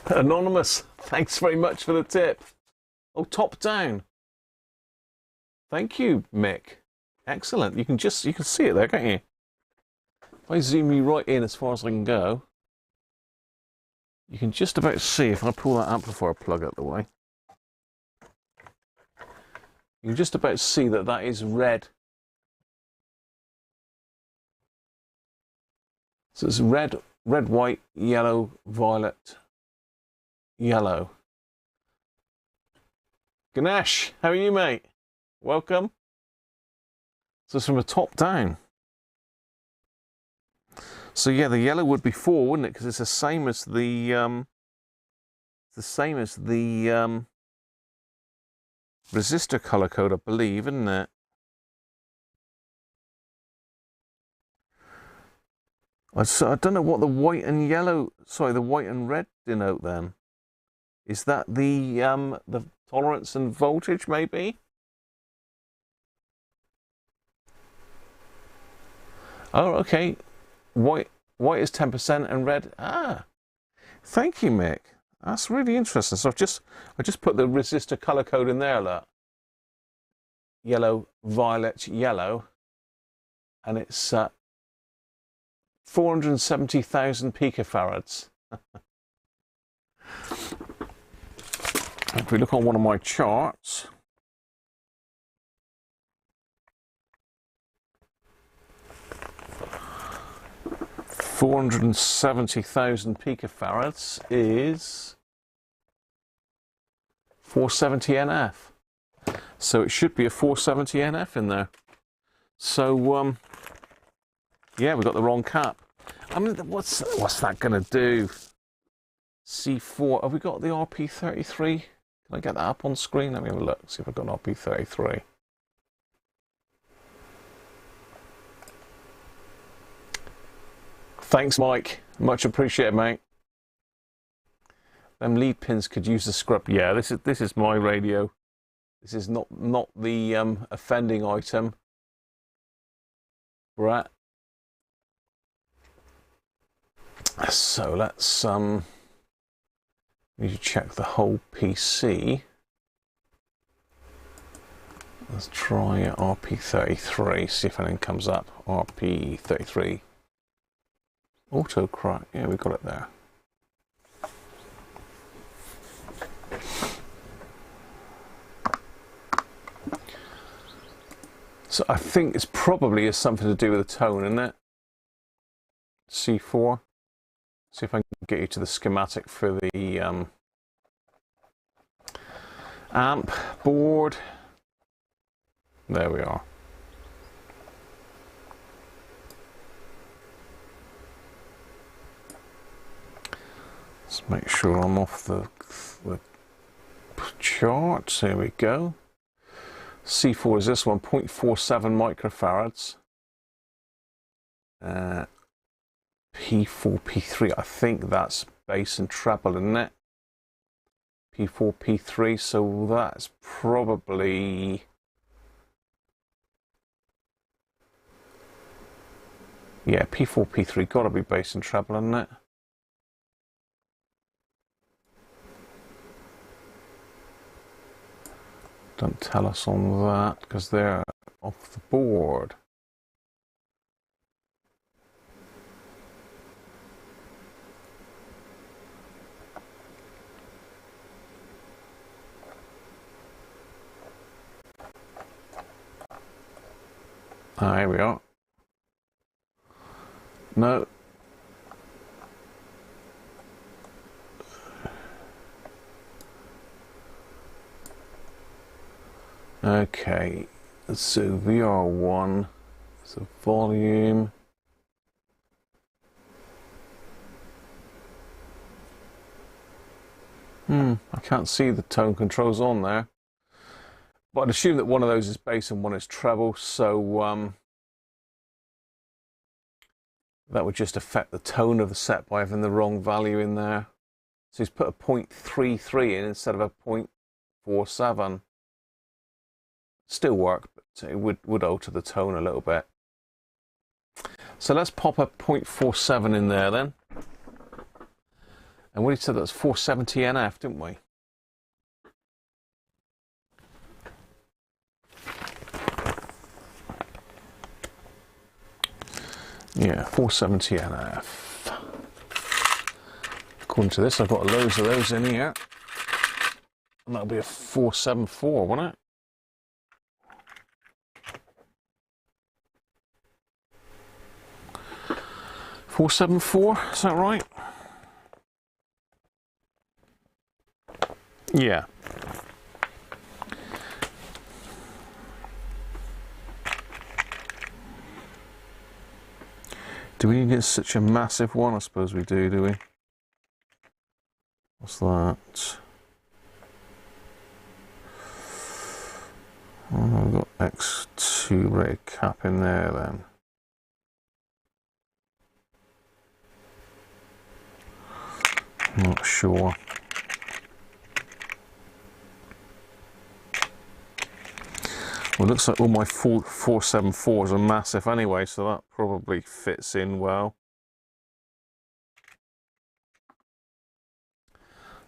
Anonymous, thanks very much for the tip. Oh, top down. Thank you, Mick. Excellent. You can see it there, can't you? If I zoom you right in as far as I can go, you can just about see, if I pull that amplifier plug out of the way, you can just about see that that is red. So it's red, white, yellow, violet, yellow. Ganesh, how are you, mate? Welcome. So it's from the top down. So yeah, the yellow would be 4, wouldn't it? Because it's the same as the resistor color code, I believe, isn't it? I don't know what the white and yellow, sorry, the white and red denote then. Is that the tolerance and voltage, maybe? Oh, okay. White is 10% and red. Ah, thank you, Mick. That's really interesting. So I just put the resistor color code in there, look. Yellow, violet, yellow, and it's 470,000 picofarads. If we look on one of my charts, $470,000 picofarads is 470 NF. So it should be a 470 NF in there. So yeah, we got the wrong cap. I mean, what's that gonna do? C4. Have we got the RP33? Can I get that up on screen? Let me have a look. See if I've got an RP33. Thanks, Mike. Much appreciated, mate. Them lead pins could use the scrub. Yeah, this is my radio. This is not the offending item. Right. So let's need to check the whole PC. Let's try RP33. See if anything comes up. RP33. Autocrat. Yeah, we got it there. So I think it's probably has something to do with the tone, isn't it? C4. See if I can get you to the schematic for the amp board. There we are. Let's make sure I'm off the charts. Here we go. C4 is this one, 0.47 microfarads. P4, P3, I think that's bass and treble, isn't it? P4, P3, so that's probably... Yeah, P4, P3, gotta be bass and treble, isn't it? Don't tell us on that, because they're off the board. Ah, here we are. No. Okay, so VR1 is a volume. I can't see the tone controls on there. But I'd assume that one of those is bass and one is treble, so that would just affect the tone of the set by having the wrong value in there. So he's put a 0.33 in instead of a 0.47. Still work, but it would alter the tone a little bit. So let's pop a 0.47 in there then. And what he said, that's 470 NF, didn't we? Yeah, 470 NF. According to this, I've got loads of those in here. And that'll be a 474, won't it? $474, is that right? Yeah. Do we need such a massive one? I suppose we do we? What's that? Oh, we've got X2 rated cap in there then. Not sure. Well, it looks like all my 474s are massive anyway, so that probably fits in well.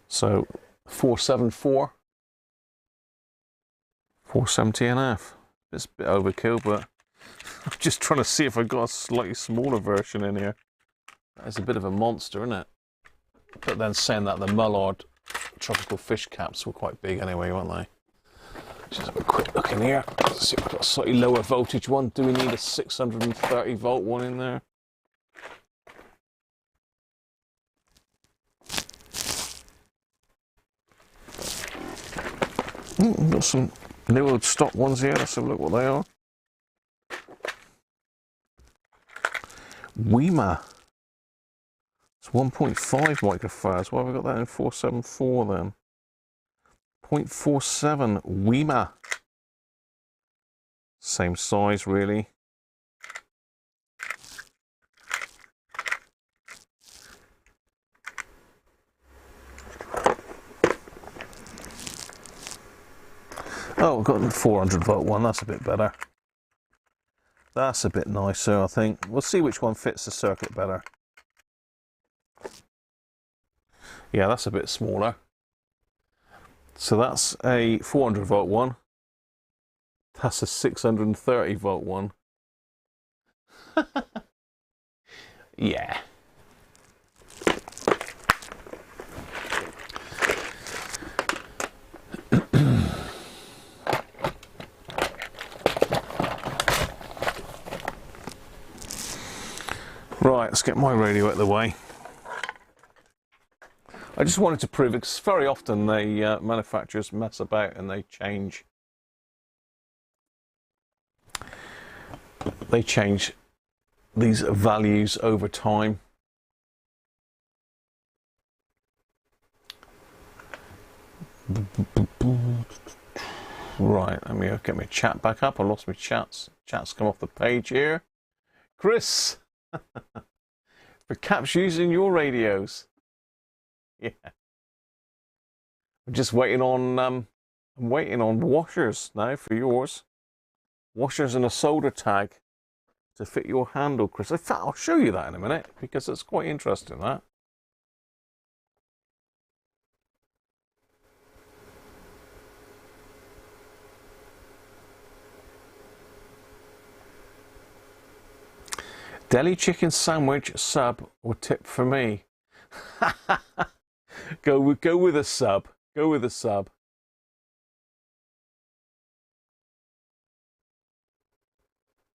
So 474, 470 NF. It's a bit overkill, but I'm just trying to see if I've got a slightly smaller version in here. That's a bit of a monster, isn't it? But then saying that, the Mullard tropical fish caps were quite big anyway, weren't they? Just have a quick look in here. Let's see if we've got a slightly lower voltage one. Do we need a 630 volt one in there? Got some new old stock ones here. Let's have a look what they are. Weema. It's 1.5 microfarads. Why have we got that in 474 then? 0.47 Weema. Same size really. Oh, we've got the 400 volt one. That's a bit better. That's a bit nicer, I think. We'll see which one fits the circuit better. Yeah, that's a bit smaller. So that's a 400 volt one. That's a 630 volt one. Yeah. Right, let's get my radio out of the way. I just wanted to prove it, because very often they manufacturers mess about and they change these values over time. Right, let me get my chat back up. I lost my chats. Chats come off the page here. Chris, for caps using your radios. Yeah, I'm just waiting on I'm waiting on washers now for yours. Washers and a solder tag to fit your handle, Chris. In fact, I'll show you that in a minute because it's quite interesting, that. Deli chicken sandwich, sub, or tip for me. Go with a sub. Go with a sub.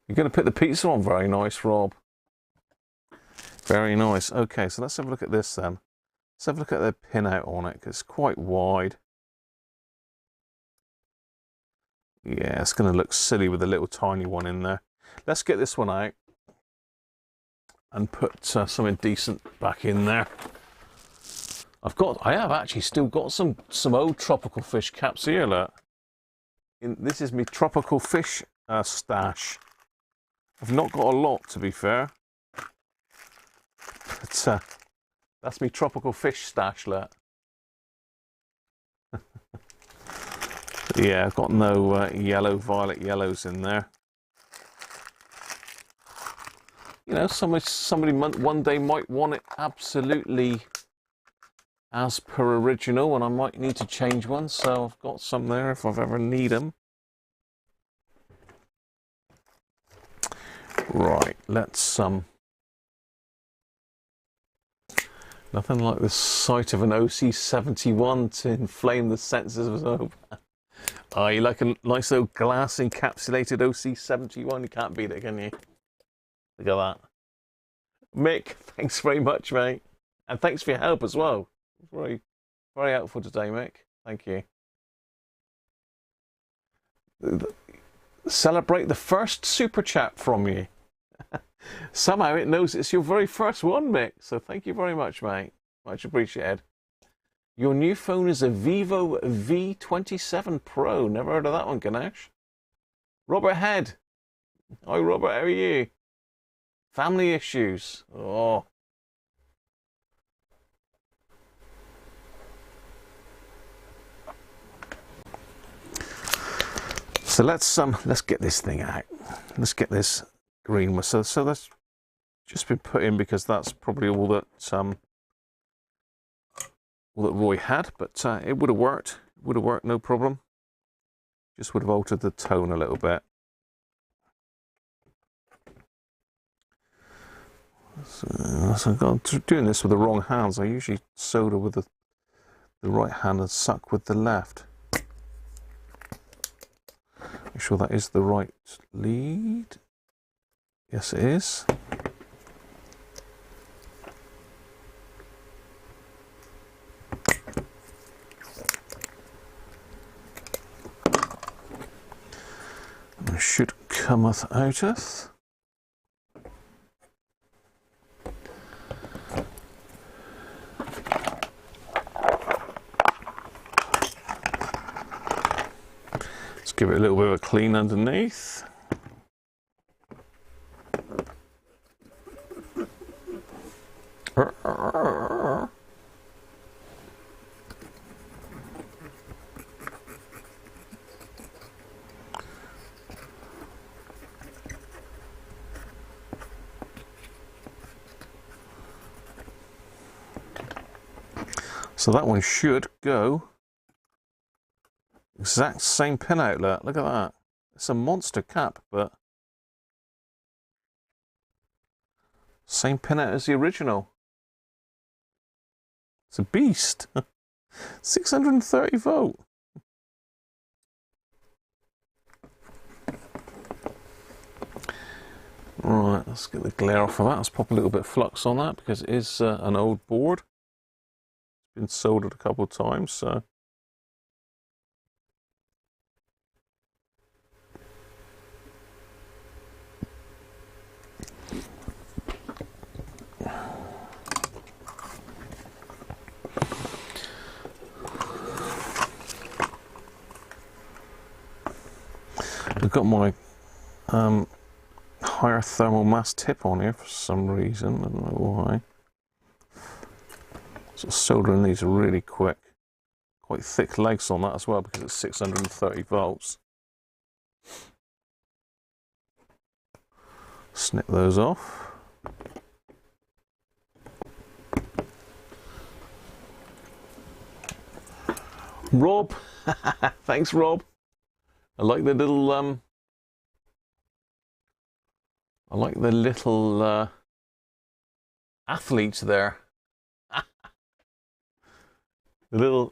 You're going to put the pizza on. Very nice, Rob. Very nice. Okay, so let's have a look at this then. Let's have a look at the pinout on it, because it's quite wide. Yeah, it's going to look silly with a little tiny one in there. Let's get this one out and put something decent back in there. I have actually still got some old tropical fish caps here, look. This is my tropical fish stash. I've not got a lot, to be fair. But that's my tropical fish stash, look. Yeah, I've got no yellow, violet yellows in there. You know, somebody one day might want it absolutely as per original, and I might need to change one, so I've got some there if I've ever need them. Right, let's nothing like the sight of an OC71 to inflame the senses of an Oh, you like a nice little glass encapsulated OC71? You can't beat it, can you? Look at that. Mick, thanks very much, mate. And thanks for your help as well. Very, very helpful today, Mick. Thank you. Celebrate the first super chat from you. Somehow it knows it's your very first one, Mick. So thank you very much, mate. Much appreciated. Your new phone is a Vivo V27 Pro. Never heard of that one, Ganesh. Robert Head. Hi, Robert. How are you? Family issues. Oh. So let's get this thing out. Let's get this green one. So that's just been put in because that's probably all that Roy had, but it would have worked. It would have worked, no problem. Just would have altered the tone a little bit. So I'm doing this with the wrong hands. I usually solder with the right hand and suck with the left. Make sure that is the right lead. Yes, it is. should cometh outeth. Let's give it a little bit of a clean underneath. So that one should go exact same pin outlet. Look at that. It's a monster cap, but same pin out as the original. It's a beast. 630 volt. Right, let's get the glare off of that. Let's pop a little bit of flux on that because it is an old board. Been soldered a couple of times, so I've got my higher thermal mass tip on here for some reason. I don't know why. So soldering these really quick. Quite thick legs on that as well because it's 630 volts. Snip those off. Rob, thanks Rob. I like the little athletes there. The little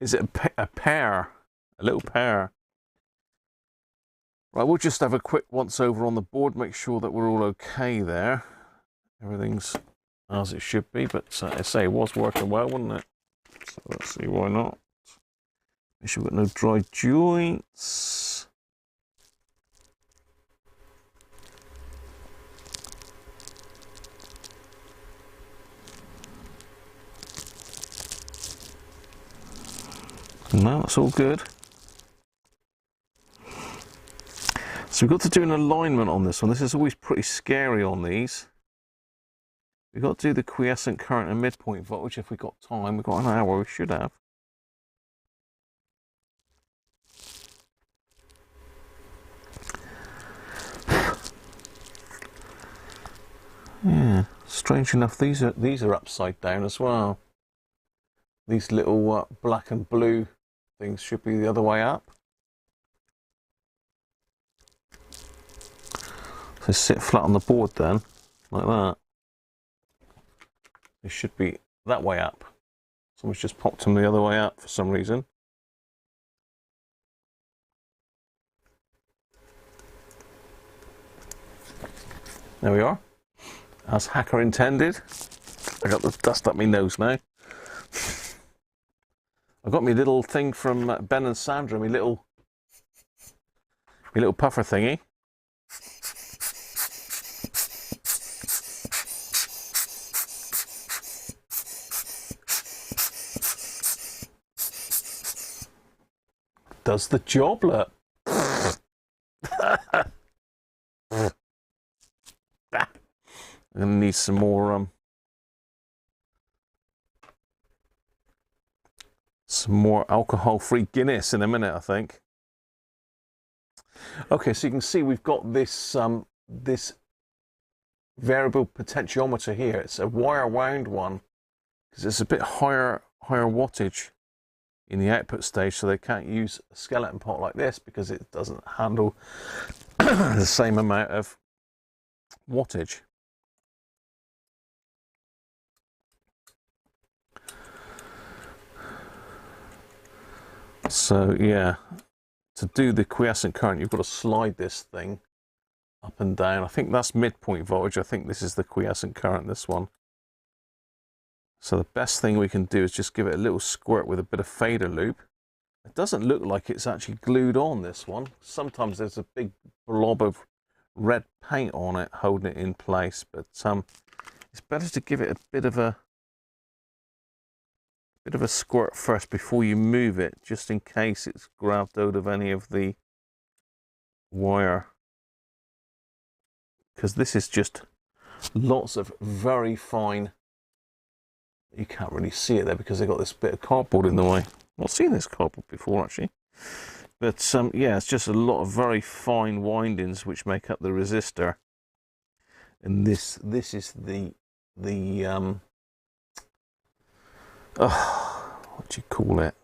is it a pair? A little pair. Right, we'll just have a quick once over on the board, make sure that we're all okay there. Everything's as it should be, but I say it was working well, wasn't it? So let's see why not. Make sure we've got no dry joints. No, that's all good. So we've got to do an alignment on this one. This is always pretty scary on these. We've got to do the quiescent current and midpoint voltage if we've got time. We've got an hour, we should have. Yeah, strange enough, these are upside down as well. These little black and blue things should be the other way up. So sit flat on the board then, like that. It should be that way up. Someone's just popped them the other way up for some reason. There we are. As Hacker intended. I got the dust up my nose now. I've got my little thing from Ben and Sandra, my little puffer thingy. Does the job, look. I'm gonna need some more alcohol-free Guinness in a minute, I think. Okay, so you can see we've got this this variable potentiometer here. It's a wire wound one because it's a bit higher wattage in the output stage, so they can't use a skeleton pot like this because it doesn't handle the same amount of wattage. So yeah, to do the quiescent current, you've got to slide this thing up and down. I think that's midpoint voltage. I think this is the quiescent current, this one. So the best thing we can do is just give it a little squirt with a bit of fader loop It doesn't look like it's actually glued on, this one. Sometimes there's a big blob of red paint on it holding it in place, but it's better to give it a bit of a squirt first before you move it, just in case it's grabbed out of any of the wire, because this is just lots of very fine, you can't really see it there because they've got this bit of cardboard in the way. I've not seen this cardboard before actually, but yeah, it's just a lot of very fine windings which make up the resistor. And this is the what do you call it,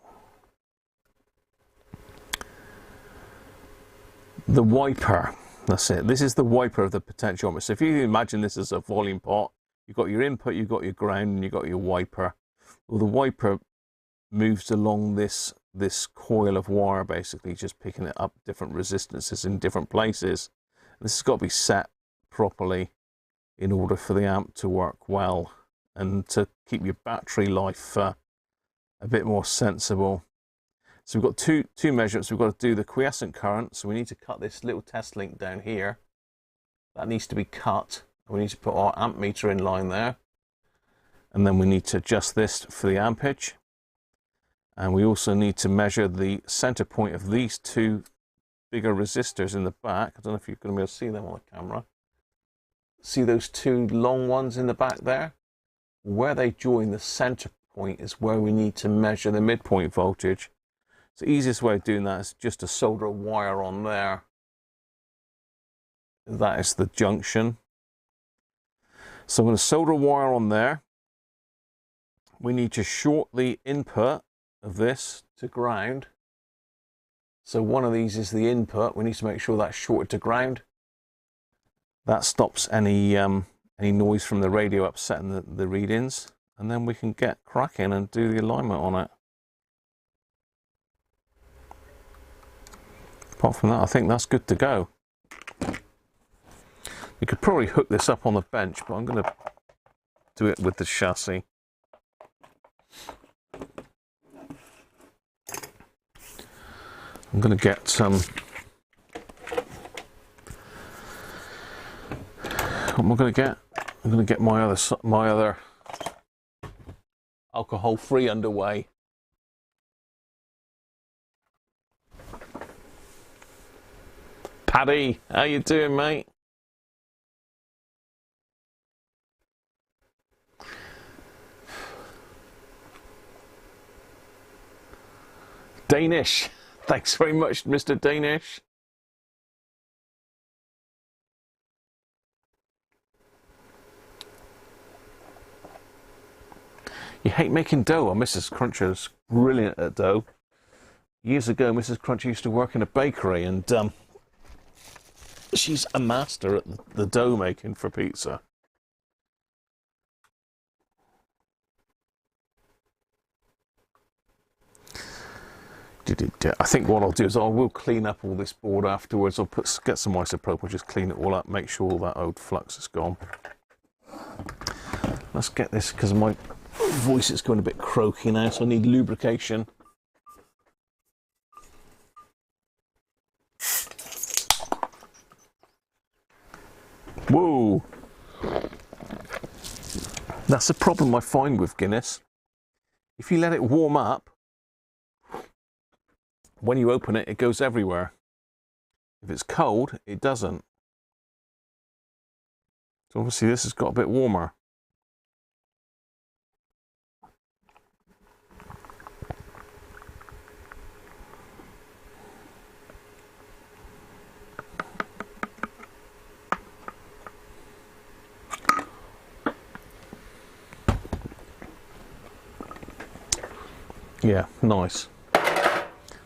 the wiper. That's it. This is the wiper of the potentiometer. So if you imagine this as a volume pot, you've got your input, you've got your ground, and you've got your wiper. Well, the wiper moves along this coil of wire, basically just picking it up different resistances in different places. This has got to be set properly in order for the amp to work well and to keep your battery life a bit more sensible. So we've got two measurements. We've got to do the quiescent current, so we need to cut this little test link down here. That needs to be cut. We need to put our amp meter in line there, and then we need to adjust this for the ampage. And we also need to measure the center point of these two bigger resistors in the back. I don't know if you're going to be able to see them on the camera. See those two long ones in the back there? Where they join the center point is where we need to measure the midpoint voltage. So the easiest way of doing that is just to solder a wire on there. That is the junction. So I'm going to solder a wire on there. We need to short the input of this to ground. So one of these is the input. We need to make sure that's shorted to ground. That stops any noise from the radio upsetting the readings, and then we can get cracking and do the alignment on it. Apart from that, I think that's good to go. You could probably hook this up on the bench, but I'm going to do it with the chassis. I'm going to get some. What am I going to get? I'm going to get my other alcohol-free underway. Paddy, how you doing, mate? Danish. Thanks very much, Mr. Danish. You hate making dough? Well, Mrs. Cruncher is brilliant at dough. Years ago, Mrs. Cruncher used to work in a bakery, and she's a master at the dough making for pizza. I think what I'll do is I will clean up all this board afterwards. I'll get some isopropyl, just clean it all up, make sure all that old flux is gone. Let's get this, because my voice is going a bit croaky now, so I need lubrication. Whoa! That's the problem I find with Guinness. If you let it warm up, when you open it, it goes everywhere. If it's cold, it doesn't. So obviously this has got a bit warmer. Yeah, nice.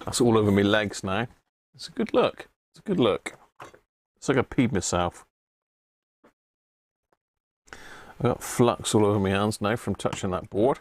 That's all over my legs now. It's a good look. It's a good look. It's like I peed myself. I've got flux all over my hands now from touching that board.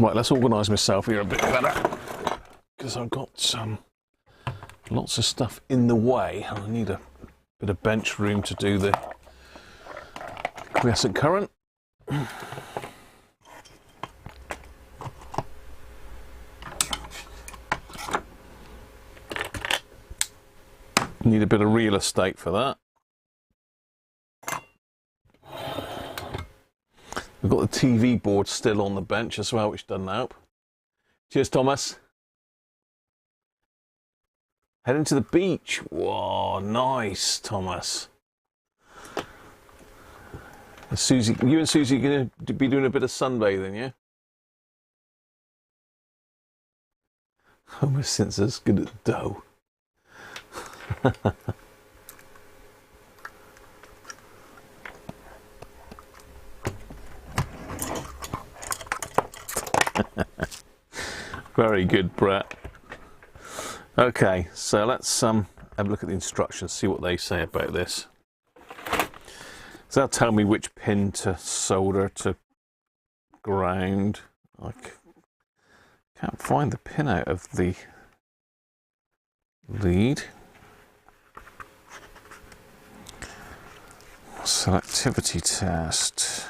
Right, let's organise myself here a bit better, because I've got lots of stuff in the way. I need a bit of bench room to do the quiescent current. Need a bit of real estate for that. We've got the TV board still on the bench as well, which doesn't help. Cheers, Thomas. Heading to the beach. Whoa, nice, Thomas. Susie, you and Susie are going to be doing a bit of sunbathing, yeah? Homer Simpson's good at dough. Very good, Brett. Okay, so let's have a look at the instructions, see what they say about this. So they'll tell me which pin to solder to ground. I can't find the pin out of the lead. Selectivity test,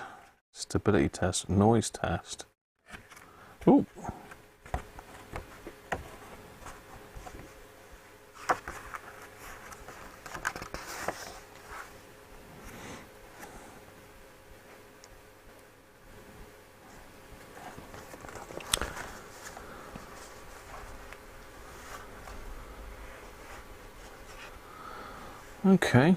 stability test, noise test. Ooh. Okay.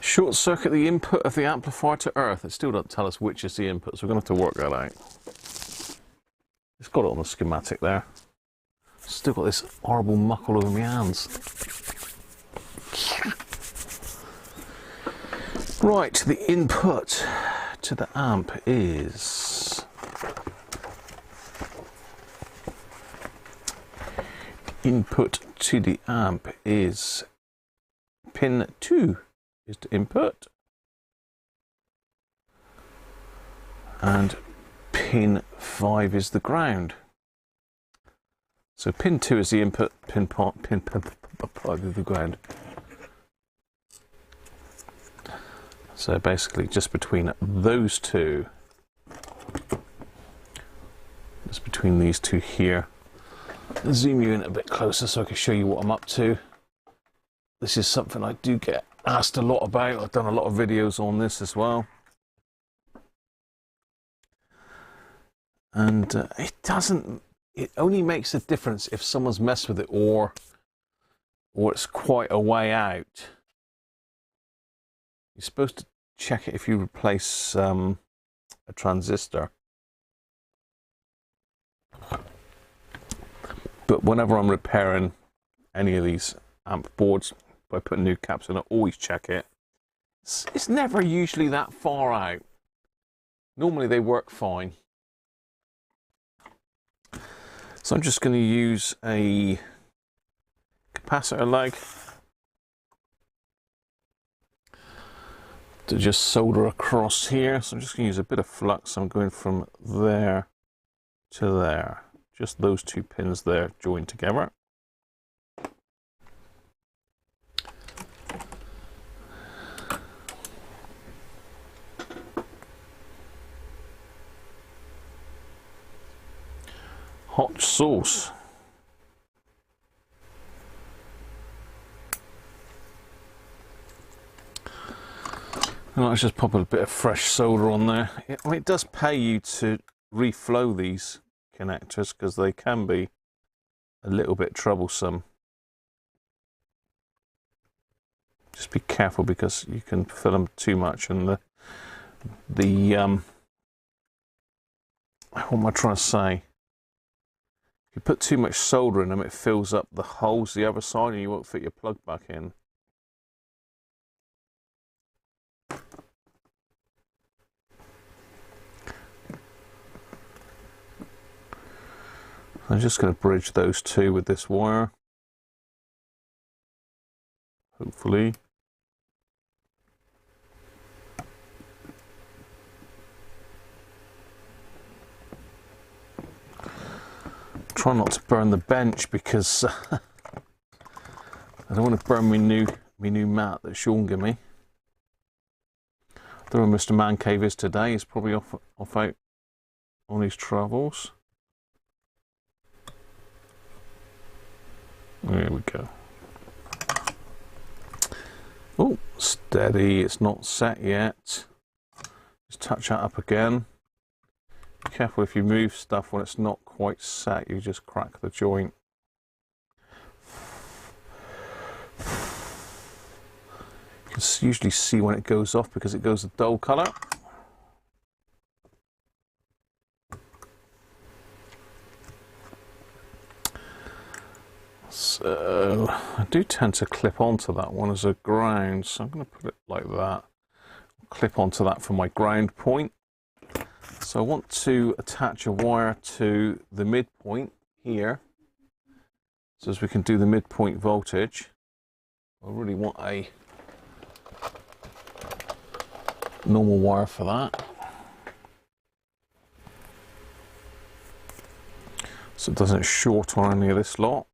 Short circuit the input of the amplifier to earth. It still doesn't tell us which is the input, so we're going to have to work that out. It's got it on the schematic there. Still got this horrible muck all over my hands. Right, the input to the amp is pin 2 is the input, and pin 5 is the ground. So pin 2 is the input, pin 5 is the ground. So basically just between those two, just between these two here. I'll zoom you in a bit closer so I can show you what I'm up to. This is something I do get asked a lot about. I've done a lot of videos on this as well. And it only makes a difference if someone's messed with it or it's quite a way out. You're supposed to check it if you replace a transistor. But whenever I'm repairing any of these amp boards by putting new caps in, I always check it. It's never usually that far out. Normally they work fine. So I'm just going to use a capacitor leg to just solder across here. So I'm just going to use a bit of flux. I'm going from there to there. Just those two pins there joined together. Hot sauce. And let's just pop a bit of fresh solder on there. It does pay you to reflow these connectors because they can be a little bit troublesome. Just be careful because you can fill them too much, and what am I trying to say? If you put too much solder in them, it fills up the holes the other side and you won't fit your plug back in. I'm just going to bridge those two with this wire. Hopefully. try not to burn the bench because I don't want to burn my new mat that Sean gave me. I don't know where Mr. Man Cave is today. He's probably off out on his travels. There we go. Oh, steady. It's not set yet. Just touch that up again. Be careful if you move stuff when it's not quite set, you just crack the joint. You can usually see when it goes off because it goes a dull colour. So I do tend to clip onto that one as a ground, so I'm going to put it like that. Clip onto that for my ground point. So I want to attach a wire to the midpoint here, so as we can do the midpoint voltage. I really want a normal wire for that, so it doesn't short on any of this lot.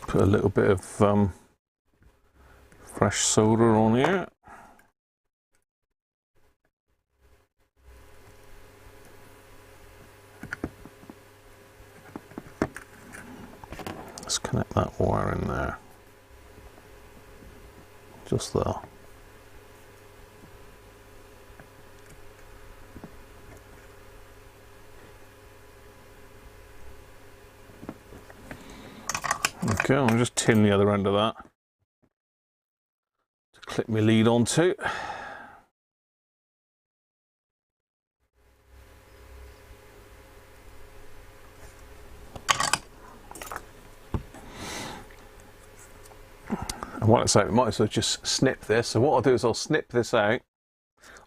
Put a little bit of fresh solder on here. Let's connect that wire in there. Just there. Okay, I'll just tin the other end of that to clip my lead onto. And while it's out, we might as well just snip this. So what I'll do is I'll snip this out.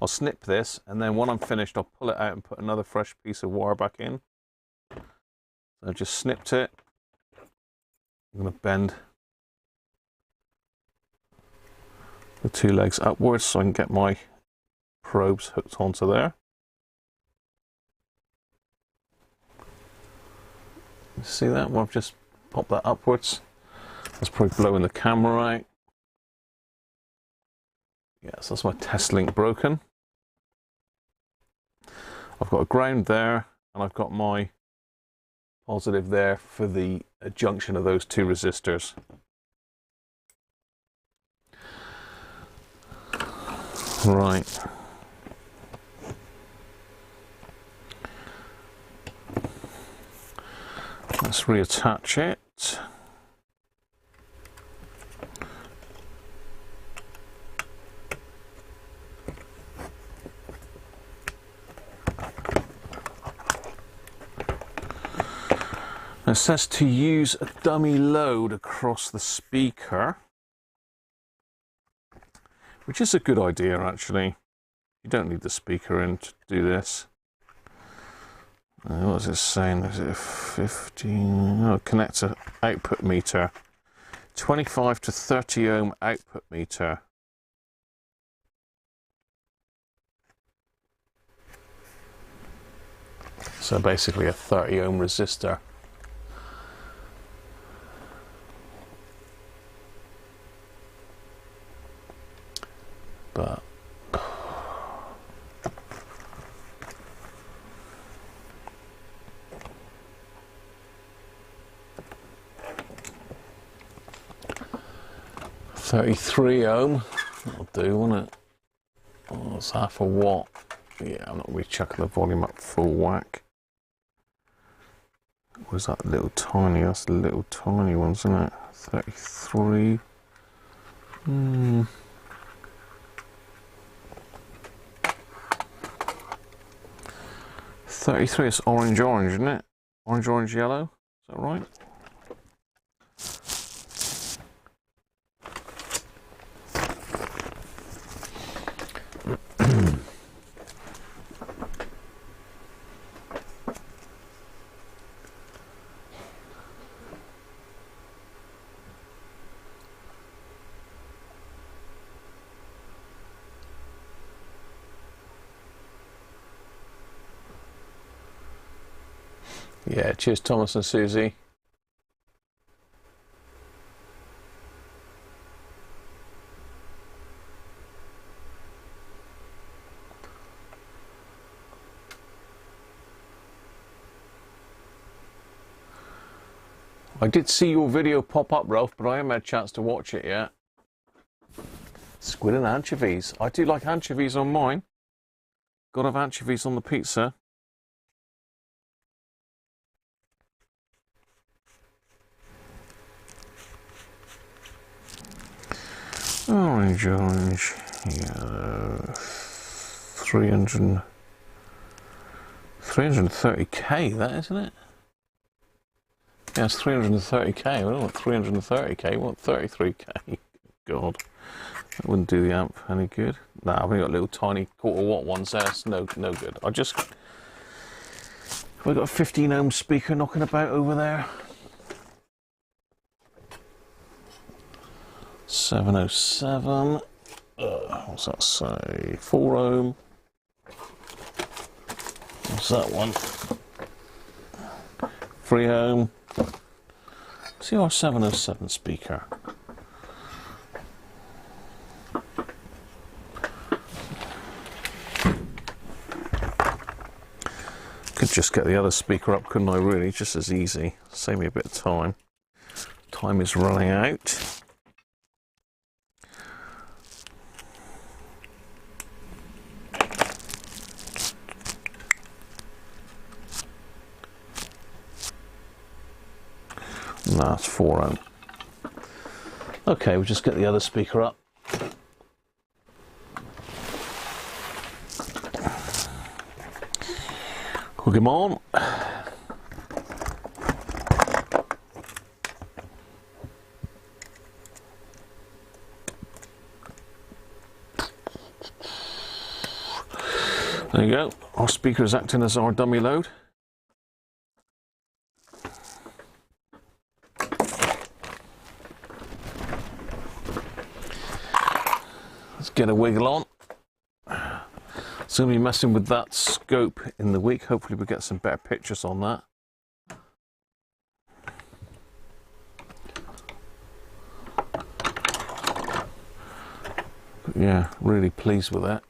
I'll snip this, and then when I'm finished, I'll pull it out and put another fresh piece of wire back in. So I've just snipped it. I'm going to bend the two legs upwards so I can get my probes hooked onto there. You see that? Well, I've just popped that upwards. That's probably blowing the camera out. Yes, that's my test link broken. I've got a ground there, and I've got my positive there for the junction of those two resistors. Right. Let's reattach it. It says to use a dummy load across the speaker, which is a good idea actually. You don't need the speaker in to do this. What is it saying? Is it a 15? Oh, connect to output meter. 25 to 30 ohm output meter. So basically a 30 ohm resistor. But $33 ohm, that'll do, won't it? Oh, it's half a watt. Yeah, I'm not really chucking the volume up full whack. Was that little tiny? That's the little tiny one, isn't it? 33. 33, it's orange, isn't it? Orange, yellow, is that right? Yeah, cheers Thomas and Susie. I did see your video pop up, Ralph, but I haven't had a chance to watch it yet. Squid and anchovies. I do like anchovies on mine. Gotta have anchovies on the pizza. Orange. Yeah. 330k, that isn't it? Yeah, it's 330k. We don't want 330k, we want 33k. God, that wouldn't do the amp any good. Nah, we got little tiny quarter watt ones there. It's no good. We got a 15 ohm speaker knocking about over there. 707. What's that say? 4 ohm. What's that one? 3 ohm. See our 707 speaker. Could just get the other speaker up, couldn't I, really? Just as easy. Save me a bit of time. Time is running out. No, it's 4 ohm. Okay, we'll just get the other speaker up. Hook him on. There you go. Our speaker is acting as our dummy load. Let's get a wiggle on. So I'm going to be messing with that scope in the week. Hopefully we'll get some better pictures on that. But yeah, really pleased with it.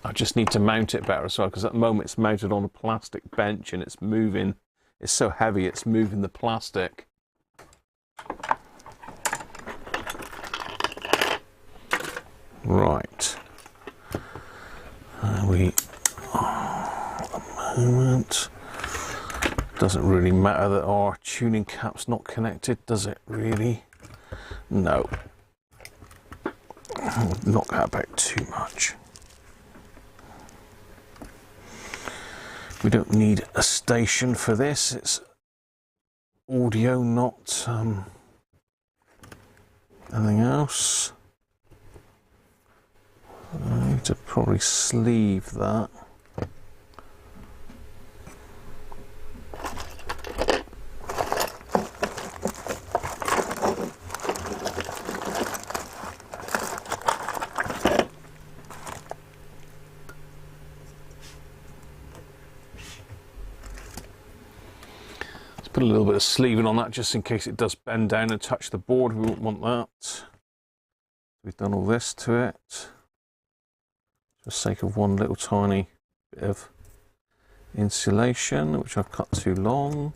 I just need to mount it better as well, because at the moment it's mounted on a plastic bench and it's moving. It's so heavy it's moving the plastic. Right. At the moment, doesn't really matter that our tuning cap's not connected, does it really? No. I'll knock that back too much. We don't need a station for this. It's audio, not anything else. I need to probably sleeve that. Let's put a little bit of sleeving on that just in case it does bend down and touch the board. We won't want that. We've done all this to it. For the sake of one little tiny bit of insulation, which I've cut too long.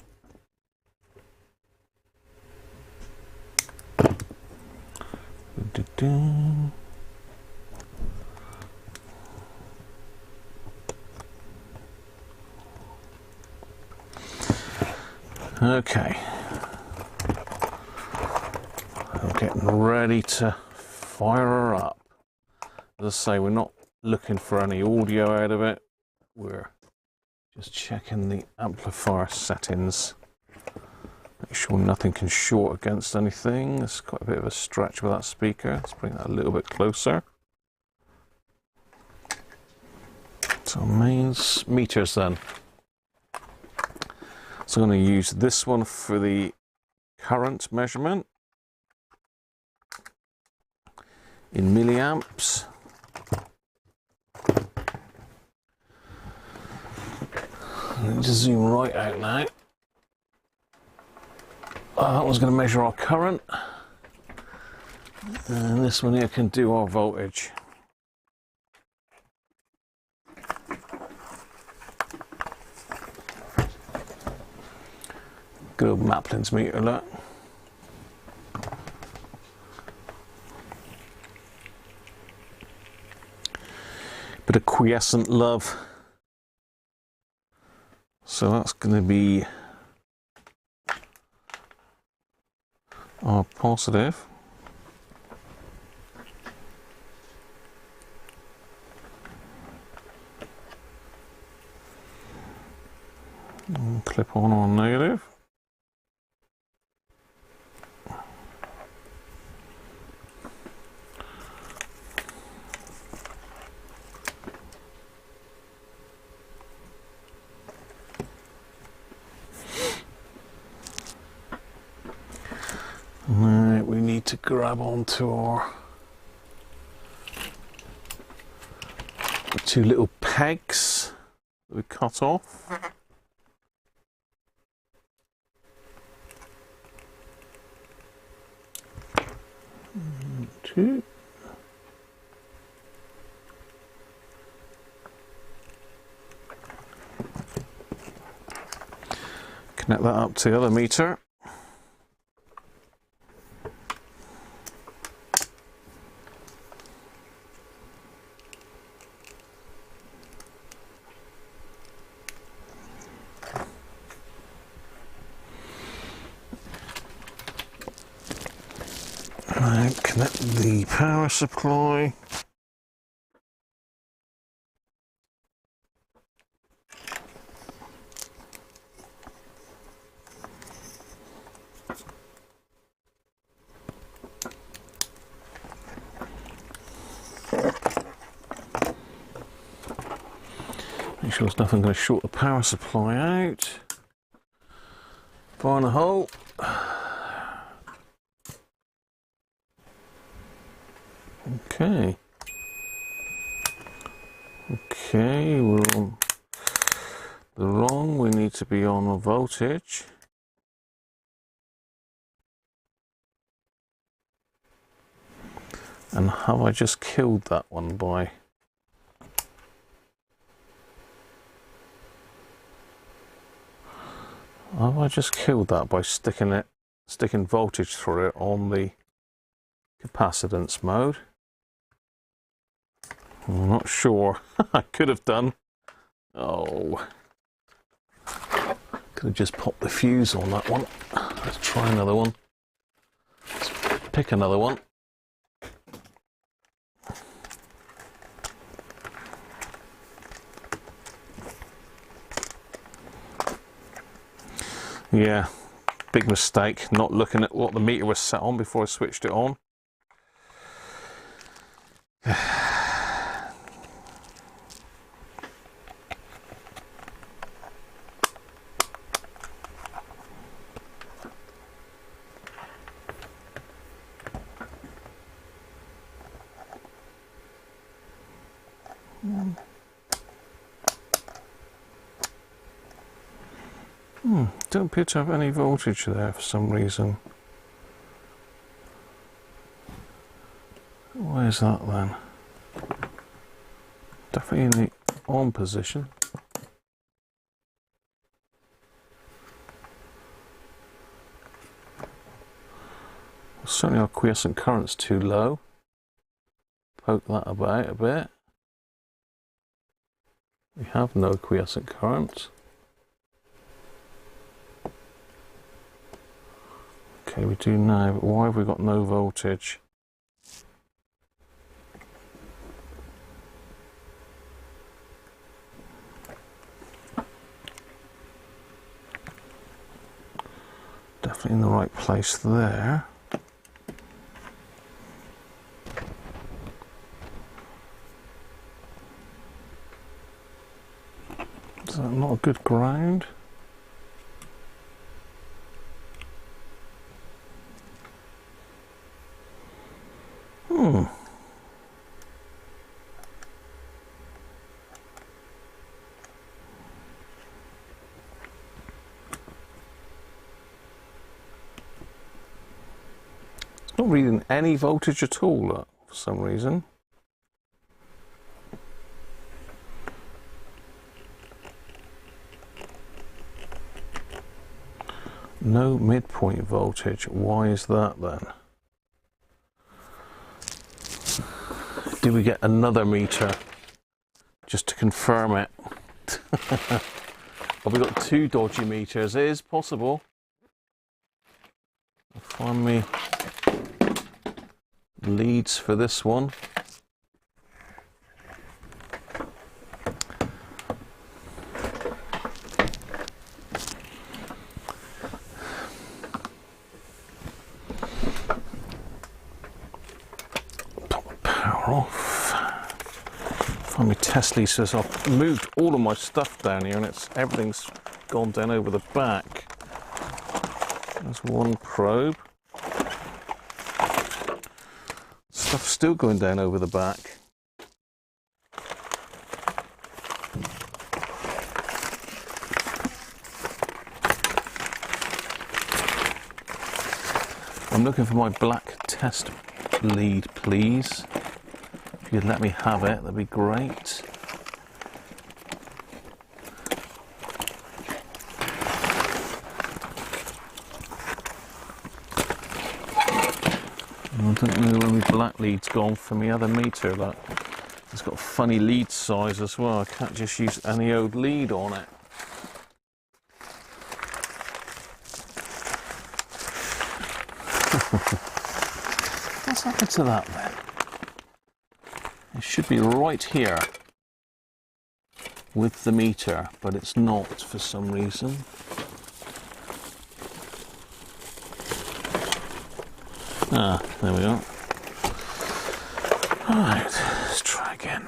Okay. I'm getting ready to fire her up. As I say, we're not looking for any audio out of it. We're just checking the amplifier settings. Make sure nothing can short against anything. There's quite a bit of a stretch with that speaker. Let's bring that a little bit closer. So main meters then. So I'm going to use this one for the current measurement in milliamps. Just zoom right out now. That one's going to measure our current, and this one here can do our voltage. Good old Maplin's meter, look. Bit of quiescent love. So that's going to be our positive. And clip on our negative. Right, we need to grab onto our two little pegs that we cut off. Two. Connect that up to the other meter. And connect the power supply. Make sure there's nothing going to short the power supply out. Find a hole. Okay. Okay, we're on the wrong. We need to be on a voltage. And have I just killed that one by... Have I just killed that by sticking voltage through it on the capacitance mode? I'm not sure. I could have done. Oh. Could have just popped the fuse on that one. Let's try another one. Let's pick another one. Yeah, big mistake not looking at what the meter was set on before I switched it on. Don't appear to have any voltage there for some reason. Why is that then? Definitely in the on position. Certainly our quiescent current's too low. Poke that about a bit. We have no quiescent current. Okay, we do now, but why have we got no voltage? Definitely in the right place there. Is that not a good ground? Not reading any voltage at all, look, for some reason. No midpoint voltage. Why is that then? Do we get another meter just to confirm it? Have we got two dodgy meters? It is possible. I'll find me leads for this one. Find me test leads. So I've moved all of my stuff down here, and everything's gone down over the back. There's one probe. Stuff's still going down over the back. I'm looking for my black test lead, please. If you'd let me have it, that'd be great. I don't know where my black lead's gone for my other meter. Look, it's got a funny lead size as well. I can't just use any old lead on it. What's happened to that then? It should be right here with the meter, but it's not for some reason. Ah, there we go. Alright, let's try again.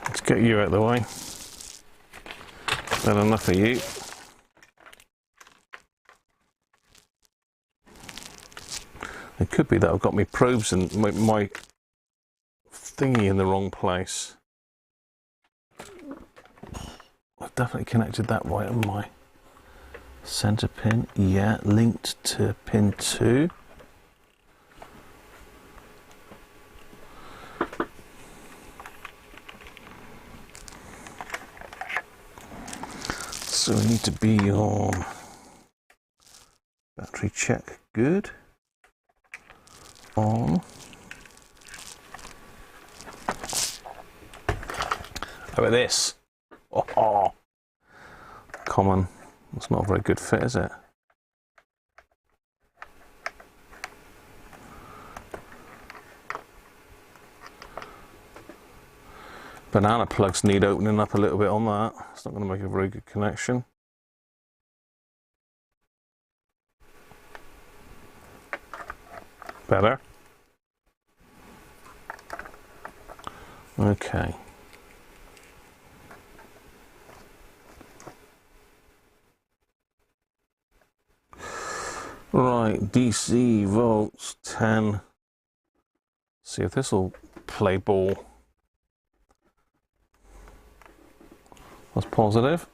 Let's get you out of the way. Not enough of you. It could be that I've got my probes and my thingy in the wrong place. I've definitely connected that right on my center pin. Yeah, linked to pin 2. So we need to be on battery check, good. On. How about this? Oh, common. That's not a very good fit, is it? Banana plugs need opening up a little bit on that. It's not going to make a very good connection. Better. Okay. Right, DC volts 10. See if this will play ball. That's positive.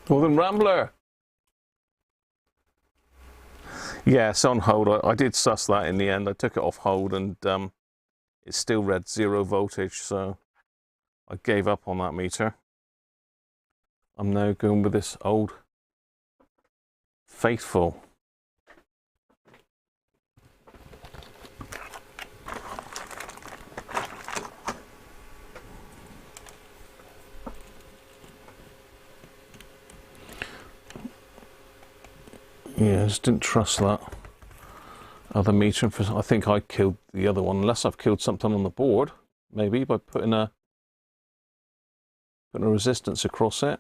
Northern Rambler. Yeah, it's on hold. I did suss that in the end. I took it off hold and it still read 0 voltage, so I gave up on that meter. I'm now going with this old faithful. Yeah, I just didn't trust that other meter. I think I killed the other one, unless I've killed something on the board, maybe by putting a resistance across it.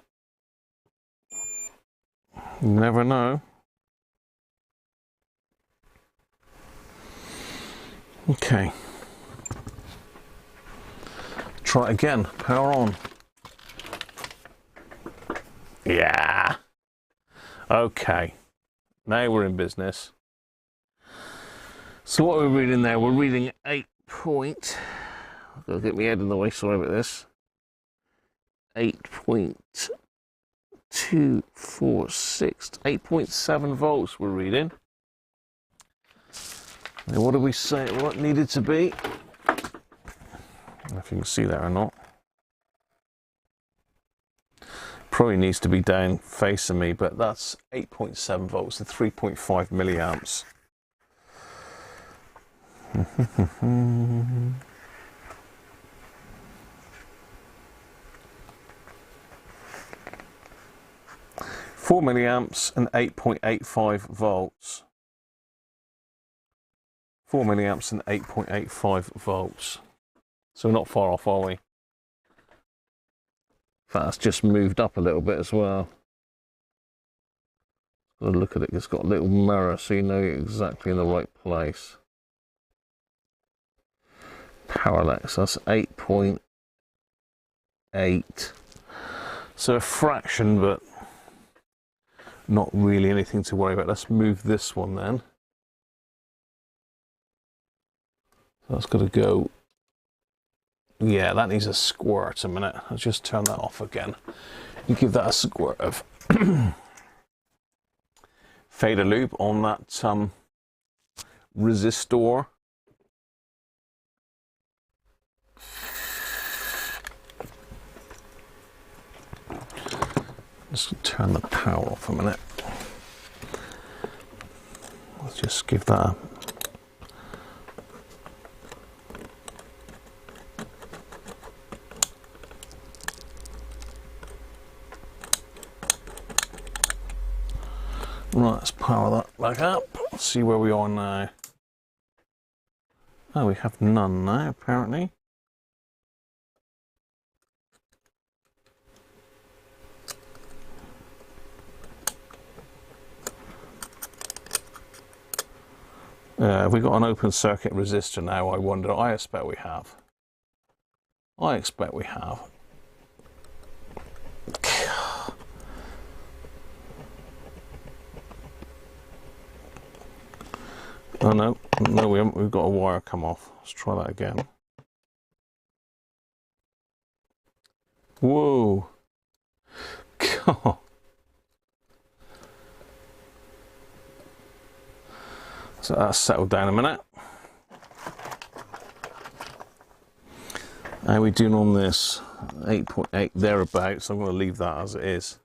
You never know. Okay. Try it again. Power on. Yeah. Okay. Now we're in business. So what are we reading there? We're reading 8 point. I've got to get my head in the way, sorry about this. 8.246, 8.7 volts we're reading. Now what did we say what needed to be? I don't know if you can see that or not. Probably needs to be down facing me, but that's 8.7 volts and 3.5 milliamps. 4 milliamps and 8.85 volts. 4 milliamps and 8.85 volts. So we're not far off, are we? That's just moved up a little bit as well. Got to look at it, it's got a little mirror so you know you're exactly in the right place. Parallax, that's 8.8. So a fraction, but not really anything to worry about. Let's move this one then. So that's got to go. Yeah, that needs a squirt a minute. Let's just turn that off again and give that a squirt of fader loop on that resistor. Let's turn the power off a minute. Let's just give that a right, let's power that back up. Let's see where we are now. Oh, we have none now, apparently. Have we got an open circuit resistor now? I wonder. I expect we have. I expect we have. Oh no, no we haven't. We've got a wire come off. Let's try that again. Whoa. God. So that's settled down a minute. How are we doing on this? 8.8 thereabouts. I'm going to leave that as it is.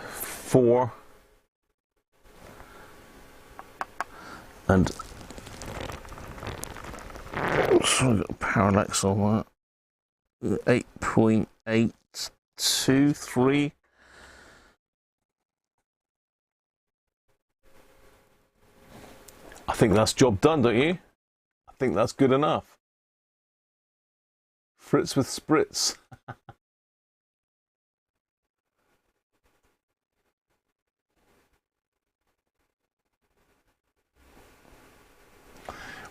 Four. And so I've got parallax on that. 8.823. I think that's job done, don't you? I think that's good enough. Fritz with spritz.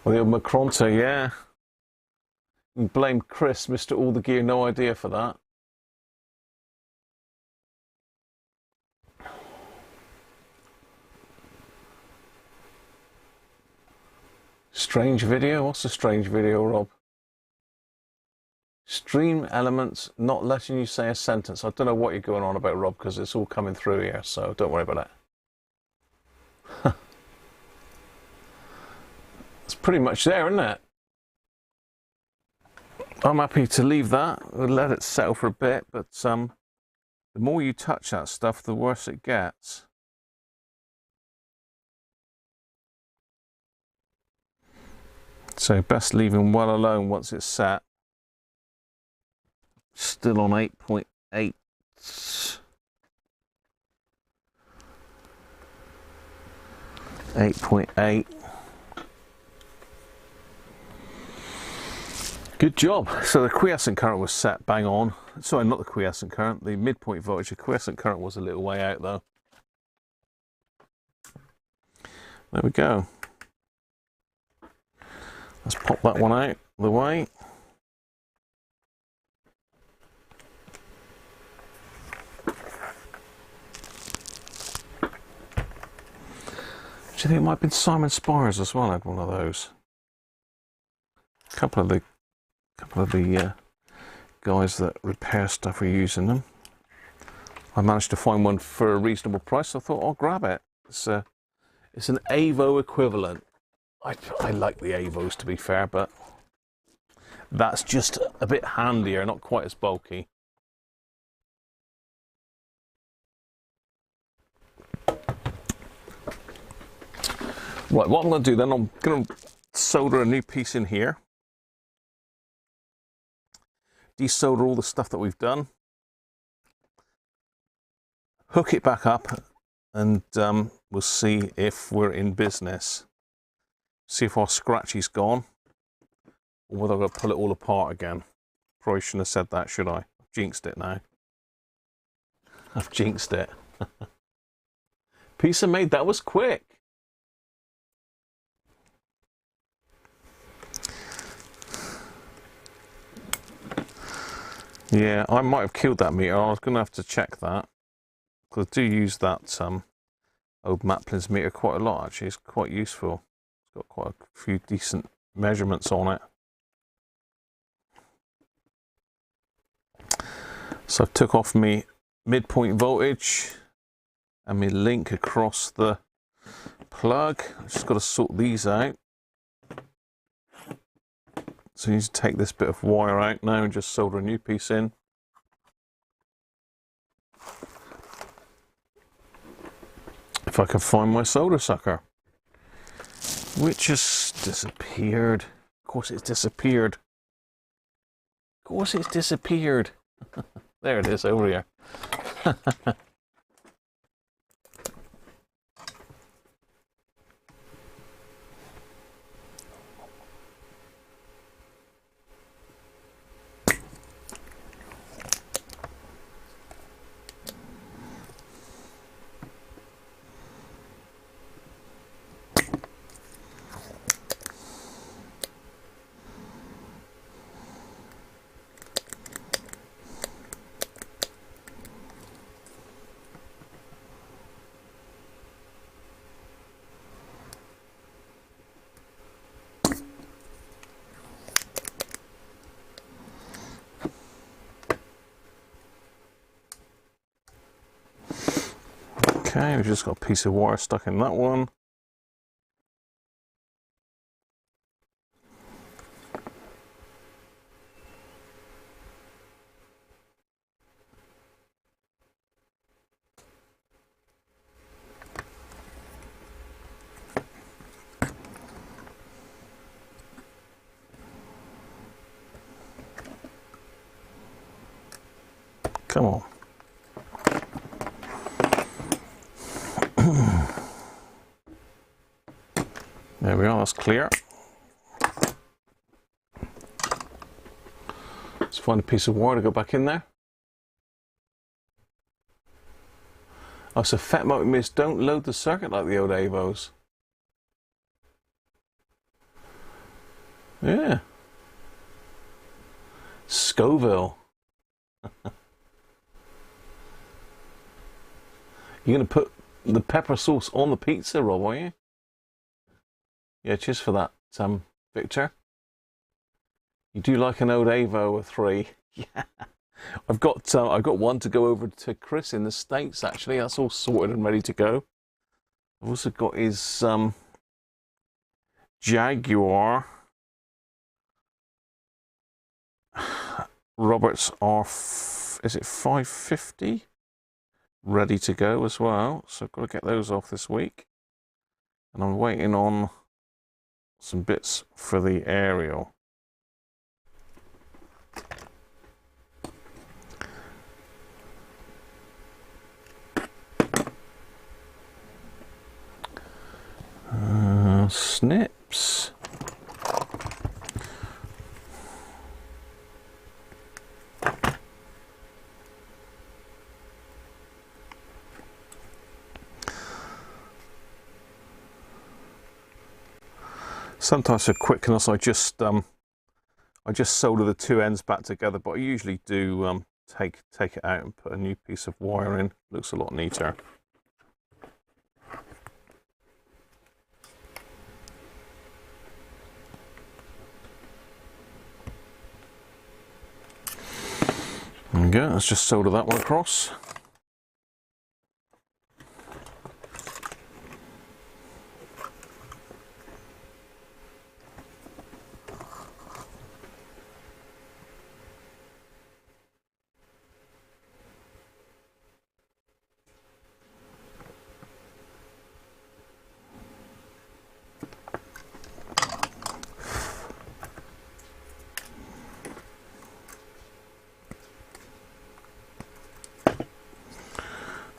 Well, the old Microscope, yeah. You blame Chris, Mr. All the Gear, no idea for that. Strange video? What's a strange video, Rob? Stream elements not letting you say a sentence. I don't know what you're going on about, Rob, because it's all coming through here, so don't worry about that. It's pretty much there, isn't it? I'm happy to leave that. We'll let it settle for a bit, but the more you touch that stuff, the worse it gets. So best leave him well alone once it's set. Still on 8.8. 8.8. Good job. So the quiescent current was set bang on. Sorry, not the quiescent current, the midpoint voltage. The quiescent current was a little way out though. There we go. Let's pop that one out of the way. Actually, I think it might have been Simon Spires as well. I had one of those. A couple of the guys that repair stuff were using them. I managed to find one for a reasonable price. So I thought I'll grab it. It's an Avo equivalent. I like the Avos, to be fair, but that's just a bit handier, not quite as bulky. Right, what I'm going to do then, I'm going to solder a new piece in here. Desolder all the stuff that we've done. Hook it back up, and we'll see if we're in business. See if our scratchy's gone, or whether I've got to pull it all apart again. Probably shouldn't have said that, should I? I've jinxed it now. I've jinxed it. Piece of made, that was quick. Yeah, I might have killed that meter. I was going to have to check that. Because I do use that old Maplin's meter quite a lot, actually. It's quite useful. It's got quite a few decent measurements on it. So I've took off my midpoint voltage and my link across the plug. I've just got to sort these out. So you need to take this bit of wire out now and just solder a new piece in. If I can find my solder sucker, which has disappeared. Of course it's disappeared. Of course it's disappeared. There it is, over here. Okay, we've just got a piece of wire stuck in that one. Come on. There we are, that's clear. Let's find a piece of wire to go back in there. Oh, so FET multimeters don't load the circuit like the old Avos. Yeah. Scoville. You're going to put the pepper sauce on the pizza, Rob, are you? Yeah, cheers for that, Victor. You do like an old Avo 3. Yeah. I've got one to go over to Chris in the States, actually. That's all sorted and ready to go. I've also got his Jaguar Roberts is it 550? Ready to go as well. So I've got to get those off this week. And I'm waiting on some bits for the aerial. Snips. Sometimes for quickness, I just solder the two ends back together, but I usually do take it out and put a new piece of wire in. Looks a lot neater. go, let's just solder that one across.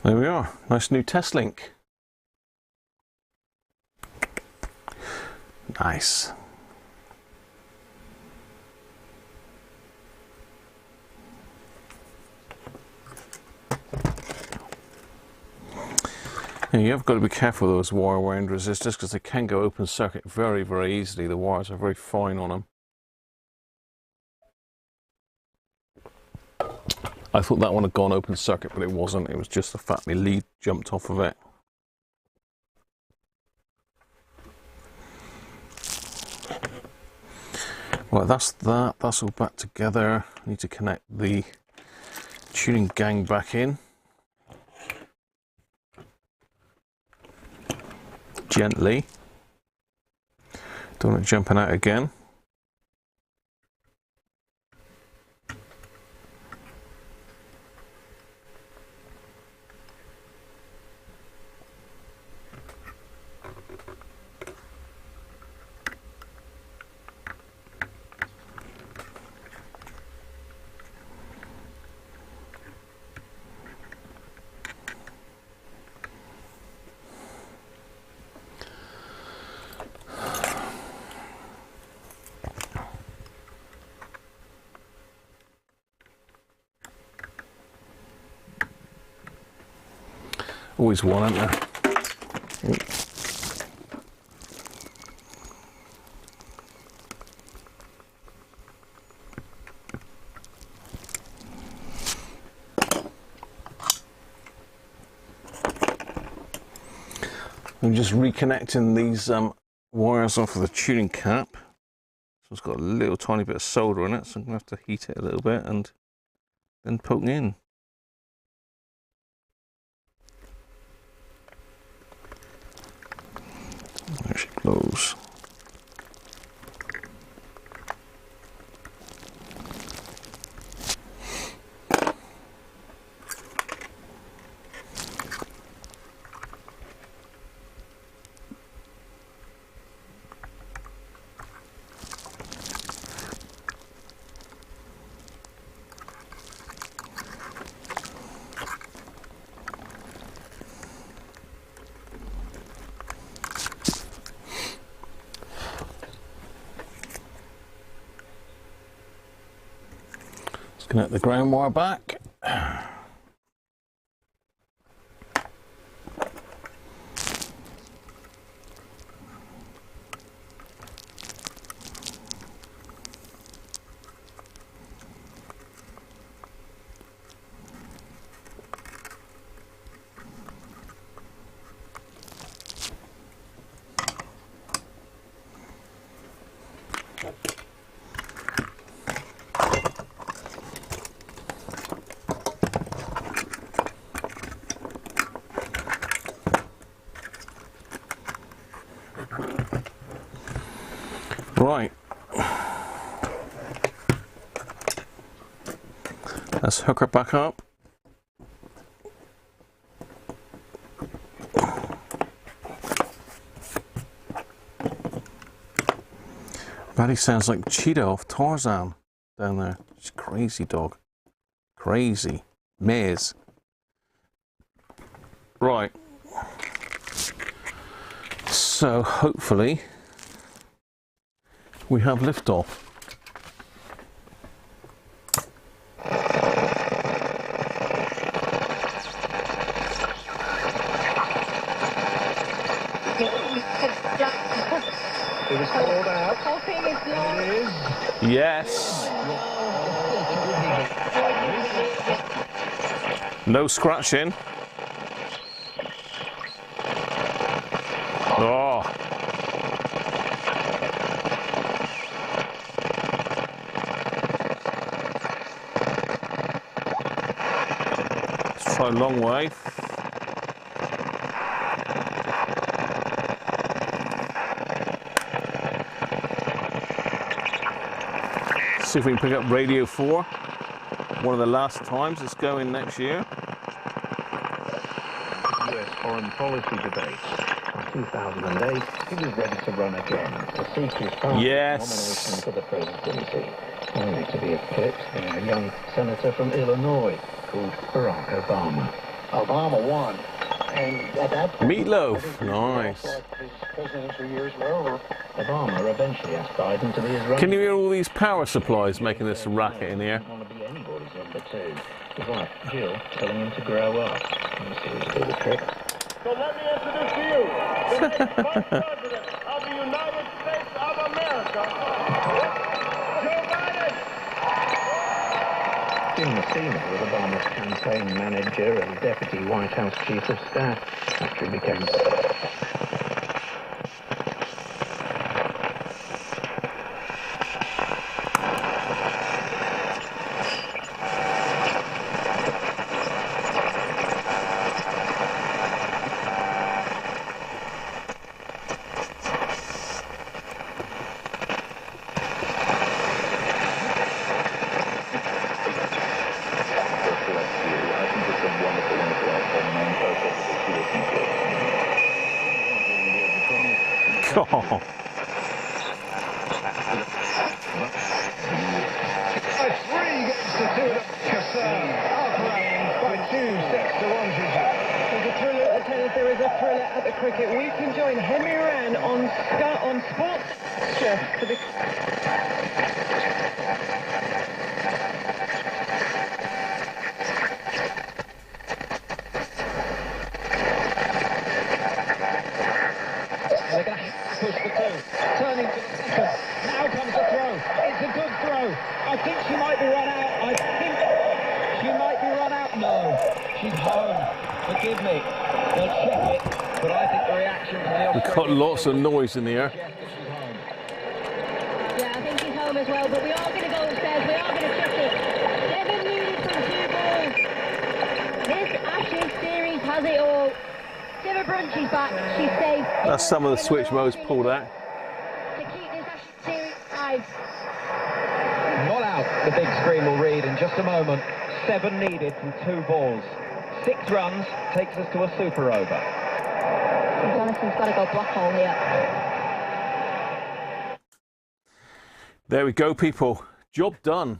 There we are, nice new test link. Nice. And you have got to be careful with those wire wound resistors because they can go open circuit very, very easily. The wires are very fine on them. I thought that one had gone open circuit, but it wasn't. It was just the fact my lead jumped off of it. Right, that's that. That's all back together. I need to connect the tuning gang back in. Gently. Don't want it jumping out again. Always one, isn't there? I'm just reconnecting these wires off of the tuning cap. So it's got a little tiny bit of solder in it, so I'm going to have to heat it a little bit and then poke in. There she goes. Connect the ground wire back. Right, let's hook her back up. Buddy sounds like Cheetah off Tarzan down there. She's crazy dog. Crazy. Maze. Right. So hopefully we have liftoff. It was called out. It is. Yes. No scratching. Oh. Looks like a long way. See if we can pick up Radio 4. One of the last times it's going next year. US foreign policy debate. In 2008, he was ready to run again to seek his party's nomination for the presidency, only to be eclipsed by a young senator from Illinois called Barack Obama. Obama won, and at that point, Meatloaf, nice. His presidential years were over. Obama eventually asked Biden to be his running. Can you hear all these power supplies making this racket in here? Didn't want to be anybody's number two. His wife, Jill, telling him to grow up. You see his little trick. So let me introduce to you the next Vice President of the United States of America, Joe Biden. Jim Messina was Obama's campaign manager and deputy White House chief of staff after he became... Oh. That's three gets the two. By 2 sets to 1. There's a thriller at the tennis, there is a thriller at the cricket. We can join Henry Ran on Sports for the... They're going to push the two. Turning to the second. Now comes the throw. It's a good throw. I think she might be run out. I think she might be run out. No, she's home. Forgive me. They'll check it. But I think the reaction from the We've got lots of noise in the air. Yeah, I think he's home as well, but we are going to go upstairs. We are going to check it. 7 needed from 2 balls. This Ashes series has it all. Give her Brunchy's back. She's safe. That's some of the switch modes pulled out. To keep this Ashes series alive. Not out, the big screen will read in just a moment. 7 needed from 2 balls. 6 runs takes us to a super over. Jonathan's got to go black hole here. There we go, people. Job done.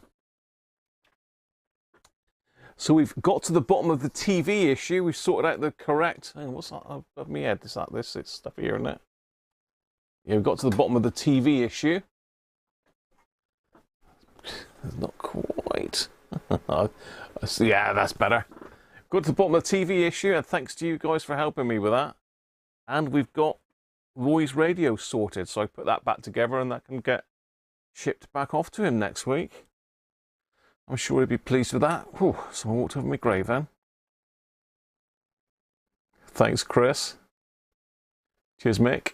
So we've got to the bottom of the TV issue. We've sorted out the correct... Hang on, what's that above my head? Is that this? It's stuff here, isn't it? Yeah, we've got to the bottom of the TV issue. Not quite. Yeah, that's better. Got to the bottom of the TV issue, and thanks to you guys for helping me with that. And we've got Roy's radio sorted, so I put that back together, and that can get shipped back off to him next week. I'm sure he'd be pleased with that. Whew, someone walked over my grave then. Thanks, Chris. Cheers, Mick.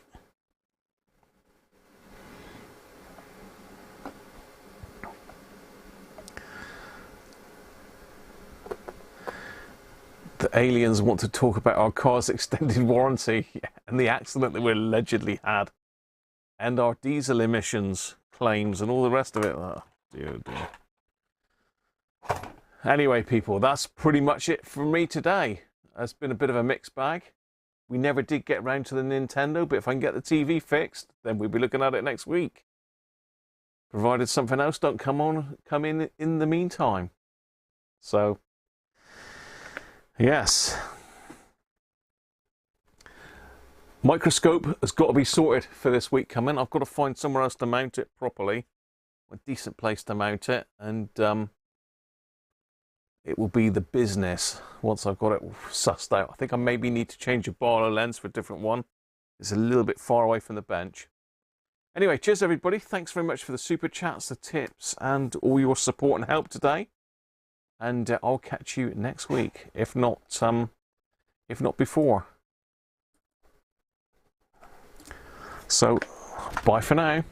The aliens want to talk about our car's extended warranty and the accident that we allegedly had, and our diesel emissions claims and all the rest of it. Oh, dear, dear. Anyway, people, that's pretty much it for me today. It's been a bit of a mixed bag. We never did get round to the Nintendo, but if I can get the TV fixed, then we'll be looking at it next week. Provided something else don't come in the meantime. So, yes. Microscope has got to be sorted for this week coming. I've got to find somewhere else to mount it properly. A decent place to mount it, and it will be the business once I've got it sussed out. I think I maybe need to change a Barlow lens for a different one. It's a little bit far away from the bench. Anyway, cheers everybody. Thanks very much for the super chats, the tips, and all your support and help today. And I'll catch you next week, if not before. So, bye for now.